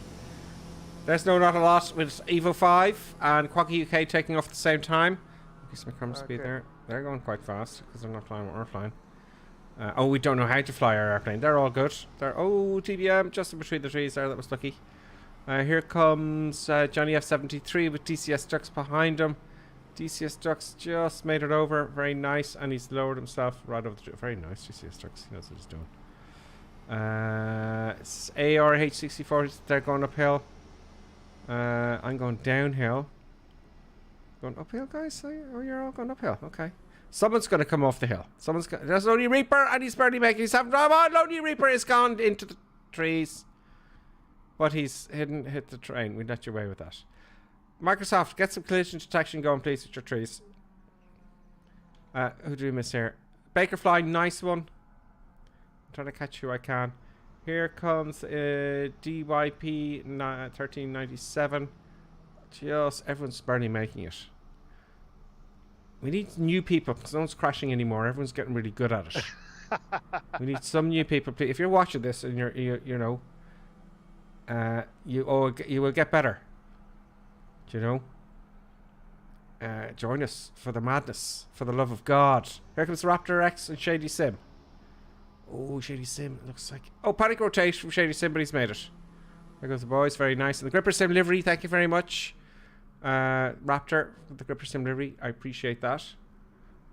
S11: There's not a lot with Evo 5 and Quagga UK taking off at the same time. Increase my camera speed there. They're going quite fast because they're not flying what we're flying. Oh, we don't know how to fly our airplane. They're all good. They're TBM just in between the trees there. That was lucky. Here comes Johnny F73 with DCS ducks behind him. DCS ducks just made it over. Very nice. And he's lowered himself right over the... Very nice, DCS ducks. He knows what he's doing. It's ARH64. They're going uphill. I'm going downhill. Going uphill, guys? Oh, you're all going uphill. Okay. Someone's going to come off the hill. There's Lonely Reaper, and he's barely making himself. Lonely Reaper is gone into the trees. But he's hit the train. We let you away with that. Microsoft, get some collision detection going, please, with your trees. Who do we miss here? Bakerfly, nice one. I'm trying to catch who I can. Here comes DYP 1397. Just everyone's barely making it. We need new people because no one's crashing anymore. Everyone's getting really good at it. We need some new people. Please, if you're watching this and you know, you will get better. Do you know? Join us for the madness, for the love of God. Here comes Raptor X and Shady Sim. Oh, Shady Sim, it looks like... Oh, panic rotation from Shady Sim, but he's made it. There goes the boys, very nice. And the Gripper Sim livery, thank you very much. Raptor, the Gripper Sim livery, I appreciate that.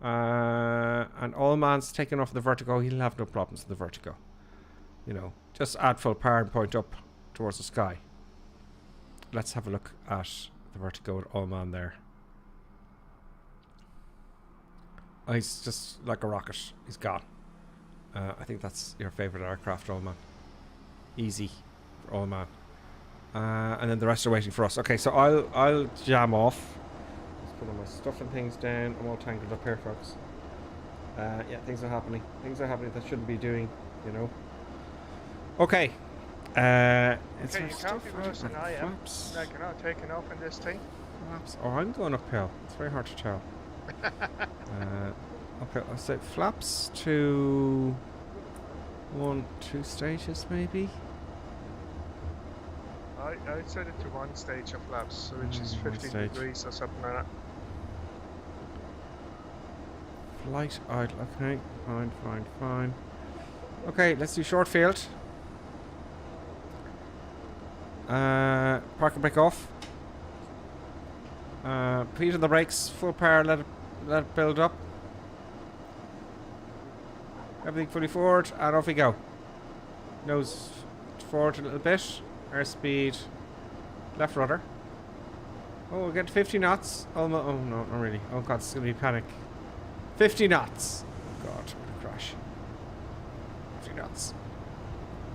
S11: And Allman's taken off the vertigo, he'll have no problems with the vertigo. You know, just add full power and point up towards the sky. Let's have a look at the vertigo with Allman there. Oh, he's just like a rocket, he's gone. I think that's your favourite aircraft, Allman. Easy for Allman. And then the rest are waiting for us. Okay, so I'll jam off. Let's put all my stuff and things down. I'm all tangled up here, folks. Yeah, things are happening. Things are happening that shouldn't be doing, you know. Okay.
S10: Okay, you can't be worse than I am. Like, you're not taking off in this thing.
S11: Flaps. Oh, I'm going uphill. It's very hard to tell. Okay, I'll say flaps to 2 stages, maybe.
S10: I'd set it to 1 stage of flaps, which is 15 degrees or something like that.
S11: Flight idle. Okay, fine. Okay, let's do short field. Park and brake off. Feet on the brakes, full power. Let it build up. Everything fully forward, and off we go. Nose forward a little bit. Airspeed, left rudder. Oh, we'll get 50 knots. Oh no, not really. Oh god, it's gonna be panic. 50 knots. God, crash. 3 knots.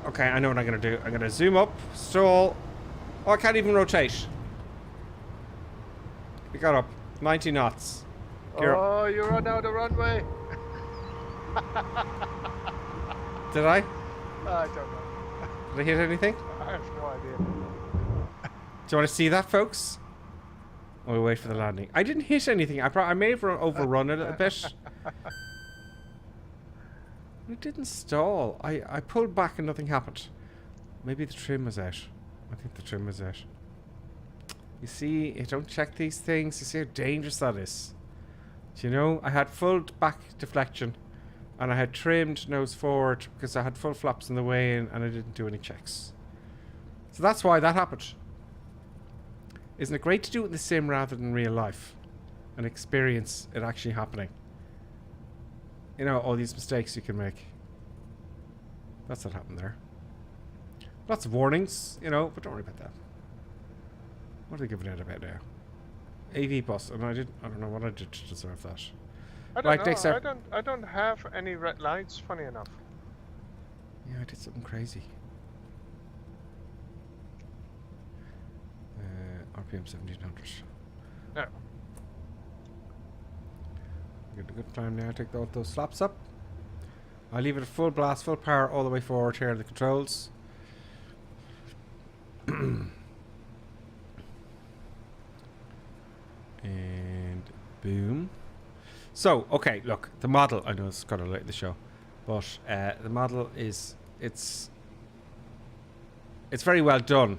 S11: Okay, I know what I'm gonna do. I'm gonna zoom up, stall. Oh, I can't even rotate. We got up. 90 knots. Gear up.
S10: Oh, you run out the runway.
S11: Did I?
S10: I don't know.
S11: Did I hit anything?
S10: I have no idea.
S11: Do you want to see that, folks? We'll wait for the landing. I didn't hit anything. I may have overrun it a bit. It didn't stall. I pulled back and nothing happened. Maybe the trim was out. I think the trim was out. You see, you don't check these things. You see how dangerous that is. Do you know, I had full back deflection and I had trimmed nose forward because I had full flaps in the way in and I didn't do any checks. So that's why that happened. Isn't it great to do it in the sim rather than real life and experience it actually happening? You know, all these mistakes you can make. That's what happened there. Lots of warnings, you know, but don't worry about that. What are they giving out about now? AV bus, and I don't know what I did to deserve that.
S10: I don't know. I don't have any red lights, funny enough.
S11: Yeah, I did something crazy. RPM 1700.
S10: No.
S11: Get a good time now. Take those flaps up. I'll leave it at full blast, full power all the way forward here in the controls. And boom. So, okay, look, the model, I know it's kind of late in the show, but the model is, it's very well done,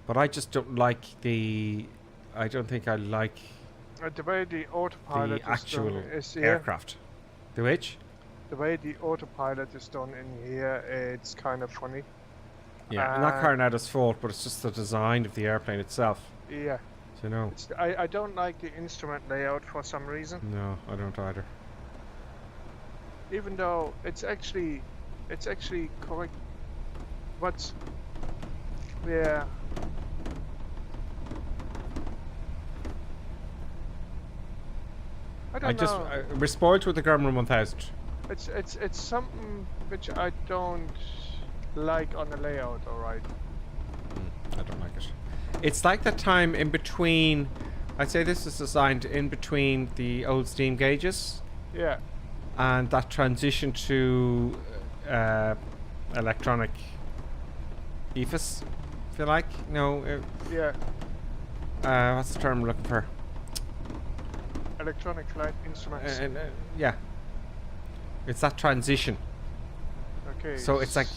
S11: but I just don't like I don't think I like
S10: the way the autopilot
S11: the actual
S10: is
S11: aircraft. The which?
S10: The way the autopilot is done in here, it's kind of funny.
S11: Yeah, not Coronato's fault, but it's just the design of the airplane itself.
S10: Yeah.
S11: You know.
S10: I don't like the instrument layout for some reason.
S11: No, I don't either.
S10: Even though it's actually correct. But yeah. I don't know.
S11: We're spoiled with the Grumman 1000.
S10: It's something which I don't like on the layout. All right.
S11: I don't like it. It's like the time in between. I'd say this is designed in between the old steam gauges.
S10: Yeah.
S11: And that transition to electronic EFIS, if you like. No.
S10: Yeah.
S11: What's the term I'm looking for?
S10: Electronic flight instruments.
S11: Yeah. It's that transition.
S10: Okay.
S11: So it's like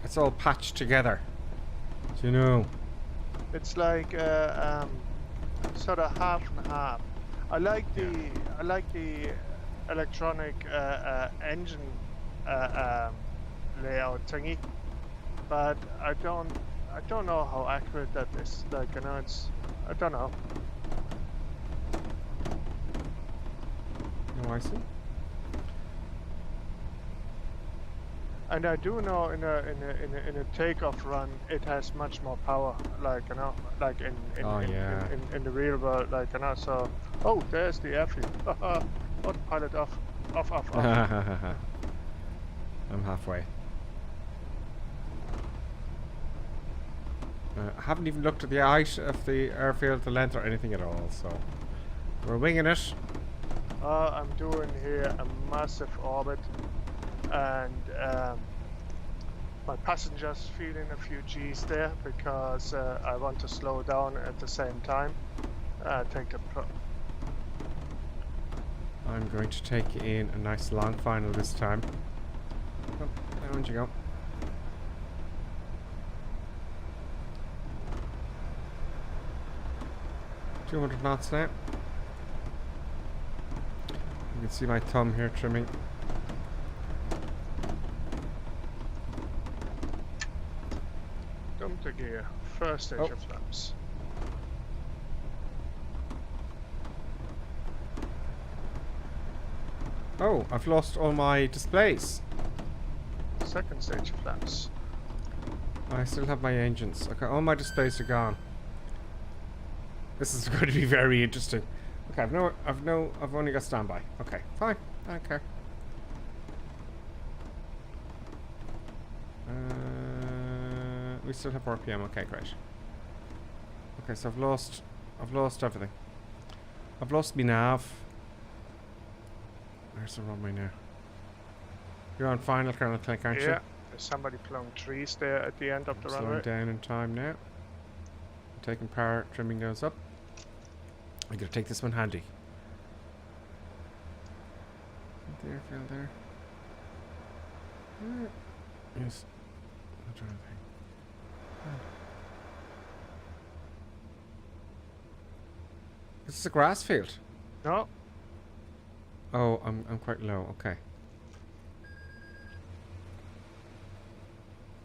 S11: it's all patched together. Do you know?
S10: It's like sort of half and half. I like the electronic engine layout thingy, but I don't know how accurate that is. Like, you know, I don't know.
S11: No, I see.
S10: And I do know in a takeoff run it has much more power, like, you know, like in the real world, like, you know. So there's the airfield. Autopilot off.
S11: I'm halfway. I haven't even looked at the height of the airfield, the length, or anything at all. So we're winging it.
S10: I'm doing here a massive orbit. And my passengers feeling a few G's there because I want to slow down at the same time. Take the
S11: I'm going to take in a nice long final this time. Oh, down you go. $200 knots now. You can see my thumb here trimming.
S10: Dump the gear. First stage of flaps.
S11: Oh, I've lost all my displays.
S10: Second stage of flaps.
S11: I still have my engines. Okay, all my displays are gone. This is going to be very interesting. Okay, I've only got standby. Okay, fine. I don't care. We still have RPM. Okay, great. Okay, so I've lost everything. I've lost me nav. There's the runway now. You're on final Colonel Click, aren't you?
S10: Yeah, there's somebody plowing trees there at the end of the runway.
S11: Slowing down in time now. Taking power, trimming goes up. I'm gonna take this one handy. The airfield there. Yes. I'm trying to think. This is a grass field.
S10: No.
S11: Oh, I'm quite low. Okay.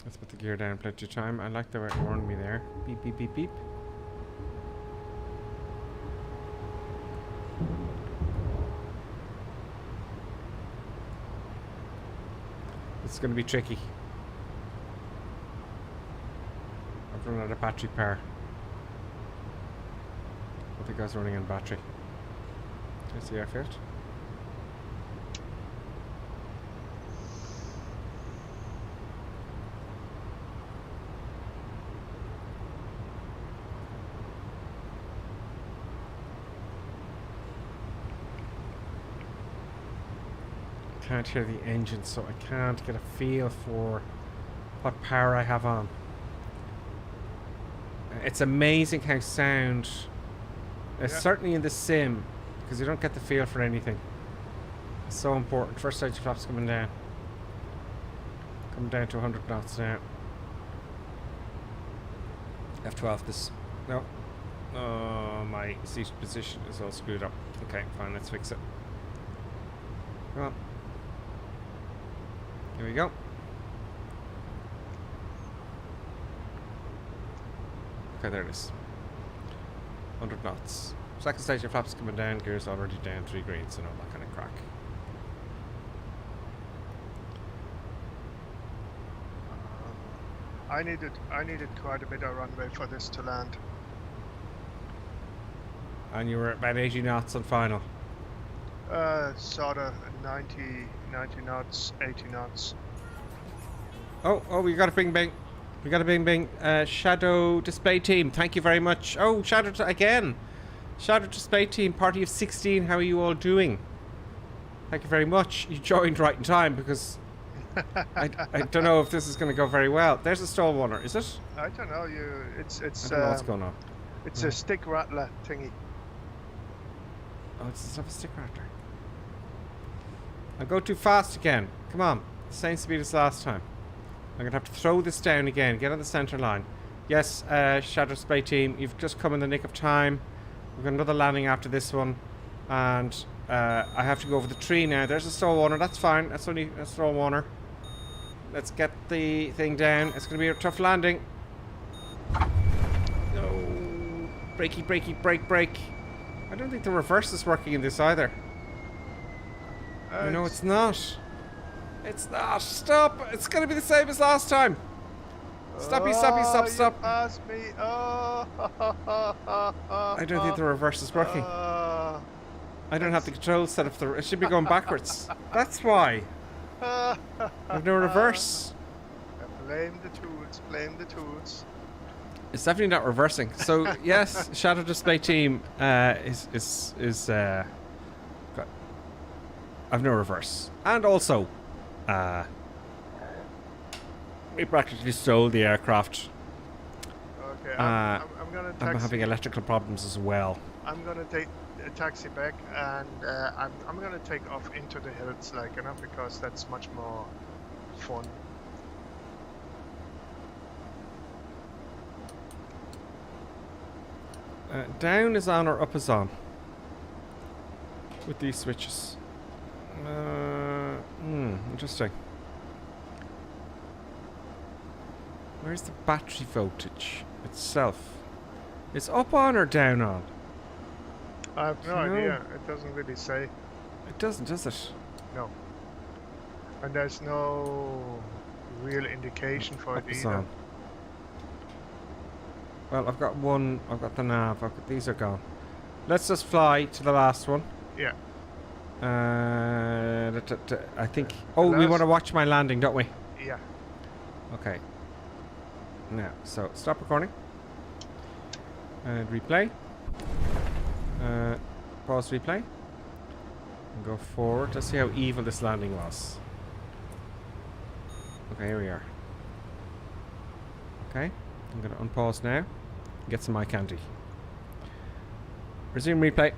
S11: Let's put the gear down. Plenty of time. I like the way it warned me there. Beep beep beep beep. It's going to be tricky. I've run out of battery power. I think I was running on battery. There's the airfield. Can't hear the engine, so I can't get a feel for what power I have on. It's amazing how sound, certainly in the sim, because you don't get the feel for anything. It's so important. First stage flaps coming down. Coming down to 100 knots now. F12 this. No. Oh, my seat position is all screwed up. Okay, fine, let's fix it. Come on. Here we go. Okay, there it is. 100 knots. Second stage, your flaps coming down, gears already down, 3 greens, and all that kind of crack.
S10: I needed quite a bit of runway for this to land.
S11: And you were at about 80 knots on final.
S10: Sort of 90 knots, 80 knots.
S11: Oh, we got a bing bing. We got a bing bing. Shadow Display Team, thank you very much. Oh, again. Shadow Display Team, party of 16, how are you all doing? Thank you very much. You joined right in time because I don't know if this is going to go very well. There's a stall warner, is it?
S10: I don't know. It's
S11: I don't know what's going on.
S10: It's a stick rattler thingy.
S11: Oh, it's the stuff of stick rattler. I'll go too fast again. Come on. Same speed as last time. I'm going to have to throw this down again. Get on the center line. Yes, Shadow Display Team, you've just come in the nick of time. We've got another landing after this one. And I have to go over the tree now. There's a stall warner. That's fine. That's only a stall warner. Let's get the thing down. It's going to be a tough landing. No. Brakey, brakey, brake, brake. I don't think the reverse is working in this either. No, it's not. It's not. Stop. It's going to be the same as last time. Stoppy, stoppy, stop, stop.
S10: You passed me. Oh.
S11: I don't think the reverse is working. I don't have the controls set up. It should be going backwards. That's why. I've no reverse.
S10: Blame the tools. Blame the tools.
S11: It's definitely not reversing. So yes, Shadow Display Team is I've no reverse, and also we practically stole the aircraft.
S10: Okay, I'm gonna taxi.
S11: I'm having electrical problems as well.
S10: I'm gonna take a taxi back, and I'm gonna take off into the hills, because that's much more fun.
S11: Down is on or up is on with these switches. Interesting. Where's the battery voltage itself? It's up on or down on?
S10: I have no idea. It doesn't really say.
S11: It doesn't, does it?
S10: No. And there's no real indication for it either.
S11: On. Well, I've got one. I've got the nav. These are gone. let's just fly to the last one.
S10: Yeah.
S11: I think. Oh, we want to watch my landing, don't we?
S10: Yeah.
S11: Okay. Now, so stop recording. And replay. Pause replay. And go forward. Let's see how evil this landing was. Okay, here we are. Okay, I'm going to unpause now. Get some eye candy. Resume replay.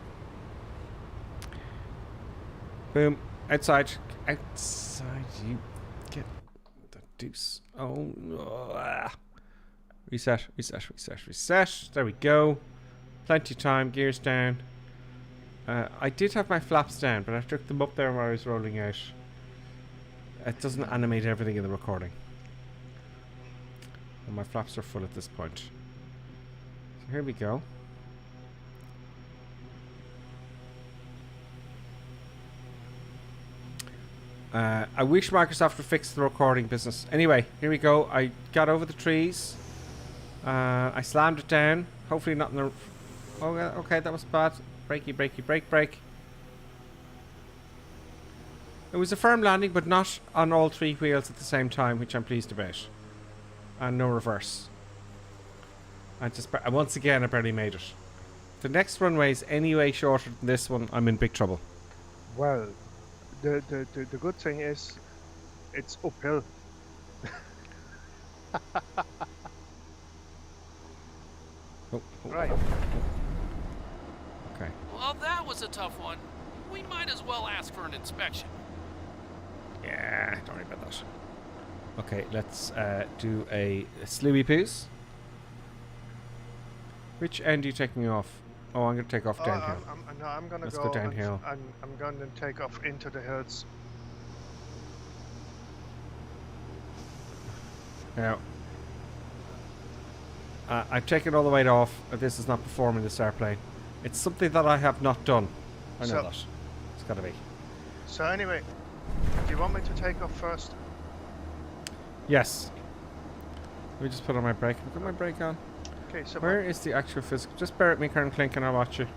S11: Boom. Outside. Outside. You get the deuce. Oh. Reset. Reset. Reset. Reset. There we go. Plenty of time. Gears down. I did have my flaps down, but I took them up there while I was rolling out. It doesn't animate everything in the recording. And my flaps are full at this point. So here we go. I wish Microsoft would fix the recording business. Anyway, here we go. I got over the trees. I slammed it down. Hopefully not in the... Oh, okay, that was bad. Brakey, brakey, brake, brake. It was a firm landing, but not on all three wheels at the same time, which I'm pleased about. And no reverse. Once again, I barely made it. The next runway is anyway shorter than this one. I'm in big trouble.
S10: Well, the good thing is, it's uphill. Right.
S11: Okay.
S16: Well, that was a tough one. We might as well ask for an inspection.
S11: Yeah, don't worry about that. Okay, let's do a slewy poos. Which end are you taking off? Oh, I'm going to take off downhill.
S10: No, I'm going to
S11: Let's go downhill.
S10: I'm going to take off into the hills.
S11: Now, I've taken all the weight off. This is not performing this airplane. It's something that I have not done. I know that. It's got to be.
S10: So anyway, do you want me to take off first?
S11: Yes. Let me just put on my brake. Put my brake on.
S10: Okay, so
S11: where is the actual physical? Just bear with me, Karen Clink, and I'll watch you.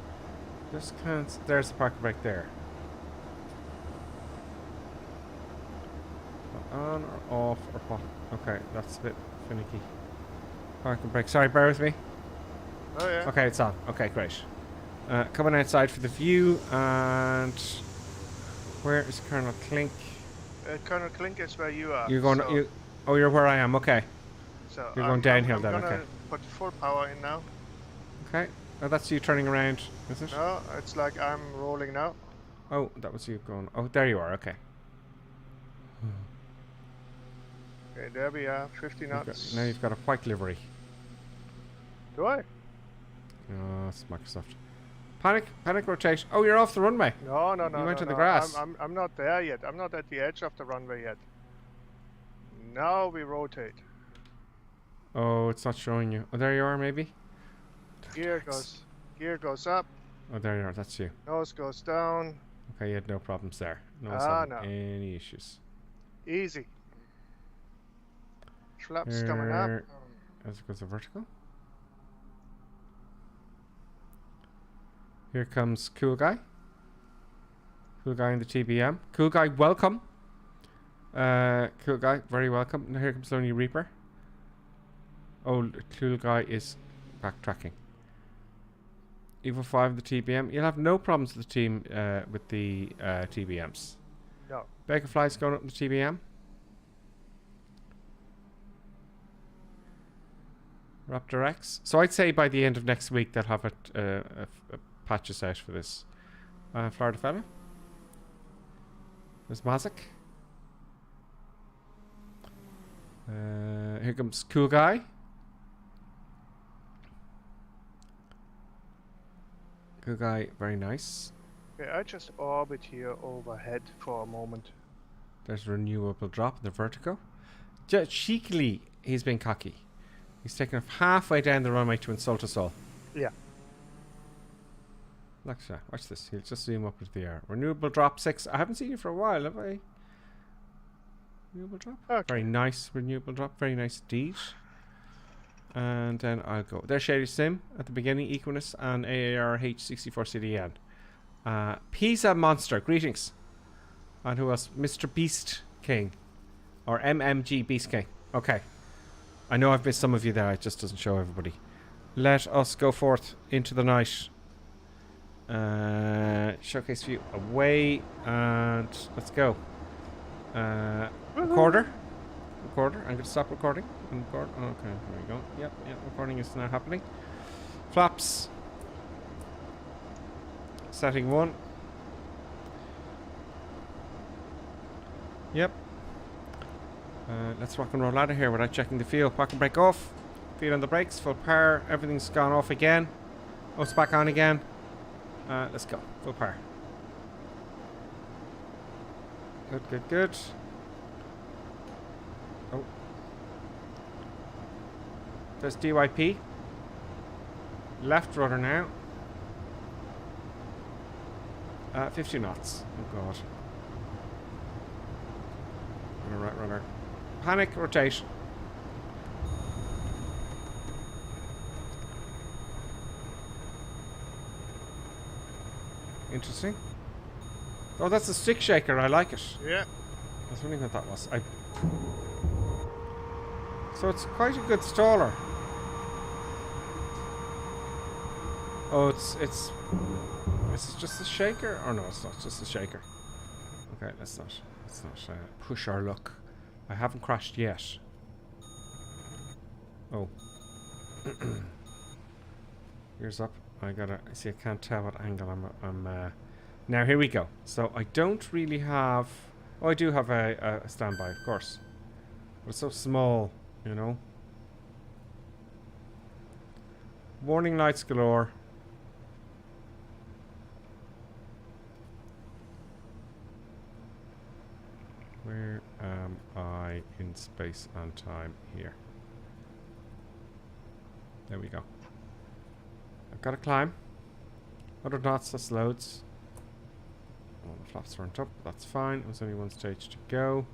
S11: Just can't. There's the parking brake there. On or off or what? Okay, that's a bit finicky. Parking brake. Sorry, bear with me.
S10: Oh yeah.
S11: Okay, it's on. Okay, great. Coming outside for the view, and where is Colonel Clink?
S10: Colonel Clink is where you are.
S11: You're going.
S10: So
S11: oh, you're where I am. Okay.
S10: So
S11: you're going downhill then.
S10: I'm gonna
S11: Okay.
S10: put full power in now.
S11: Okay. Oh, that's you turning around, is it?
S10: No, it's like I'm rolling now.
S11: Oh, that was you going. Oh, there you are. Okay.
S10: Okay, there we are. 50 knots.
S11: Now you've got a white livery.
S10: Do I?
S11: Oh, it's Microsoft. Panic rotation. Oh, you're off the runway.
S10: No.
S11: You went to the grass.
S10: I'm not there yet. I'm not at the edge of the runway yet. Now we rotate.
S11: Oh, it's not showing you. Oh, there you are, maybe.
S10: Gear goes up.
S11: Oh, there you are. That's you.
S10: Nose goes down.
S11: Okay, you had no problems there. No any issues.
S10: Easy. Flaps coming up.
S11: As it goes to vertical. Here comes Cool Guy. Cool Guy in the TBM. Cool Guy, welcome. Cool Guy, very welcome. Now here comes Lonely Reaper. Oh, Cool Guy is backtracking. Evo 5 in the TBM. You'll have no problems with the team with the TBMs.
S10: No.
S11: Baker Fly's going up in the TBM. Raptor X. So I'd say by the end of next week they'll have a patches out for this. Florida fella. There's Mazik. Here comes Cool Guy. Cool Guy, very nice.
S10: Okay, I just orbit here overhead for a moment.
S11: There's renewable drop in the vertical. Just cheekily, he's been cocky. He's taken off halfway down the runway to insult us all.
S10: Yeah.
S11: Watch this. He'll just zoom up into the air. Renewable drop 6. I haven't seen you for a while, have I? Renewable drop?
S10: Okay.
S11: Very nice renewable drop. Very nice indeed. And then I'll go. There's Shady Sim at the beginning, Equinus, and AAR H64CDN. Pizza Monster, greetings. And who else? Mr. Beast King. Or MMG Beast King. Okay. I know I've missed some of you there, it just doesn't show everybody. Let us go forth into the night. Showcase view away, and let's go. Recorder. I'm going to stop recording. Okay, there we go. Yep, recording is now happening. Flaps. Setting 1. Yep. Let's rock and roll out of here without checking the fuel. Park and brake off. Feet on the brakes, full power. Everything's gone off again. Oh, it's back on again. Let's go. Full power. Good. Oh. There's DYP. Left rudder now. 50 knots. Oh god. Right rudder. Panic rotation. Interesting. Oh, that's a stick shaker. I like it.
S10: Yeah.
S11: I was wondering what that was. So it's quite a good staller. Oh, it's just a shaker? Or no, it's not just a shaker. Okay, let's not push our luck. I haven't crashed yet. Oh. Ears up. I can't tell what angle I'm now here we go. So I don't really have... Oh, I do have a standby, of course. But it's so small, you know. Warning lights galore. Where am I in space and time here? There we go. I've got to climb. 100 knots, that's loads. Oh, the flaps aren't up, that's fine. There's only one stage to go.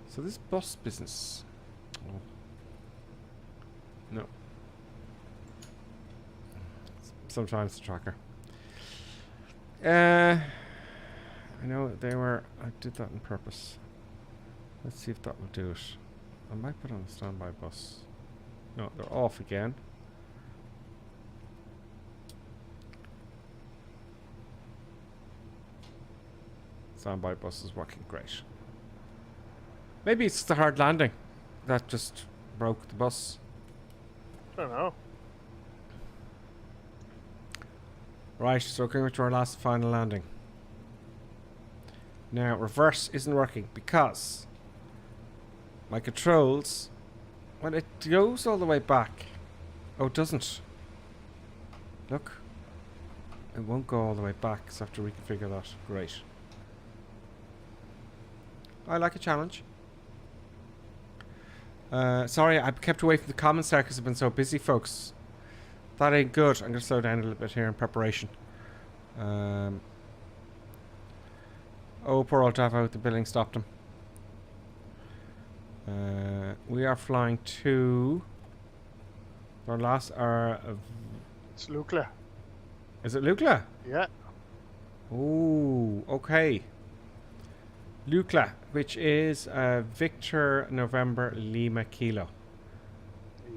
S11: So this bus business. Oh. No. Sometimes the tracker. I know they were... I did that on purpose. Let's see if that will do it. I might put on a standby bus. No, they're off again. Standby bus is working great. Maybe it's the hard landing that just broke the bus.
S10: I don't know.
S11: Right, so we're going to our last final landing. Now, reverse isn't working because my controls, well, it goes all the way back. Oh, it doesn't. Look. It won't go all the way back, so I have to reconfigure that. Great. I like a challenge. Sorry, I kept away from the comments there because I've been so busy, folks. That ain't good. I'm going to slow down a little bit here in preparation. Oh, poor old Davo, the billing stopped him. We are flying to our last...
S10: It's Lukla.
S11: Is it Lukla?
S10: Yeah.
S11: Ooh, okay. Lukla, which is Victor November Lima Kilo.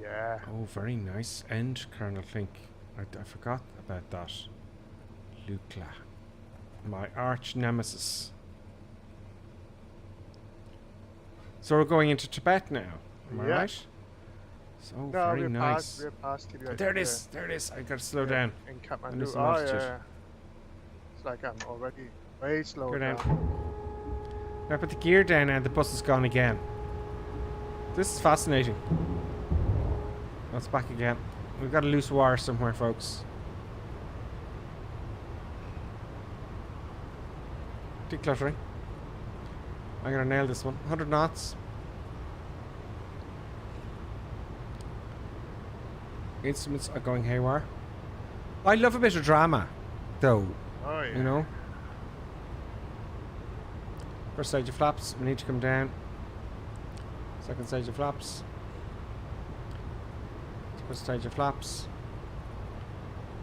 S10: Yeah.
S11: Oh, very nice end, Colonel Fink. I forgot about that. Lukla. My arch nemesis. So we're going into Tibet now. Am I right? So
S10: no,
S11: very nice.
S10: We're past Tibet.
S11: There it is. There it is. I gotta slow down.
S10: In
S11: I
S10: Kathmandu.
S11: lose some
S10: Oh,
S11: altitude.
S10: yeah. It's like I'm already way slow
S11: Go
S10: down.
S11: Now I put the gear down and the bus is gone again. This is fascinating. Oh, it's back again. We've got a loose wire somewhere, folks. Decluttering. I'm gonna nail this one. 100 knots. Instruments are going haywire. I love a bit of drama, though.
S10: Oh, yeah.
S11: You know? First stage of flaps, we need to come down. Second stage of flaps. First stage of flaps.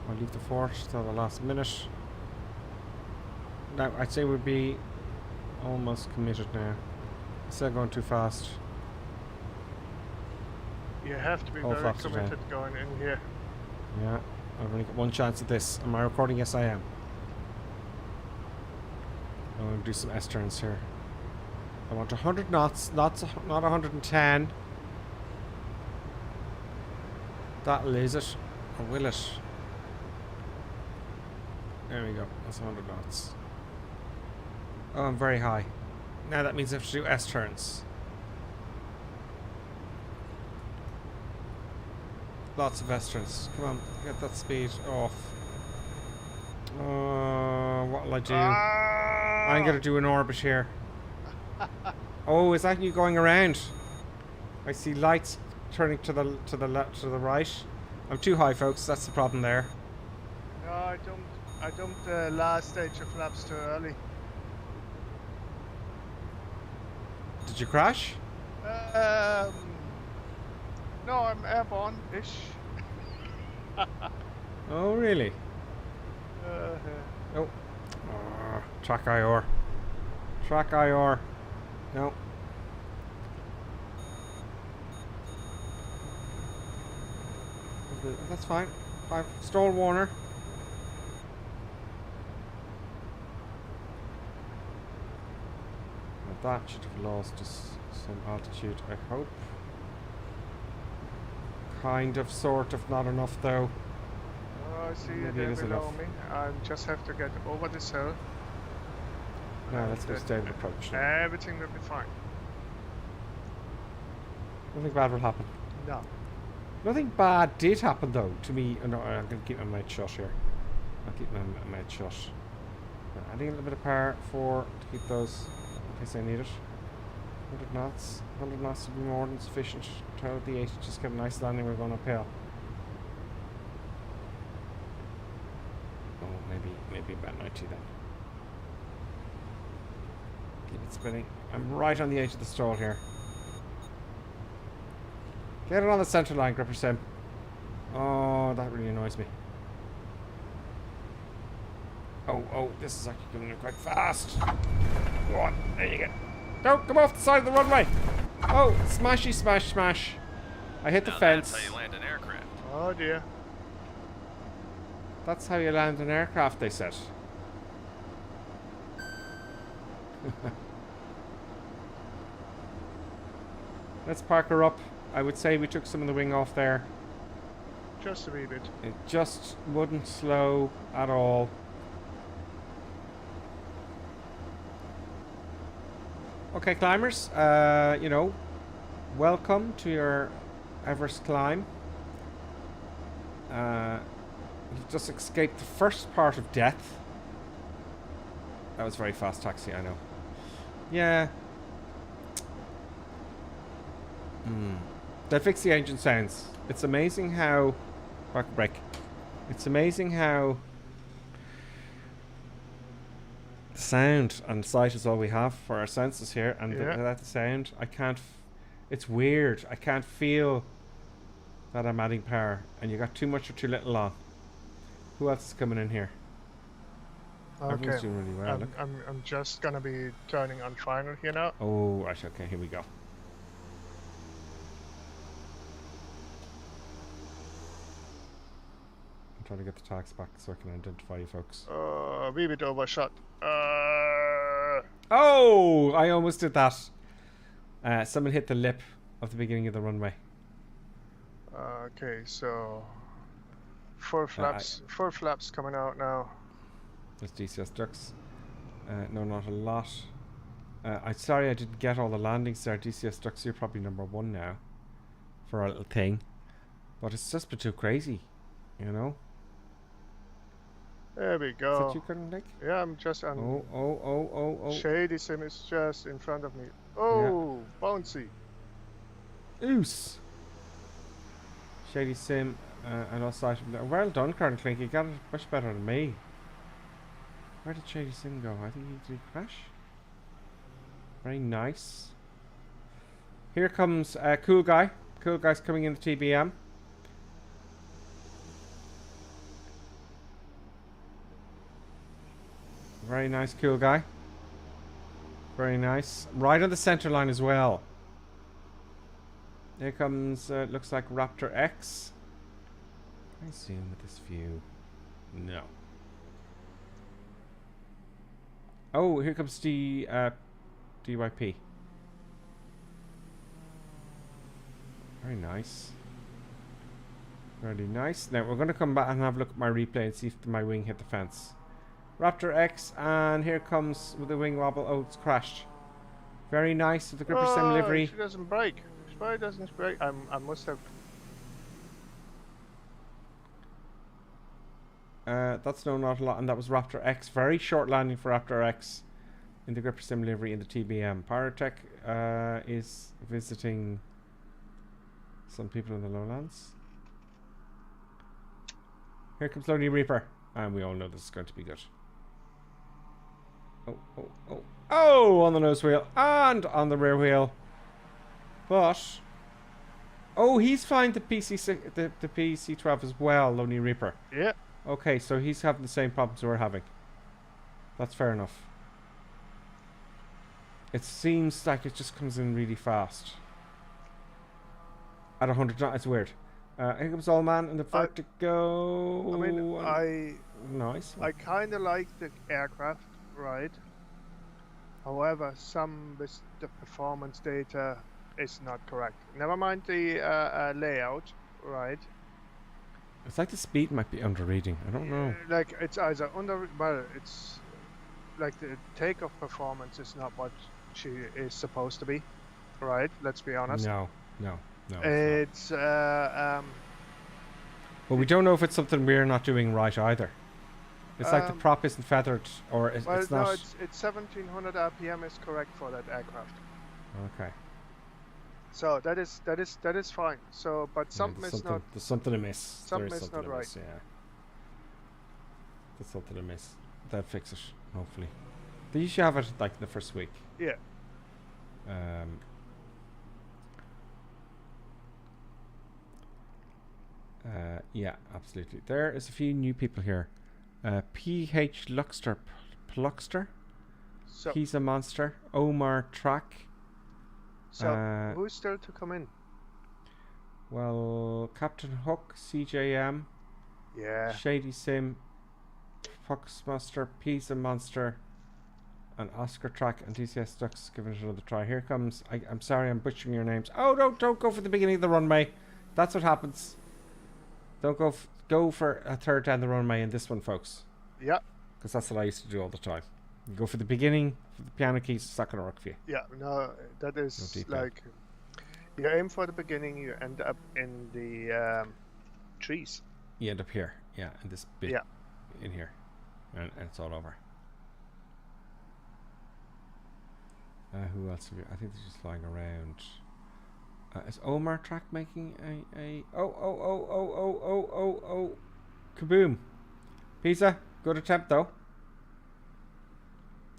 S11: I'll leave the fort till the last minute. Now, I'd say we'd be almost committed now. Still going too fast.
S10: You have to be
S11: All
S10: very
S11: flaps are
S10: committed going in here.
S11: Yeah, I've only got one chance at this. Am I recording? Yes, I am. I'm going to do some S-turns here. I want 100 knots, not 110. That'll is it. Or will it? There we go. That's 100 knots. Oh, I'm very high. Now that means I have to do S-turns. Lots of S-turns. Come on, get that speed off. What'll I do? I'm gonna do an orbit here. Oh, is that you going around? I see lights turning to the right. I'm too high, folks. That's the problem there.
S10: No, I dumped the last stage of flaps too early.
S11: Did you crash?
S10: No, I'm airborne-ish.
S11: Oh, really? Oh. Track IR. Track IR. No. That's fine. Stall Warner. That should have lost us some altitude, I hope. Kind of, sort of, not enough though.
S10: Oh, I see you
S11: Maybe
S10: there
S11: it is
S10: below
S11: enough.
S10: me. I just have to get over this hill.
S11: No, let's go stable approach.
S10: Everything will be fine.
S11: Nothing bad will happen.
S10: No.
S11: Nothing bad did happen though to me. Oh, no, I'm going to keep my mouth shut here. I'll keep my mouth shut. Adding a little bit of power to keep those in case I need it. 100 knots. 100 knots would be more than sufficient. Try out the 80, just get a nice landing. We're going uphill. Oh, maybe about 90 then. Keep it spinning. I'm right on the edge of the stall here. Get it on the center line, Gripper Sim. Oh, that really annoys me. Oh, this is actually going quite fast. Go on, there you go. Don't come off the side of the runway. Oh, smashy, smash. I hit the fence.
S16: That's how you land an aircraft.
S10: Oh dear.
S11: That's how you land an aircraft, they said. Let's park her up. I would say we took some of the wing off there.
S10: Just a wee bit.
S11: It just wouldn't slow at all. Okay, climbers, you know, welcome to your Everest climb. You've just escaped the first part of death. That was very fast taxi, I know. Yeah. They fixed the engine sounds. It's amazing how... Park brake. It's amazing how... sound and sight is all we have for our senses here, and that sound, I can't... it's weird. I can't feel that I'm adding power, and you got too much or too little on. Who else is coming in here? Everyone's doing really well. Look.
S10: I'm just gonna be turning on final here now.
S11: Oh, right, okay, here we go. I'm trying to get the tags back so I can identify you folks.
S10: A wee bit overshot.
S11: Oh, I almost did that. Someone hit the lip of the beginning of the runway.
S10: Okay, so 4 flaps, 4 flaps coming out now.
S11: There's DCS ducks. No, not a lot. I'm sorry I didn't get all the landings there. DCS ducks, you're probably number 1 now for our little thing, but it's just been too crazy, you know.
S10: There we go.
S11: Is that you, Colonel Nick?
S10: Yeah, I'm just on.
S11: Oh.
S10: Shady Sim is just in front of me. Oh, yeah. Bouncy.
S11: Oos. Shady Sim, I lost sight of him. Well done, Colonel Clink. You got it much better than me. Where did Shady Sim go? I think did he crash? Very nice. Here comes Cool Guy. Cool Guy's coming in the TBM. Very nice, cool guy. Very nice. Right on the center line as well. Here comes, looks like Raptor X. Can I zoom with this view? No. Oh, here comes DYP. Very nice. Very nice. Now we're going to come back and have a look at my replay and see if my wing hit the fence. Raptor X, and here comes with the wing wobble. Oh, it's crashed. Very nice with the gripper sim livery.
S10: She doesn't break. She probably doesn't break. I must have.
S11: That's no, not a lot, and that was Raptor X. Very short landing for Raptor X in the gripper sim livery in the TBM. Pyrotech is visiting some people in the lowlands. Here comes Lonely Reaper, and we all know this is going to be good. Oh, on the nose wheel and on the rear wheel. But oh, he's flying the PC12 as well, Lonely Reaper.
S10: Yeah.
S11: Okay, so he's having the same problems we're having. That's fair enough. It seems like it just comes in really fast. At 100 knots, it's weird. Here comes All Man in the Vertigo.
S10: I mean,
S11: nice.
S10: I kind of like the aircraft, right? However, the performance data is not correct. Never mind the layout, right?
S11: It's like the speed might be under reading. I don't know.
S10: Like it's either it's like the takeoff performance is not what she is supposed to be, right? Let's be honest.
S11: No.
S10: It's
S11: well, we don't know if it's something we're not doing right either. It's like the prop isn't feathered, or it's not.
S10: No, it's 1700 RPM is correct for that aircraft.
S11: Okay.
S10: So that is fine. So, but something is not.
S11: There's something amiss.
S10: Something is not right.
S11: Yeah. There's something amiss. They'll fix it, hopefully. They usually have it like the first week.
S10: Yeah.
S11: Yeah, absolutely. There is a few new people here. PH Pluckster.
S10: So
S11: he's a monster. Omar Track.
S10: So who's still to come in?
S11: Well, Captain Hook, CJM.
S10: Yeah.
S11: Shady Sim, Foxmaster, Pizza Monster, and Oscar Track and DCS Ducks. Give it another try. Here comes. I'm sorry, I'm butchering your names. Oh, don't go for the beginning of the runway. That's what happens. Don't go for a third down the runway in this one, folks.
S10: Yeah.
S11: Because that's what I used to do all the time. You go for the beginning, for the piano keys, it's not going to work for you.
S10: Yeah, no, that is like you aim for the beginning, you end up in the trees.
S11: You end up here, yeah, in this bit, in here, and it's all over. Who else have you? I think they're just flying around. Is Omar Track making a kaboom? Pizza, good attempt though.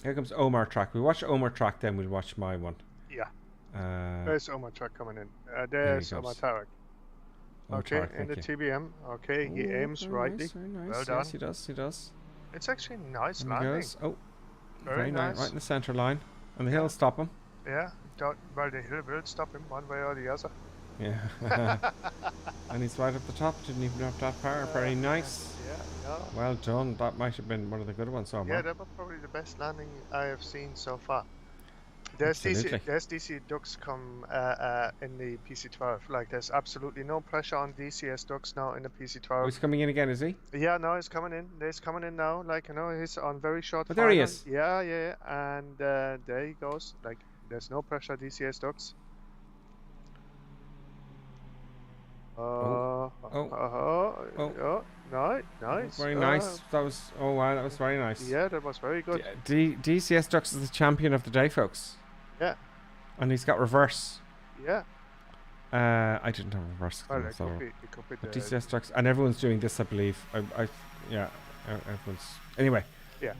S11: Here comes Omar Track. We watch Omar Track, then we'll watch my one.
S10: Yeah. There's Omar Track coming in. There's Omar Tarek. Okay, in the TBM. Okay, he aims rightly.
S11: Nice, very nice.
S10: Well done.
S11: Yes, he does.
S10: It's actually nice
S11: and
S10: landing.
S11: He goes. Oh,
S10: very nice.
S11: Right in the center line. And the hill will stop him.
S10: Yeah, well, the hill will stop him one way or the other.
S11: Yeah. And he's right up the top. Didn't even have that power. Very nice.
S10: Yeah.
S11: Well done. That might have been one of the good ones, Omar.
S10: Yeah, that was probably the best landing I have seen so far. There's DC ducks come in the PC12. Like, there's absolutely no pressure on DCS ducks now in the PC12.
S11: Oh, he's coming in again, is he?
S10: Yeah, no, he's coming in. He's coming in now. Like, you know, he's on very short.
S11: But there he is.
S10: Yeah. And there he goes. Like, there's no pressure, DCS ducks. Nice.
S11: Very nice. That was that was very nice.
S10: Yeah, that was very good.
S11: DCS Ducks is the champion of the day, folks.
S10: Yeah.
S11: And he's got reverse.
S10: Yeah.
S11: I didn't have reverse.
S10: Well, it could be
S11: but DCS Ducks, and everyone's doing this, I believe. Everyone's anyway.
S10: Yeah.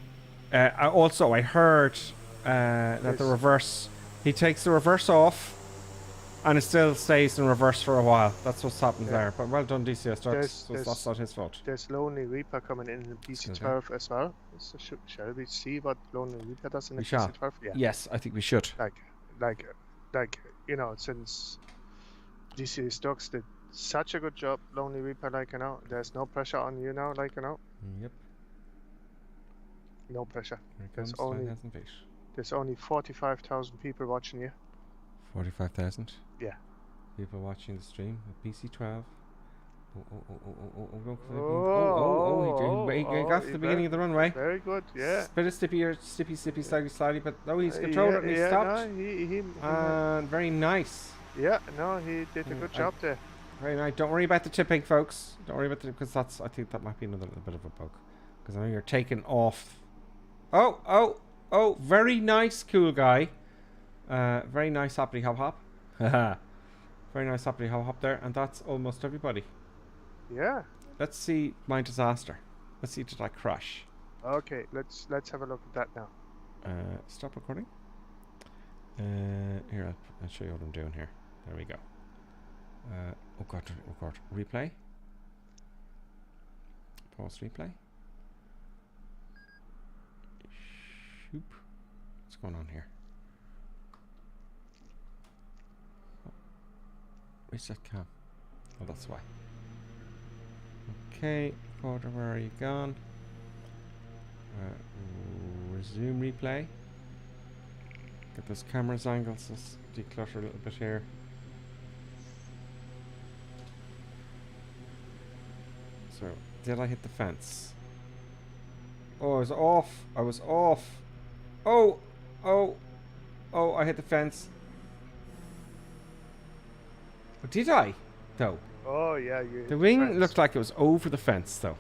S11: I heard that the reverse. He takes the reverse off, And it still stays in reverse for a while. That's what's happened there. But well done, DCS Ducks. So that's not his fault.
S10: There's Lonely Reaper coming in the PC12 as well. So shall we see what Lonely Reaper does in the PC12? Yeah.
S11: Yes, I think we should.
S10: Like, you know, since DCS Ducks did such a good job, Lonely Reaper, like, you know, there's no pressure on you now, like, you know.
S11: Yep.
S10: No pressure.
S11: There's
S10: only 45,000 people watching you.
S11: 45,000?
S10: Yeah.
S11: People watching the stream with PC12. He got to the beginning of the runway.
S10: Very good, yeah.
S11: Bit of stippy, slightly, but no, he's controlled it and he stopped. And very nice.
S10: Yeah, no, he did a good job there.
S11: Very nice. Don't worry about the tipping, folks. Don't worry about because I think that might be another little bit of a bug. Because I know you're taking off. Oh, very nice, cool guy. Very nice hoppity hop hop. Very nice hoppity hop hop there, and that's almost everybody.
S10: Yeah.
S11: Let's see my disaster. Let's see, did I crash?
S10: Okay, let's have a look at that now.
S11: Stop recording. Here, I'll show you what I'm doing here. There we go. Oh god, record. Replay. Pause replay. Shoop. What's going on here? Reset cam. Oh, that's why. Okay, recorder, where are you gone? Resume replay. Get those cameras angles. Let's declutter a little bit here. So, did I hit the fence? Oh, I was off. I was off. Oh, I hit the fence. Did I? Though.
S10: Oh yeah, you.
S11: The wing looked like it was over the fence, though.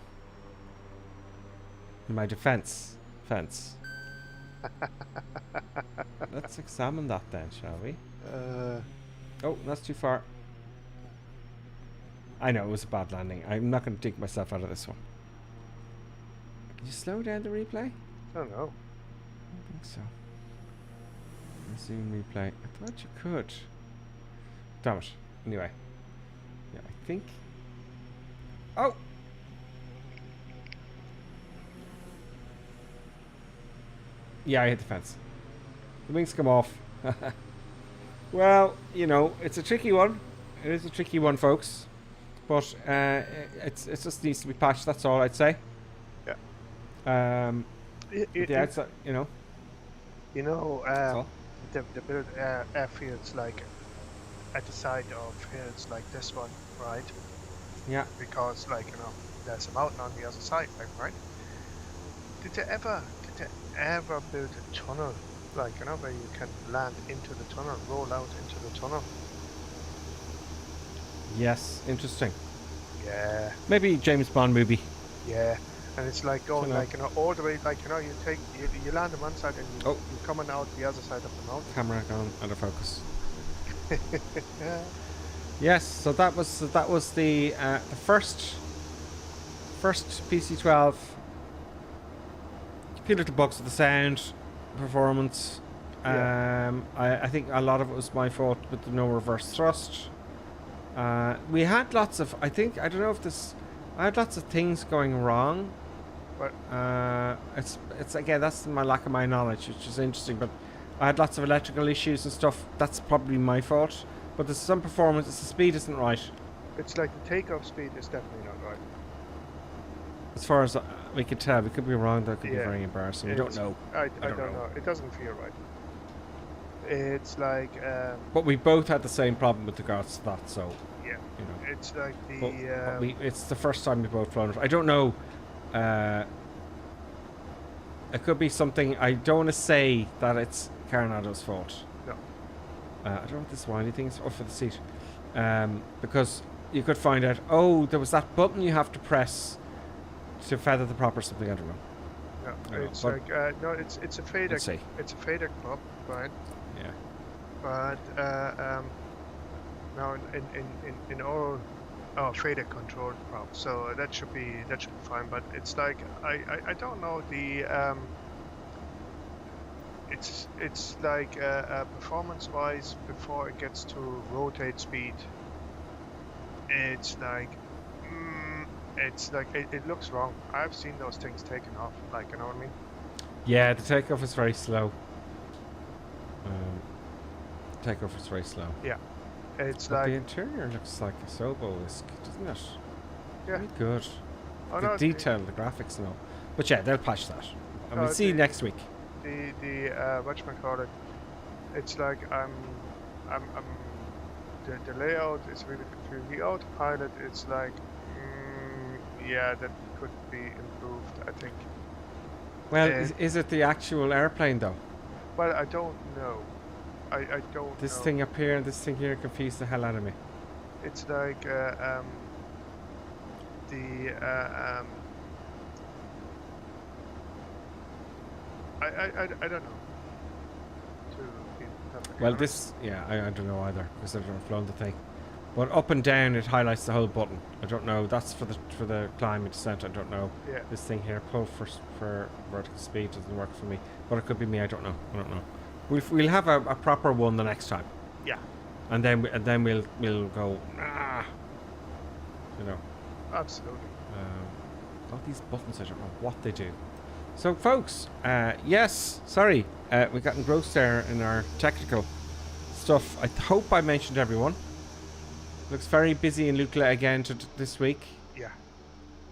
S11: In my defense, fence. Let's examine that then, shall we? Oh, that's too far. I know it was a bad landing. I'm not going to dig myself out of this one. Can you slow down the replay?
S10: I don't know.
S11: I don't think so. Resume replay. I thought you could. Damn it. Anyway. Yeah, I think. Oh! Yeah, I hit the fence. The wings come off. Well, you know, it's a tricky one. It is a tricky one, folks. But it just needs to be patched, that's all I'd say.
S10: Yeah.
S11: The outside, you know.
S10: You know, the build airfields like at the side of fields like this one, right?
S11: Yeah.
S10: Because, like, you know, there's a mountain on the other side, like, right? Did they ever build a tunnel, like, you know, where you can land into the tunnel, roll out into the tunnel?
S11: Yes, interesting.
S10: Yeah.
S11: Maybe James Bond movie.
S10: Yeah. And it's like going, like, you know, all the way, like, you know, you land on one side and you're coming out the other side of the mountain.
S11: Camera gone out of focus.
S10: Yeah.
S11: Yes, so that was the first PC12. A few little bugs with the sound, performance. I think a lot of it was my fault with the no reverse thrust. We had lots of, I had lots of things going wrong.
S10: But
S11: it's again, that's my lack of my knowledge, which is interesting, but I had lots of electrical issues and stuff. That's probably my fault. But there's some performance, the speed isn't right.
S10: It's like the takeoff speed is definitely not right.
S11: As far as we could tell, we could be wrong, that could be very embarrassing. We don't know.
S10: I don't know. It doesn't feel right. It's like...
S11: but we both had the same problem with regards to that, so...
S10: Yeah.
S11: You know.
S10: It's like the...
S11: But it's the first time we both flown it. I don't know... it could be something... I don't want to say that it's Coronado's fault.
S10: No.
S11: I don't know what this windy thing is. Oh, for the seat. Because you could find out, oh, there was that button you have to press to feather the prop or something. I don't know.
S10: No, it's like... no, it's a fader. It's a fader prop, right?
S11: Yeah.
S10: But now in all fader controlled prop, so that should be fine. But it's like I don't know, the it's like performance-wise, before it gets to rotate speed, it's like it looks wrong. I've seen those things taken off, like, you know what I mean?
S11: Yeah, the takeoff is very slow. Takeoff is very slow.
S10: Yeah, it's
S11: but
S10: like
S11: the interior looks like a Sobo-esque, doesn't it?
S10: Yeah.
S11: Very good.
S10: Oh,
S11: The
S10: no,
S11: detail, the graphics and all. But yeah, they'll patch that. And we'll see you next week.
S10: The whatchamacallit, it's like the layout is really confusing. The Autopilot, it's like yeah, that could be improved, I think.
S11: Well, is it the actual airplane though?
S10: Well, I don't know. I don't
S11: This
S10: know.
S11: thing up here and this thing here confuse the hell out of me.
S10: It's like I don't know. To be perfectly
S11: Well,
S10: honest.
S11: this, yeah, I don't know either because I've never flown the thing. But up and down, it highlights the whole button. I don't know. That's for the climb and descent. I don't know.
S10: Yeah.
S11: This thing here, pull for vertical speed, doesn't work for me. But it could be me. I don't know. I don't know. We'll have a proper one the next time.
S10: Yeah.
S11: And then we'll go. Ah. You know.
S10: Absolutely.
S11: All these buttons, I don't know what they do. So, folks, yes, sorry, we got engrossed there in our technical stuff. I hope I mentioned everyone. Looks very busy in Lukla again this week.
S10: Yeah.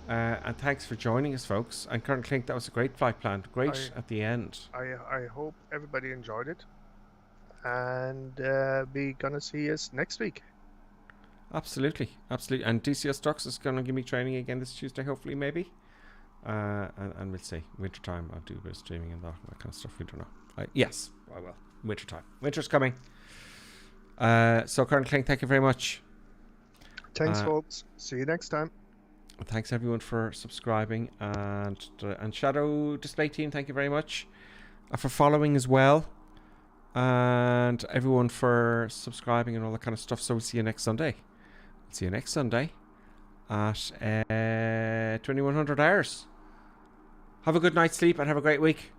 S11: And thanks for joining us, folks. And Colonel Klink, that was a great flight plan. Great at the end.
S10: I hope everybody enjoyed it, and we gonna see us next week.
S11: Absolutely, absolutely. And DCS Stocks is going to give me training again this Tuesday, hopefully, maybe. And we'll see. Wintertime, I'll do a bit of streaming and that kind of stuff. We don't know. Yes, I will. Wintertime. Winter's coming. So, Colonel Klink, thank you very much.
S10: Thanks, folks. See you next time.
S11: Thanks, everyone, for subscribing. And Shadow Display Team, thank you very much for following as well. And everyone for subscribing and all that kind of stuff. So, we'll see you next Sunday. See you next Sunday at 2100 hours. Have a good night's sleep and have a great week.